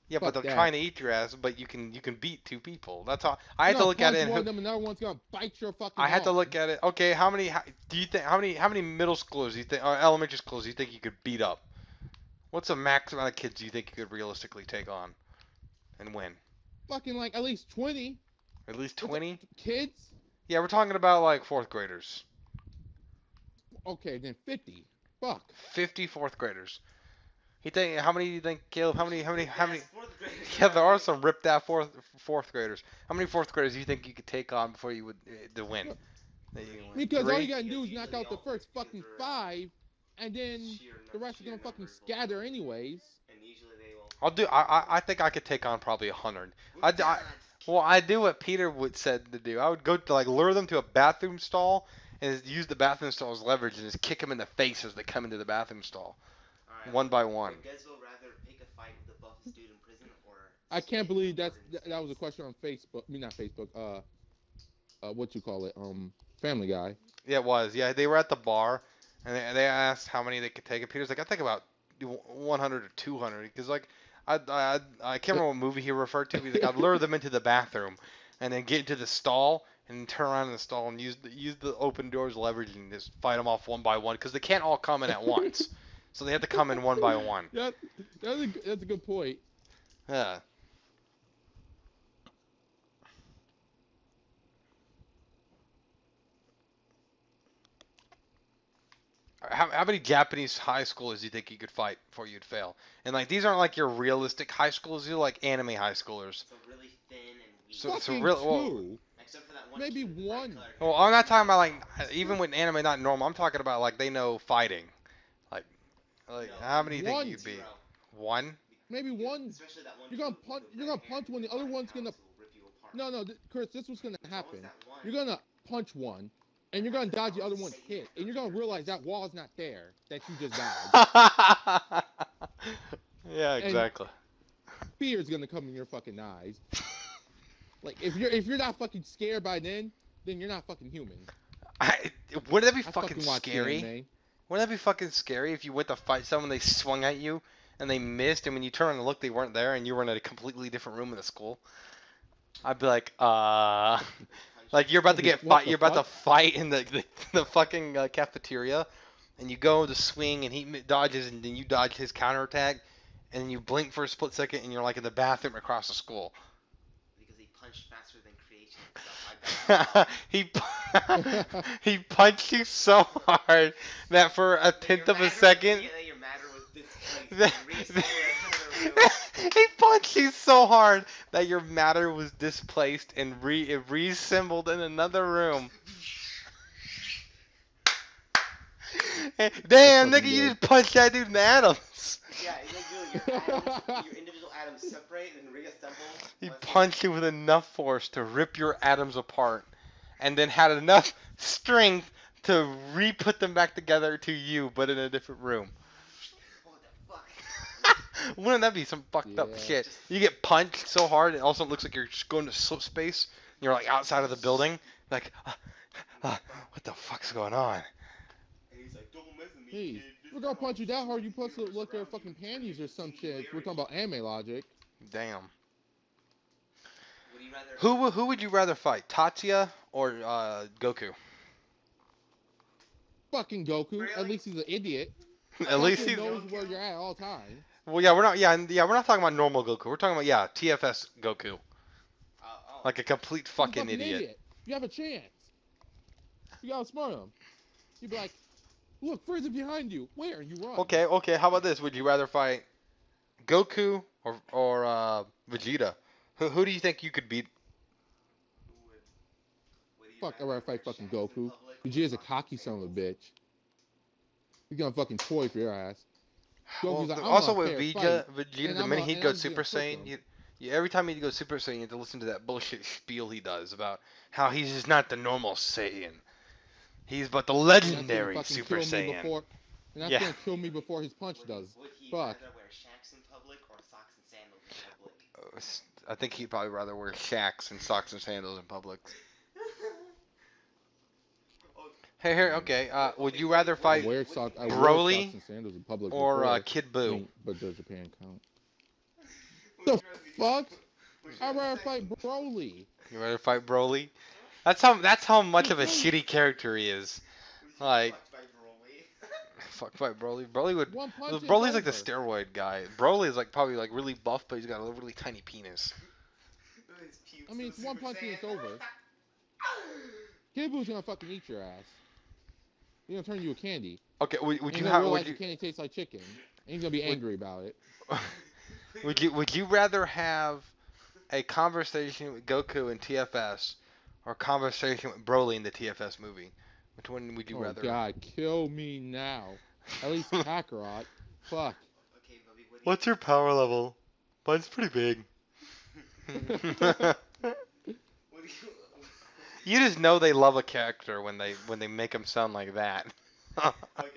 Yeah, but Fuck they're that. trying to eat your ass. But you can beat 2 people. That's how I You're had to gonna look at punch it. one of them, another one's gonna bite your fucking I had to arm. look at it. Okay, do you think how many middle schoolers do you think or elementary schools do you think you could beat up? What's the max amount of kids do you think you could realistically take on and win? Fucking like at least 20. At least What's that, 20? kids? Yeah, we're talking about like fourth graders. Okay, then 50. Fuck. 50 fourth graders. You think how many do you think Caleb? How many? That's fourth graders. Yeah, there are some ripped out fourth graders. How many fourth graders do you think you could take on before you would to win? That you can win? Because all you 3? gotta do is Because knock usually out the all first fourth fucking kids are, 5, and then sheer the rest are sheer gonna fucking numbers will scatter kill. anyways. And usually they will. I'll do. I think I could take on probably 100. With I, well, I do what Peter would said to do. I would go to like lure them to a bathroom stall and just use the bathroom stall as leverage and just kick them in the face as they come into the bathroom stall, Alright, one by one. would Guzzo rather pick a fight with the buffest dude in prison or I can't spit in a believe that warden's was a face? question on Facebook. I mean, not Facebook. What you call it? Family Guy. Yeah, it was. Yeah, they were at the bar and they asked how many they could take, and Peter's like, I think about 100 or 200 because like I can't remember what movie he referred to. He's like, I'd lure them into the bathroom and then get into the stall and turn around in the stall and use the open doors leverage and just fight them off one by one because they can't all come in at once. So they have to come in one by one. Yeah, that's a good point. Yeah. How many Japanese high schoolers do you think you could fight before you'd fail? And like these aren't like your realistic high schoolers. These are like anime high schoolers. So really thin and weak. So Fucking real. Well, 2. Except for that one Maybe kid with the bright one. colored hair. well, I'm not talking about like even with anime not normal. I'm talking about like they know fighting. Like No, how many do you think one. you'd be? zero. One? Maybe one. Especially that one You're gonna kid punch. with You're red gonna hair punch when the other and one's gonna. will rip you apart. No, Chris, this was gonna There's always happen. that one. You're gonna punch one, and you're gonna dodge the other one's hit, and you're gonna realize that wall's not there that you just dodged, Yeah, and exactly. fear's gonna come in your fucking eyes. Like if you're not fucking scared by then you're not fucking human. I, wouldn't that be I fucking watch the scary? anime. Wouldn't that be fucking scary if you went to fight someone, they swung at you, and they missed, and when you turn around and look, they weren't there, and you were in a completely different room in the school? I'd be like, like you're about to get What fight, the you're about to fuck? fight in the fucking cafeteria, and you go to swing, and he dodges, and then you dodge his counterattack, and you blink for a split second, and you're like in the bathroom across the school. Because he punched faster than creation itself. he punched you so hard that for a tenth of a second. Your matter was displaced. That- and reassembled in another room. he punched you so hard that your matter was displaced and reassembled in another room. Damn, nigga, you just punched that dude in the atoms. Yeah, it's like your individual atoms separate and reassemble. He once punched you with enough force to rip your atoms apart, and then had enough strength to re-put them back together to you, but in a different room. What the fuck? Wouldn't that be some fucked up Yeah. shit? You get punched so hard, and also it looks like you're just going to space. And you're like outside of the building, like, what the fuck's going on? And he's like, don't mess with me, Hey, kid. if we're gonna punch you that hard, you plus look their fucking panties or some shit. We're talking about anime logic. Damn. Would you rather? Who would you rather fight, Tatsuya or Goku? Fucking Goku. Really? At least he's an idiot. At least Goku he's. knows where you're at all times. Well, yeah, we're not. Yeah, we're not talking about normal Goku. We're talking about TFS Goku, like a complete He's a fucking idiot. You have a chance. You gotta smart him. You'd be like, look, Frieza behind you. Where? You run. Okay. How about this? Would you rather fight Goku or Vegeta? Who do you think you could beat? Fuck, I'd rather fight fucking Goku. Vegeta's a cocky son of a bitch. He's gonna fucking toy for your ass. Well, Goku's like, I'm also gonna with fair Vegeta, fight, and the I'm minute a- he'd and go I'm just Super gonna cook Saiyan, him. every time he'd go Super Saiyan, you have to listen to that bullshit spiel he does about how he's just not the normal Saiyan. He's but the And that's gonna legendary fucking Super kill me Saiyan. before- And that's Yeah. gonna kill me before his punch does. Would he Fuck. rather wear shacks in public or socks and sandals in public? I think he'd probably rather wear shacks and socks and sandals in public. Hey, here, okay. Would you rather I fight wear socks Broly and sandals in public or before. Kid I Buu? mean, but does Japan count? Would you The rather be- fuck? would you I'd rather say- fight Broly. You rather fight Broly? That's how much of a shitty character he is. would you Like- fucked by Broly? Fuck fight Broly. Broly would. One punch. and Broly's it's like the over. steroid guy. Broly is like probably like really buff, but he's got a really tiny penis. His pubes I mean, it's so one Super punch and it's Saiyan. over. Kid Boo's gonna fucking eat your ass. He's gonna turn you a candy. Okay, would And you you'll have realize the candy tastes like chicken, and he's gonna be angry about it. would you rather have a conversation with Goku in TFS or a conversation with Broly in the TFS movie? Which one would you Oh rather? God, kill me now. At least Kakarot. Fuck. Okay, Bubby, what do you What's your power level? Mine's pretty big. What do you? You just know they love a character when they make him sound like that. Okay, Bubby,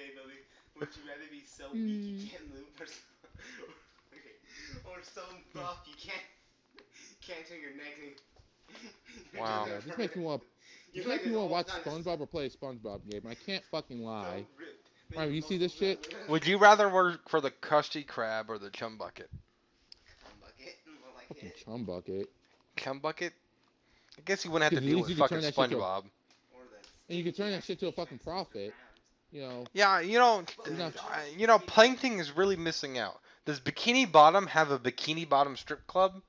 would you rather be so weak you can't move, or so buff you can't turn your neck? And Wow. Yeah, this makes me want. This makes me want to watch SpongeBob or play a SpongeBob game. I can't fucking lie. Ryan, you see this shit? Would you rather work for the Krusty Krab or the Chum Bucket? Fucking chum bucket. Chum Bucket? I guess you wouldn't have to 'Cause at deal least with you could fucking turn that shit to a- SpongeBob. And you can turn that shit to a fucking profit. You know. Yeah, You know- Plankton is really missing out. Does Bikini Bottom have a Bikini Bottom strip club?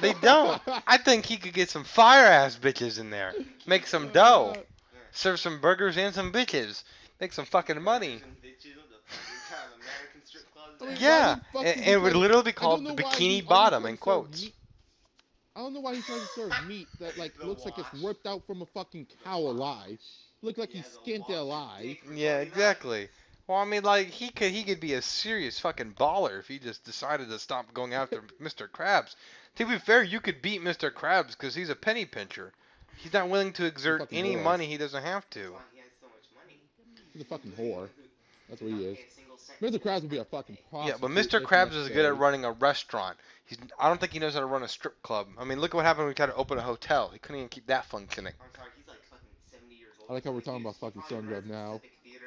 They don't. I think he could get some fire ass bitches in there. Make some dough. Serve some burgers and some bitches. Make some fucking money. I mean, Yeah, why the fuck and did he it would try- literally be I called don't the know why he- Bikini why he Bottom tried in to serve quotes. meat- I don't know why he tries to serve meat that like The looks like it's wash. ripped out from a fucking cow alive. Look like he skinned it alive. Yeah, exactly. Well, I mean, like he could be a serious fucking baller if he just decided to stop going after Mr. Krabs. To be fair, you could beat Mr. Krabs because he's a penny pincher. He's not willing to exert fucking any whore. money he doesn't have That's to. why he has so much money. He's a fucking whore. That's what he Not is. pay a single cent Mr. to Krabs would be a have to fucking pay. Yeah, prostitute. but Mr. if Krabs is good at necessary. running a restaurant. I don't think he knows how to run a strip club. I mean, look at what happened when we tried to open a hotel. He couldn't even keep that functioning. I'm sorry, he's like fucking 70 years old. I like how we're talking He about fucking probably SpongeBob runs a now. Pacific Theater.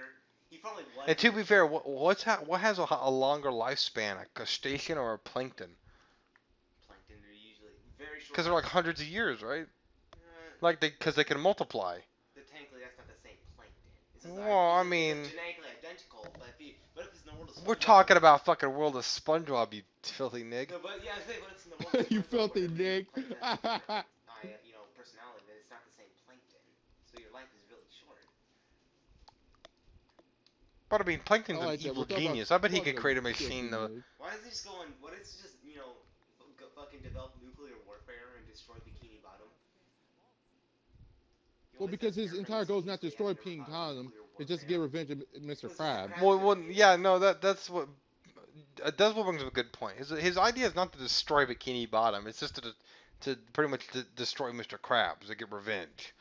He probably was. And to be fair, what has a longer lifespan, a crustacean or a plankton? Plankton, they're usually very short. Because they're like hundreds of years, right? Uh, Because they can multiply. technically, that's not the same plankton. It's just Well, I it's mean, genetically identical. But if it's in the world of SpongeBob, we're talking about fucking World of SpongeBob, you filthy nig. No, but yeah, I say, but it's in the world of You SpongeBob filthy where dick. plankton has a different, personality. Then it's not the same plankton. So your life is really short. But I mean, Plankton's I an like that. evil We're talking about genius. I bet he fucking could create a filthy machine though. nig. Why doesn't he just go on? Why doesn't he just go fucking develop nuclear warfare and destroy Bikini Bottom? He Well, always because has his air entire race goal is and not to he destroy hasn't King never fought Kong. nuclear It's just to get revenge of Mr. Krabs. Well, yeah, no, that's what. Devil brings up a good point. His idea is not to destroy Bikini Bottom. It's just to pretty much destroy Mr. Krabs to get revenge.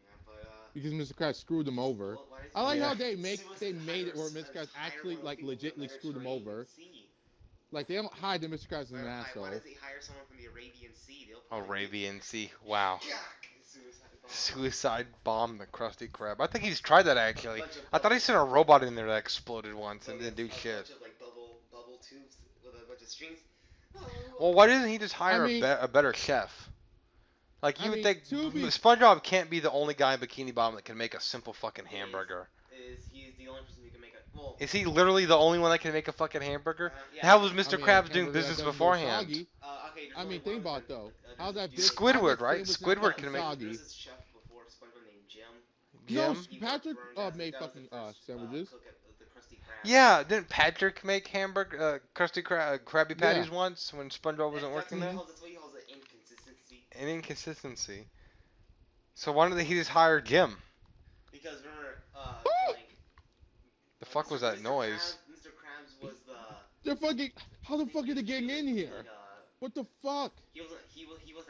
Yeah, but Because Mr. Krabs screwed them over. well, why does I like he Yeah. how they suicide made it where hire Mr. Krabs hire actually one of like the people from legitly the screwed them Mediterranean over. Sea? Like they don't hide that Mr. Krabs is an Why asshole. does he hire someone from the Arabian Sea? They'll probably Arabian Sea. Wow. Yeah, suicide bomb. Suicide bomb the Krusty Krab. I think he's tried that actually. Bunch of I thought he sent a robot in there that exploded once and Well, didn't do it's a shit. bunch of like bubble tubes with a bunch of strings. Well, why doesn't he just hire mean- a better chef? Like I you would mean, think to be- SpongeBob can't be the only guy in Bikini Bottom that can make a simple fucking He is. hamburger. He's the only person who can make a well. Is he literally the only one that can make a fucking hamburger? Yeah, How was I Mr. mean, Krabs a doing hamburger that business doesn't go beforehand? soggy. Okay. there's I only mean, think one about it, though. there's How's this that dude- big? Squidward, how's that right? sandwich not Squidward fucking can make- soggy? There's this chef before SpongeBob named Jim. No, Jim? He Patrick burned down- made that was the fucking first, sandwiches. cook at the Krusty Krab. Yeah, didn't Patrick make Krusty Krabby Patties Yeah. once when SpongeBob wasn't working there? That's what he calls it, inconsistency. An inconsistency. So why didn't he just hire Jim? Because remember, like, The fuck was that Mr. noise? Mr. Krabs was the They're fucking. How the fuck are they getting in here? Like, What the fuck? he wasn't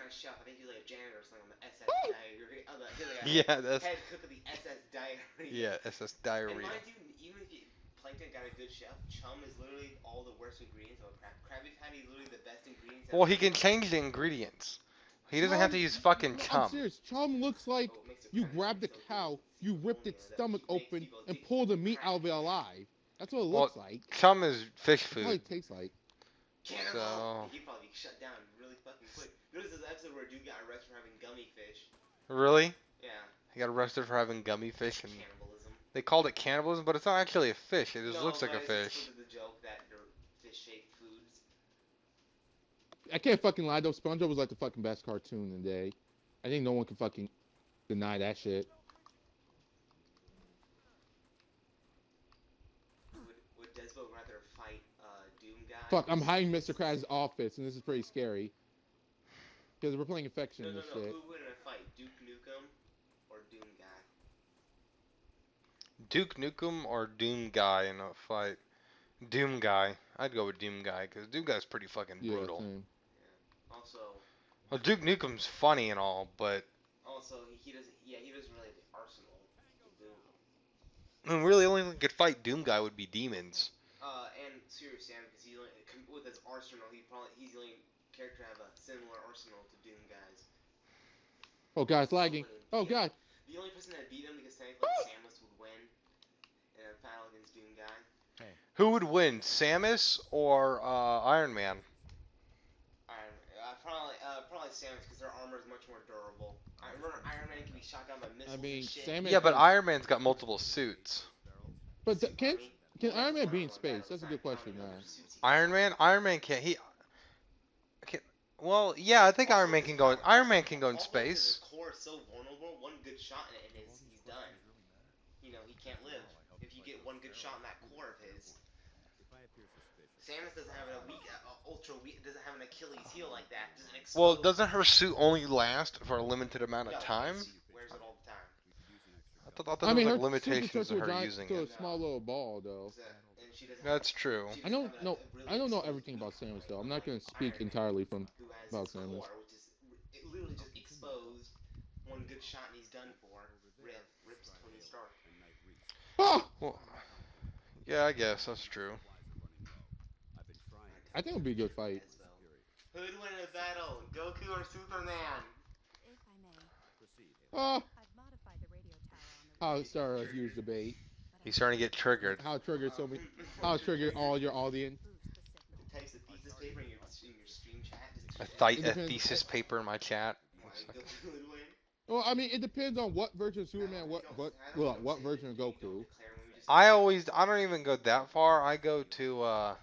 a chef. I think he was like a janitor or something on the SS Oh! Diary. He was like a Yeah, that's head cook of the SS Diary. yeah, SS And diarrhea. mind you, even if Plankton got a good chef, chum is literally all the worst ingredients of a Krabby Patty is literally the best ingredients. Well, ever. he can change the ingredients. He doesn't have to use fucking No, I'm chum. serious. Chum looks like Oh, it makes it you better. grab the So cow, it's you ripped only its that stomach he makes open, people and deep pull the fucking meat out of it Krabby alive. That's what it Well, looks like. Chum is fish That's what food. it tastes like. Cannibal! So- He'd probably be shut down really fucking quick. There's this episode where a dude got arrested for having gummy fish. Really? Yeah. He got arrested for having gummy fish, and Cannibalism. they called it cannibalism, but it's not actually a fish. It just No, looks like a but it's fish. sort of the joke that they're fish-shaped foods. I can't fucking lie though. SpongeBob was like the fucking best cartoon in the day. I think no one can fucking deny that shit. Would Despo rather fight Doom Guy? Fuck, I'm hiding Mr. Krabs' office, and this is pretty scary. Because we're playing Infection No, and no, this no. shit. Who would win in a fight, Duke Nukem or Doom Guy? Duke Nukem or Doom Guy in a fight? Doom Guy. I'd go with Doom Guy, because Doom Guy's pretty fucking Yeah, brutal. same. Also, Well, Duke Nukem's funny and all, but he doesn't. Yeah, he doesn't really have the arsenal to Doom. I mean, really, the only thing that could fight Doom Guy would be demons. And Serious Sam, because with his arsenal, he's the only character to have a similar arsenal to Doom Guy's. Oh god, it's lagging. Oh Yeah. god. The only person that beat him, because technically Samus would win in a battle against Doom Guy. Who would win, Samus or Iron Man? Probably Samus, because their armor is much more durable. I remember Iron Man can be shot down by missiles. I mean, and shit. Samus. Yeah, but Iron Man's got multiple suits. But can Iron Man be in space? That's a good question, man. Iron Man can't. He. Can, well, yeah, I think Iron Man can go. Iron Man can go in Also, 'cause space. His core is so vulnerable. One good shot in it, and he's done. You know, he can't live. If you get one good shot in that core of his. Samus doesn't have a weak, ultra weak. Doesn't have an Achilles heel like that. Doesn't explode. Well, doesn't her suit only last for a limited amount of No, time? She wears it all the time. I thought I mean, there her was like limitations to of a her giant, using to a it. small little ball though. And she doesn't have. That's true. She I doesn't don't have know. a really I don't know exposed everything about weak Samus point though. I'm not like gonna speak Iron Man, entirely from who has about his Samus. core, which is it literally just exposed. One good shot and he's done for. Rip, rips Tony Stark. Ah! Well, yeah, I guess that's true. I think it'll be a good fight. Who'd win in a battle, Goku or Superman? If I may, Ah! I've modified the radio tower on the How roof, Sarah used debate. but I He's starting to can't get triggered. How it triggered so many. How it triggered Triggered. all your audience. boost the signal. The types of thesis paper in your stream chat just A, teasing It a you. depends. thesis paper in my chat. Why Goku would win? Well, I mean, it depends on what version of Superman, We don't what say that. version of You don't Goku. declare when we just. I don't even go that far. I go to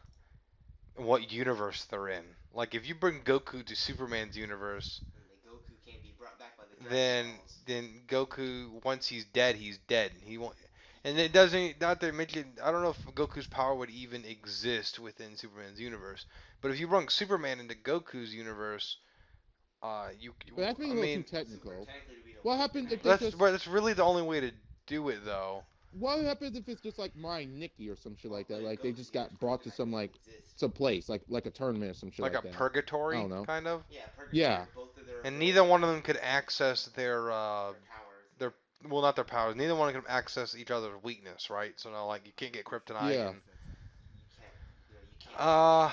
what universe they're in. Like if you bring Goku to Superman's universe, And the Goku can't be brought back by the Dragon then Balls. then Goku once he's dead, he's dead. He won't. And it doesn't. Not to mention, I don't know if Goku's power would even exist within Superman's universe. But if you bring Superman into Goku's universe, But that's being I a little too mean, technical. Technically, we don't What pick the happens if name. they that's just? but that's really the only way to do it though. What happens if it's just like Ryan Nicky or some shit like that? Like they just got brought to some exist. some place, like a tournament or some shit Like like a that. I purgatory, don't know. kind of. Yeah, Yeah. both of their And abilities, neither one of them could access their powers. their well, not their powers. Neither one can access each other's weakness, right? So now, like, you can't get kryptonite. Yeah. And, You can't,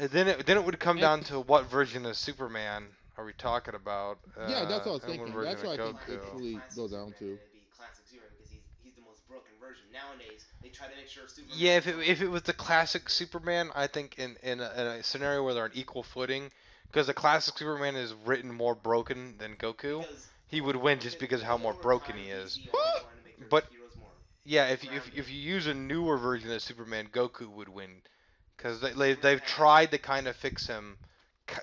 you can't. then it would come And- down to what version of Superman are we talking about? Yeah, that's what I was and what thinking. version That's what I of think Goku. it really goes down to. It'd be classic Superman because he's the most broken version. Nowadays, they try to make sure Superman. Yeah, if it was the classic Superman, I think in a scenario where they're on equal footing, because the classic Superman is written more broken than Goku, he would win just because of how more broken he is. But yeah, if you use a newer version of Superman, Goku would win, because they've tried to kind of fix him.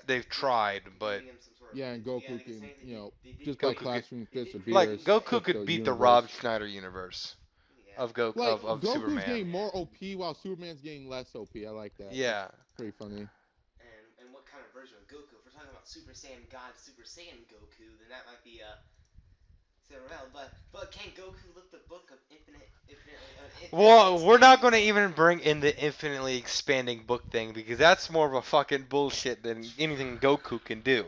They've tried, but Yeah, and Goku can, just Goku by could- clashing fists or like beers, Goku fix could the beat the universe. Rob Schneider universe of Goku Like of Goku's Superman. getting more OP while Superman's getting less OP. I like that. Yeah. That's pretty funny. And what kind of version of Goku? If we're talking about Super Saiyan God, Super Saiyan Goku, then that might be but can Goku lift the book of infinitely? Well, we're not going to even bring in the infinitely expanding book thing because that's more of a fucking bullshit than anything Goku can do.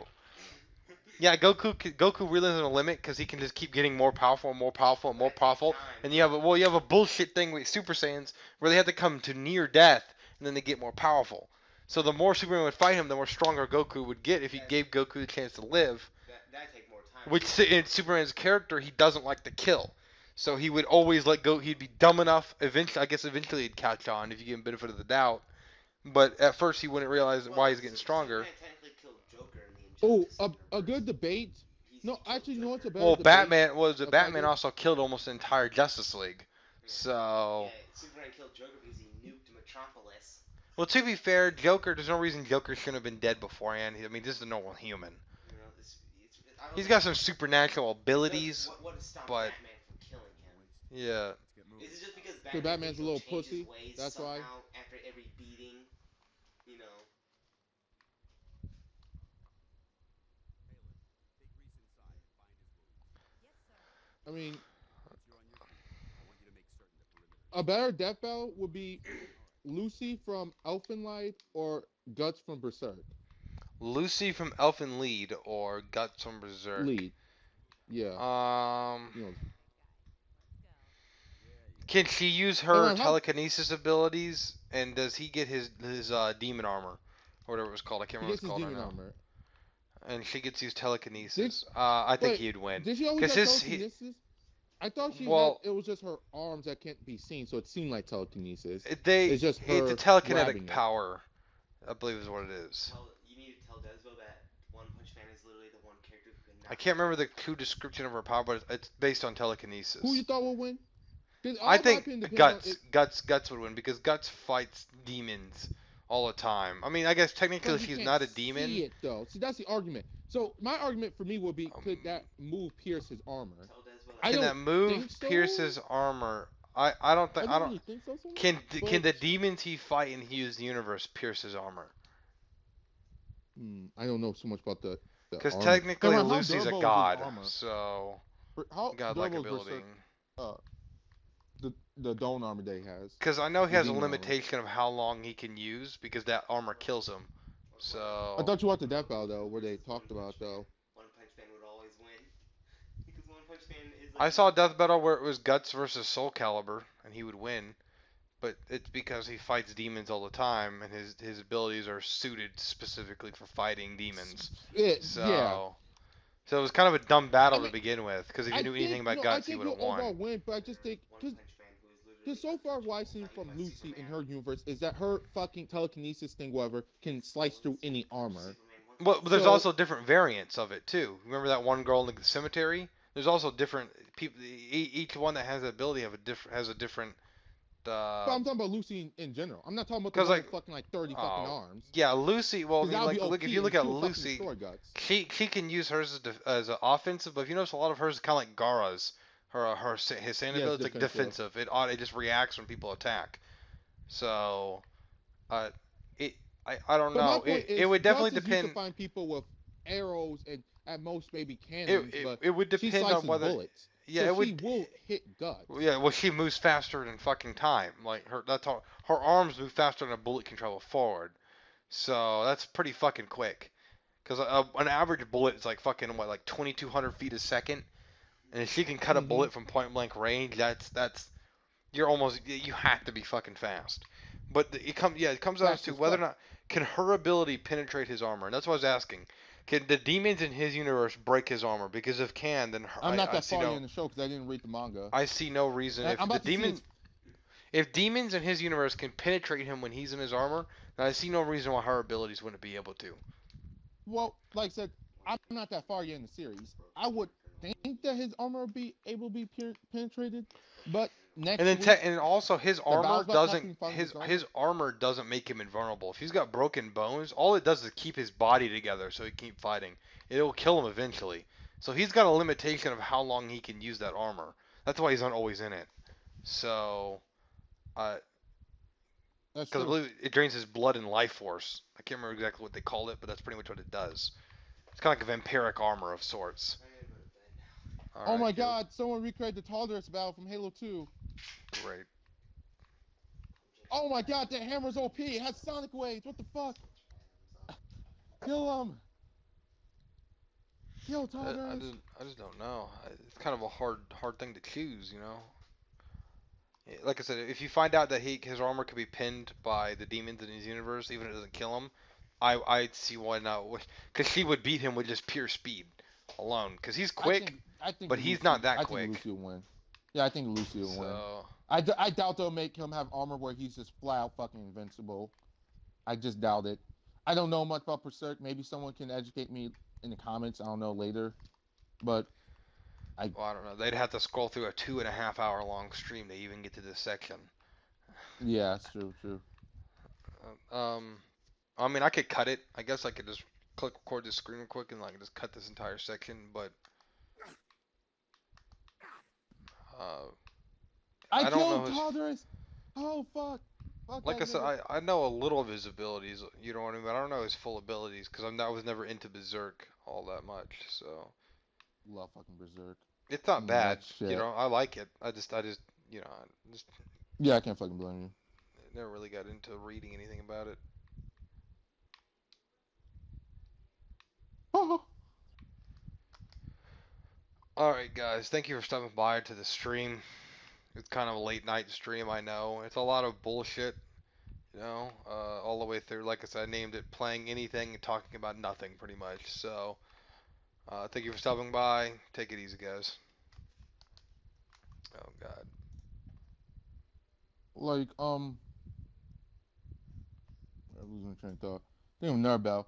Yeah, Goku really isn't a limit because he can just keep getting more powerful and more powerful and more powerful. And you have a bullshit thing with Super Saiyans where they have to come to near death and then they get more powerful. So the more Superman would fight him, the more stronger Goku would get if he gave Goku the chance to live. That take more time. Which in Superman's character, he doesn't like to kill. So he would always let go. He'd be dumb enough. Eventually he'd catch on if you give him benefit of the doubt. But at first, he wouldn't realize why he's getting stronger. Superman technically killed Joker in the Oh, Injustice a good debate. He's No, killed actually, you know what's a Joker. better Well, debate? Batman also killed almost the entire Justice League. So, Yeah, Superman killed Joker because he nuked Metropolis. well, to be fair, Joker. There's no reason Joker shouldn't have been dead beforehand. I mean, this is a normal human. You know, I don't He's know got some supernatural abilities, what has stopped but Batman from killing him? yeah. Is it just because So Batman's a little change his pussy? ways That's why? somehow after every beating, you know? Yes, sir. I mean, a better death battle would be Lucy from Elfenlied or Guts from Berserk. Lucy from Elfen Lied or Guts from Berserk. Lead. Yeah. You know, Can she use And her like, how- telekinesis abilities? And does he get his demon armor, or whatever it was called? I can't he remember what gets it's his called right demon now. armor. And she gets to use telekinesis. I think Wait, he'd win. Did she always 'Cause have his- telekinesis? I thought she Well- had. It was just her arms that can't be seen, so it seemed like telekinesis. It's It's just a her telekinetic grabbing it. power, I believe is what it is. You need to tell Desvo that One Punch Man is literally the one character who can. I can't remember the true description of her power, but it's based on telekinesis. Who you thought would win? 'Cause all I my think opinion depends on Guts would win because Guts fights demons all the time. I mean, I guess technically But you she's can't not a See demon. it though. See, that's the argument. So my argument for me would be, could Um, that move pierce his armor? Tell Desvo I Can don't that move think so. pierce his armor? I don't think I I don't don't. really think so. much, Can but- the demons he fight in Hughes universe pierce his armor? I don't know so much about the. Because armor. technically Come on, how Lucy's a durable is his god, armor? so How godlike durable is ability. Berserk? the Dawn armor that he has. Because I know he The has a demon armor. limitation of how long he can use because that armor kills him. I So thought you watched the Death Battle though, where they talked about though. One Punch Man would always win because One Punch Man is like I saw a death battle where it was Guts versus Soul Calibur and he would win, but it's because he fights demons all the time and his abilities are suited specifically for fighting demons. Yeah. So it was kind of a dumb I battle to mean, begin with because if you I knew anything think about no, I Guts, he think would he'll have overall won. win, but I just think One because Punch Man who is literally so far what I've seen not from even a Lucy in Superman. her universe is that her fucking telekinesis thing, whatever, can slice through any armor. Superman But there's So also different variants of it too. Remember that one girl in the cemetery? There's also different people. Each one that has the ability has a different. but I'm talking about Lucy in general. I'm not talking about the Because one with like, fucking like 30 fucking oh arms. yeah, Lucy. Well, I Because mean, that would be like, look OP if you look and at she'll fucking Lucy, destroy Guts. she can use hers as an offensive, but if you notice, a lot of hers is kind of like Gara's. His sand Yes, ability is like defensive. defensive. It just reacts when people attack. So uh, it I don't But my know. point It is, would definitely Guts is used to depend. find people with arrows and at most maybe cannons, but It would she depend on slices whether. bullets, Yeah, so it she would. will hit Guts. Yeah, well, she moves faster than fucking time. Like that's all. Her arms move faster than a bullet can travel forward. So that's pretty fucking quick. Because an average bullet is like fucking what, like 2,200 feet a second, and if she can cut a Hmm. bullet from point blank range, that's you're almost you have to be fucking fast. But it comes down Fast to as whether or fuck. not can her ability penetrate his armor, and that's what I was asking. Can the demons in his universe break his armor? Because if can, then I'm not I that see far no in the show because I didn't read the manga. I see no reason I'm if the about to see demon its. if demons in his universe can penetrate him when he's in his armor, then I see no reason why her abilities wouldn't be able to. Well, like I said, I'm not that far yet in the series. I would think that his armor would be able to be penetrated, but And next then week and also the battle's about to happen. You find his armor doesn't make him invulnerable. If he's got broken bones, all it does is keep his body together so he can keep fighting. It'll kill him eventually. So he's got a limitation of how long he can use that armor. That's why he's not always in it. So, uh, That's because I true. believe it drains his blood and life force. I can't remember exactly what they called it, but that's pretty much what it does. It's kind of like a vampiric armor of sorts. I'm gonna go to bed now. All Oh right, my dude. God! Someone recreated the Tartarus battle from Halo 2. Great. Oh my God! That hammer's OP. It has sonic waves. What the fuck? Kill him! Kill Tartarus! I just don't know. It's kind of a hard thing to choose, you know. Like I said, if you find out that his armor could be pinned by the demons in his universe, even if it doesn't kill him, I'd see why not. Because she would beat him with just pure speed alone. Because he's quick, I think but he's not Lucy. that I think quick. Lucy will win. Yeah, I think Lucy will win. So I doubt they'll make him have armor where he's just flat out fucking invincible. I just doubt it. I don't know much about Berserk. Maybe someone can educate me in the comments. I don't know later. But well, I don't know. They'd have to scroll through a 2.5 hour long stream to even get to this section. yeah, it's true, true. Um, I mean, I could cut it. I guess I could just click record this screen real quick and like just cut this entire section. But uh, I I don't know killed his. Tartarus. Oh fuck. Fuck Like that I said, nigga. I know a little of his abilities. You know what I mean? But I don't know his full abilities because I was never into Berserk all that much. So Love fucking Berserk. it's not bad. That You shit. know, I like it. I just, I just Yeah, I can't fucking blame you. never really got into reading anything about it. Oh, All right, guys. Thank you for stopping by to the stream. It's kind of a late night stream, I know. It's a lot of bullshit, all the way through. Like I said, I named it playing anything and talking about nothing, pretty much. So, thank you for stopping by. Take it easy, guys. Oh God. like I'm losing my train of thought. Think of Nerd Bell.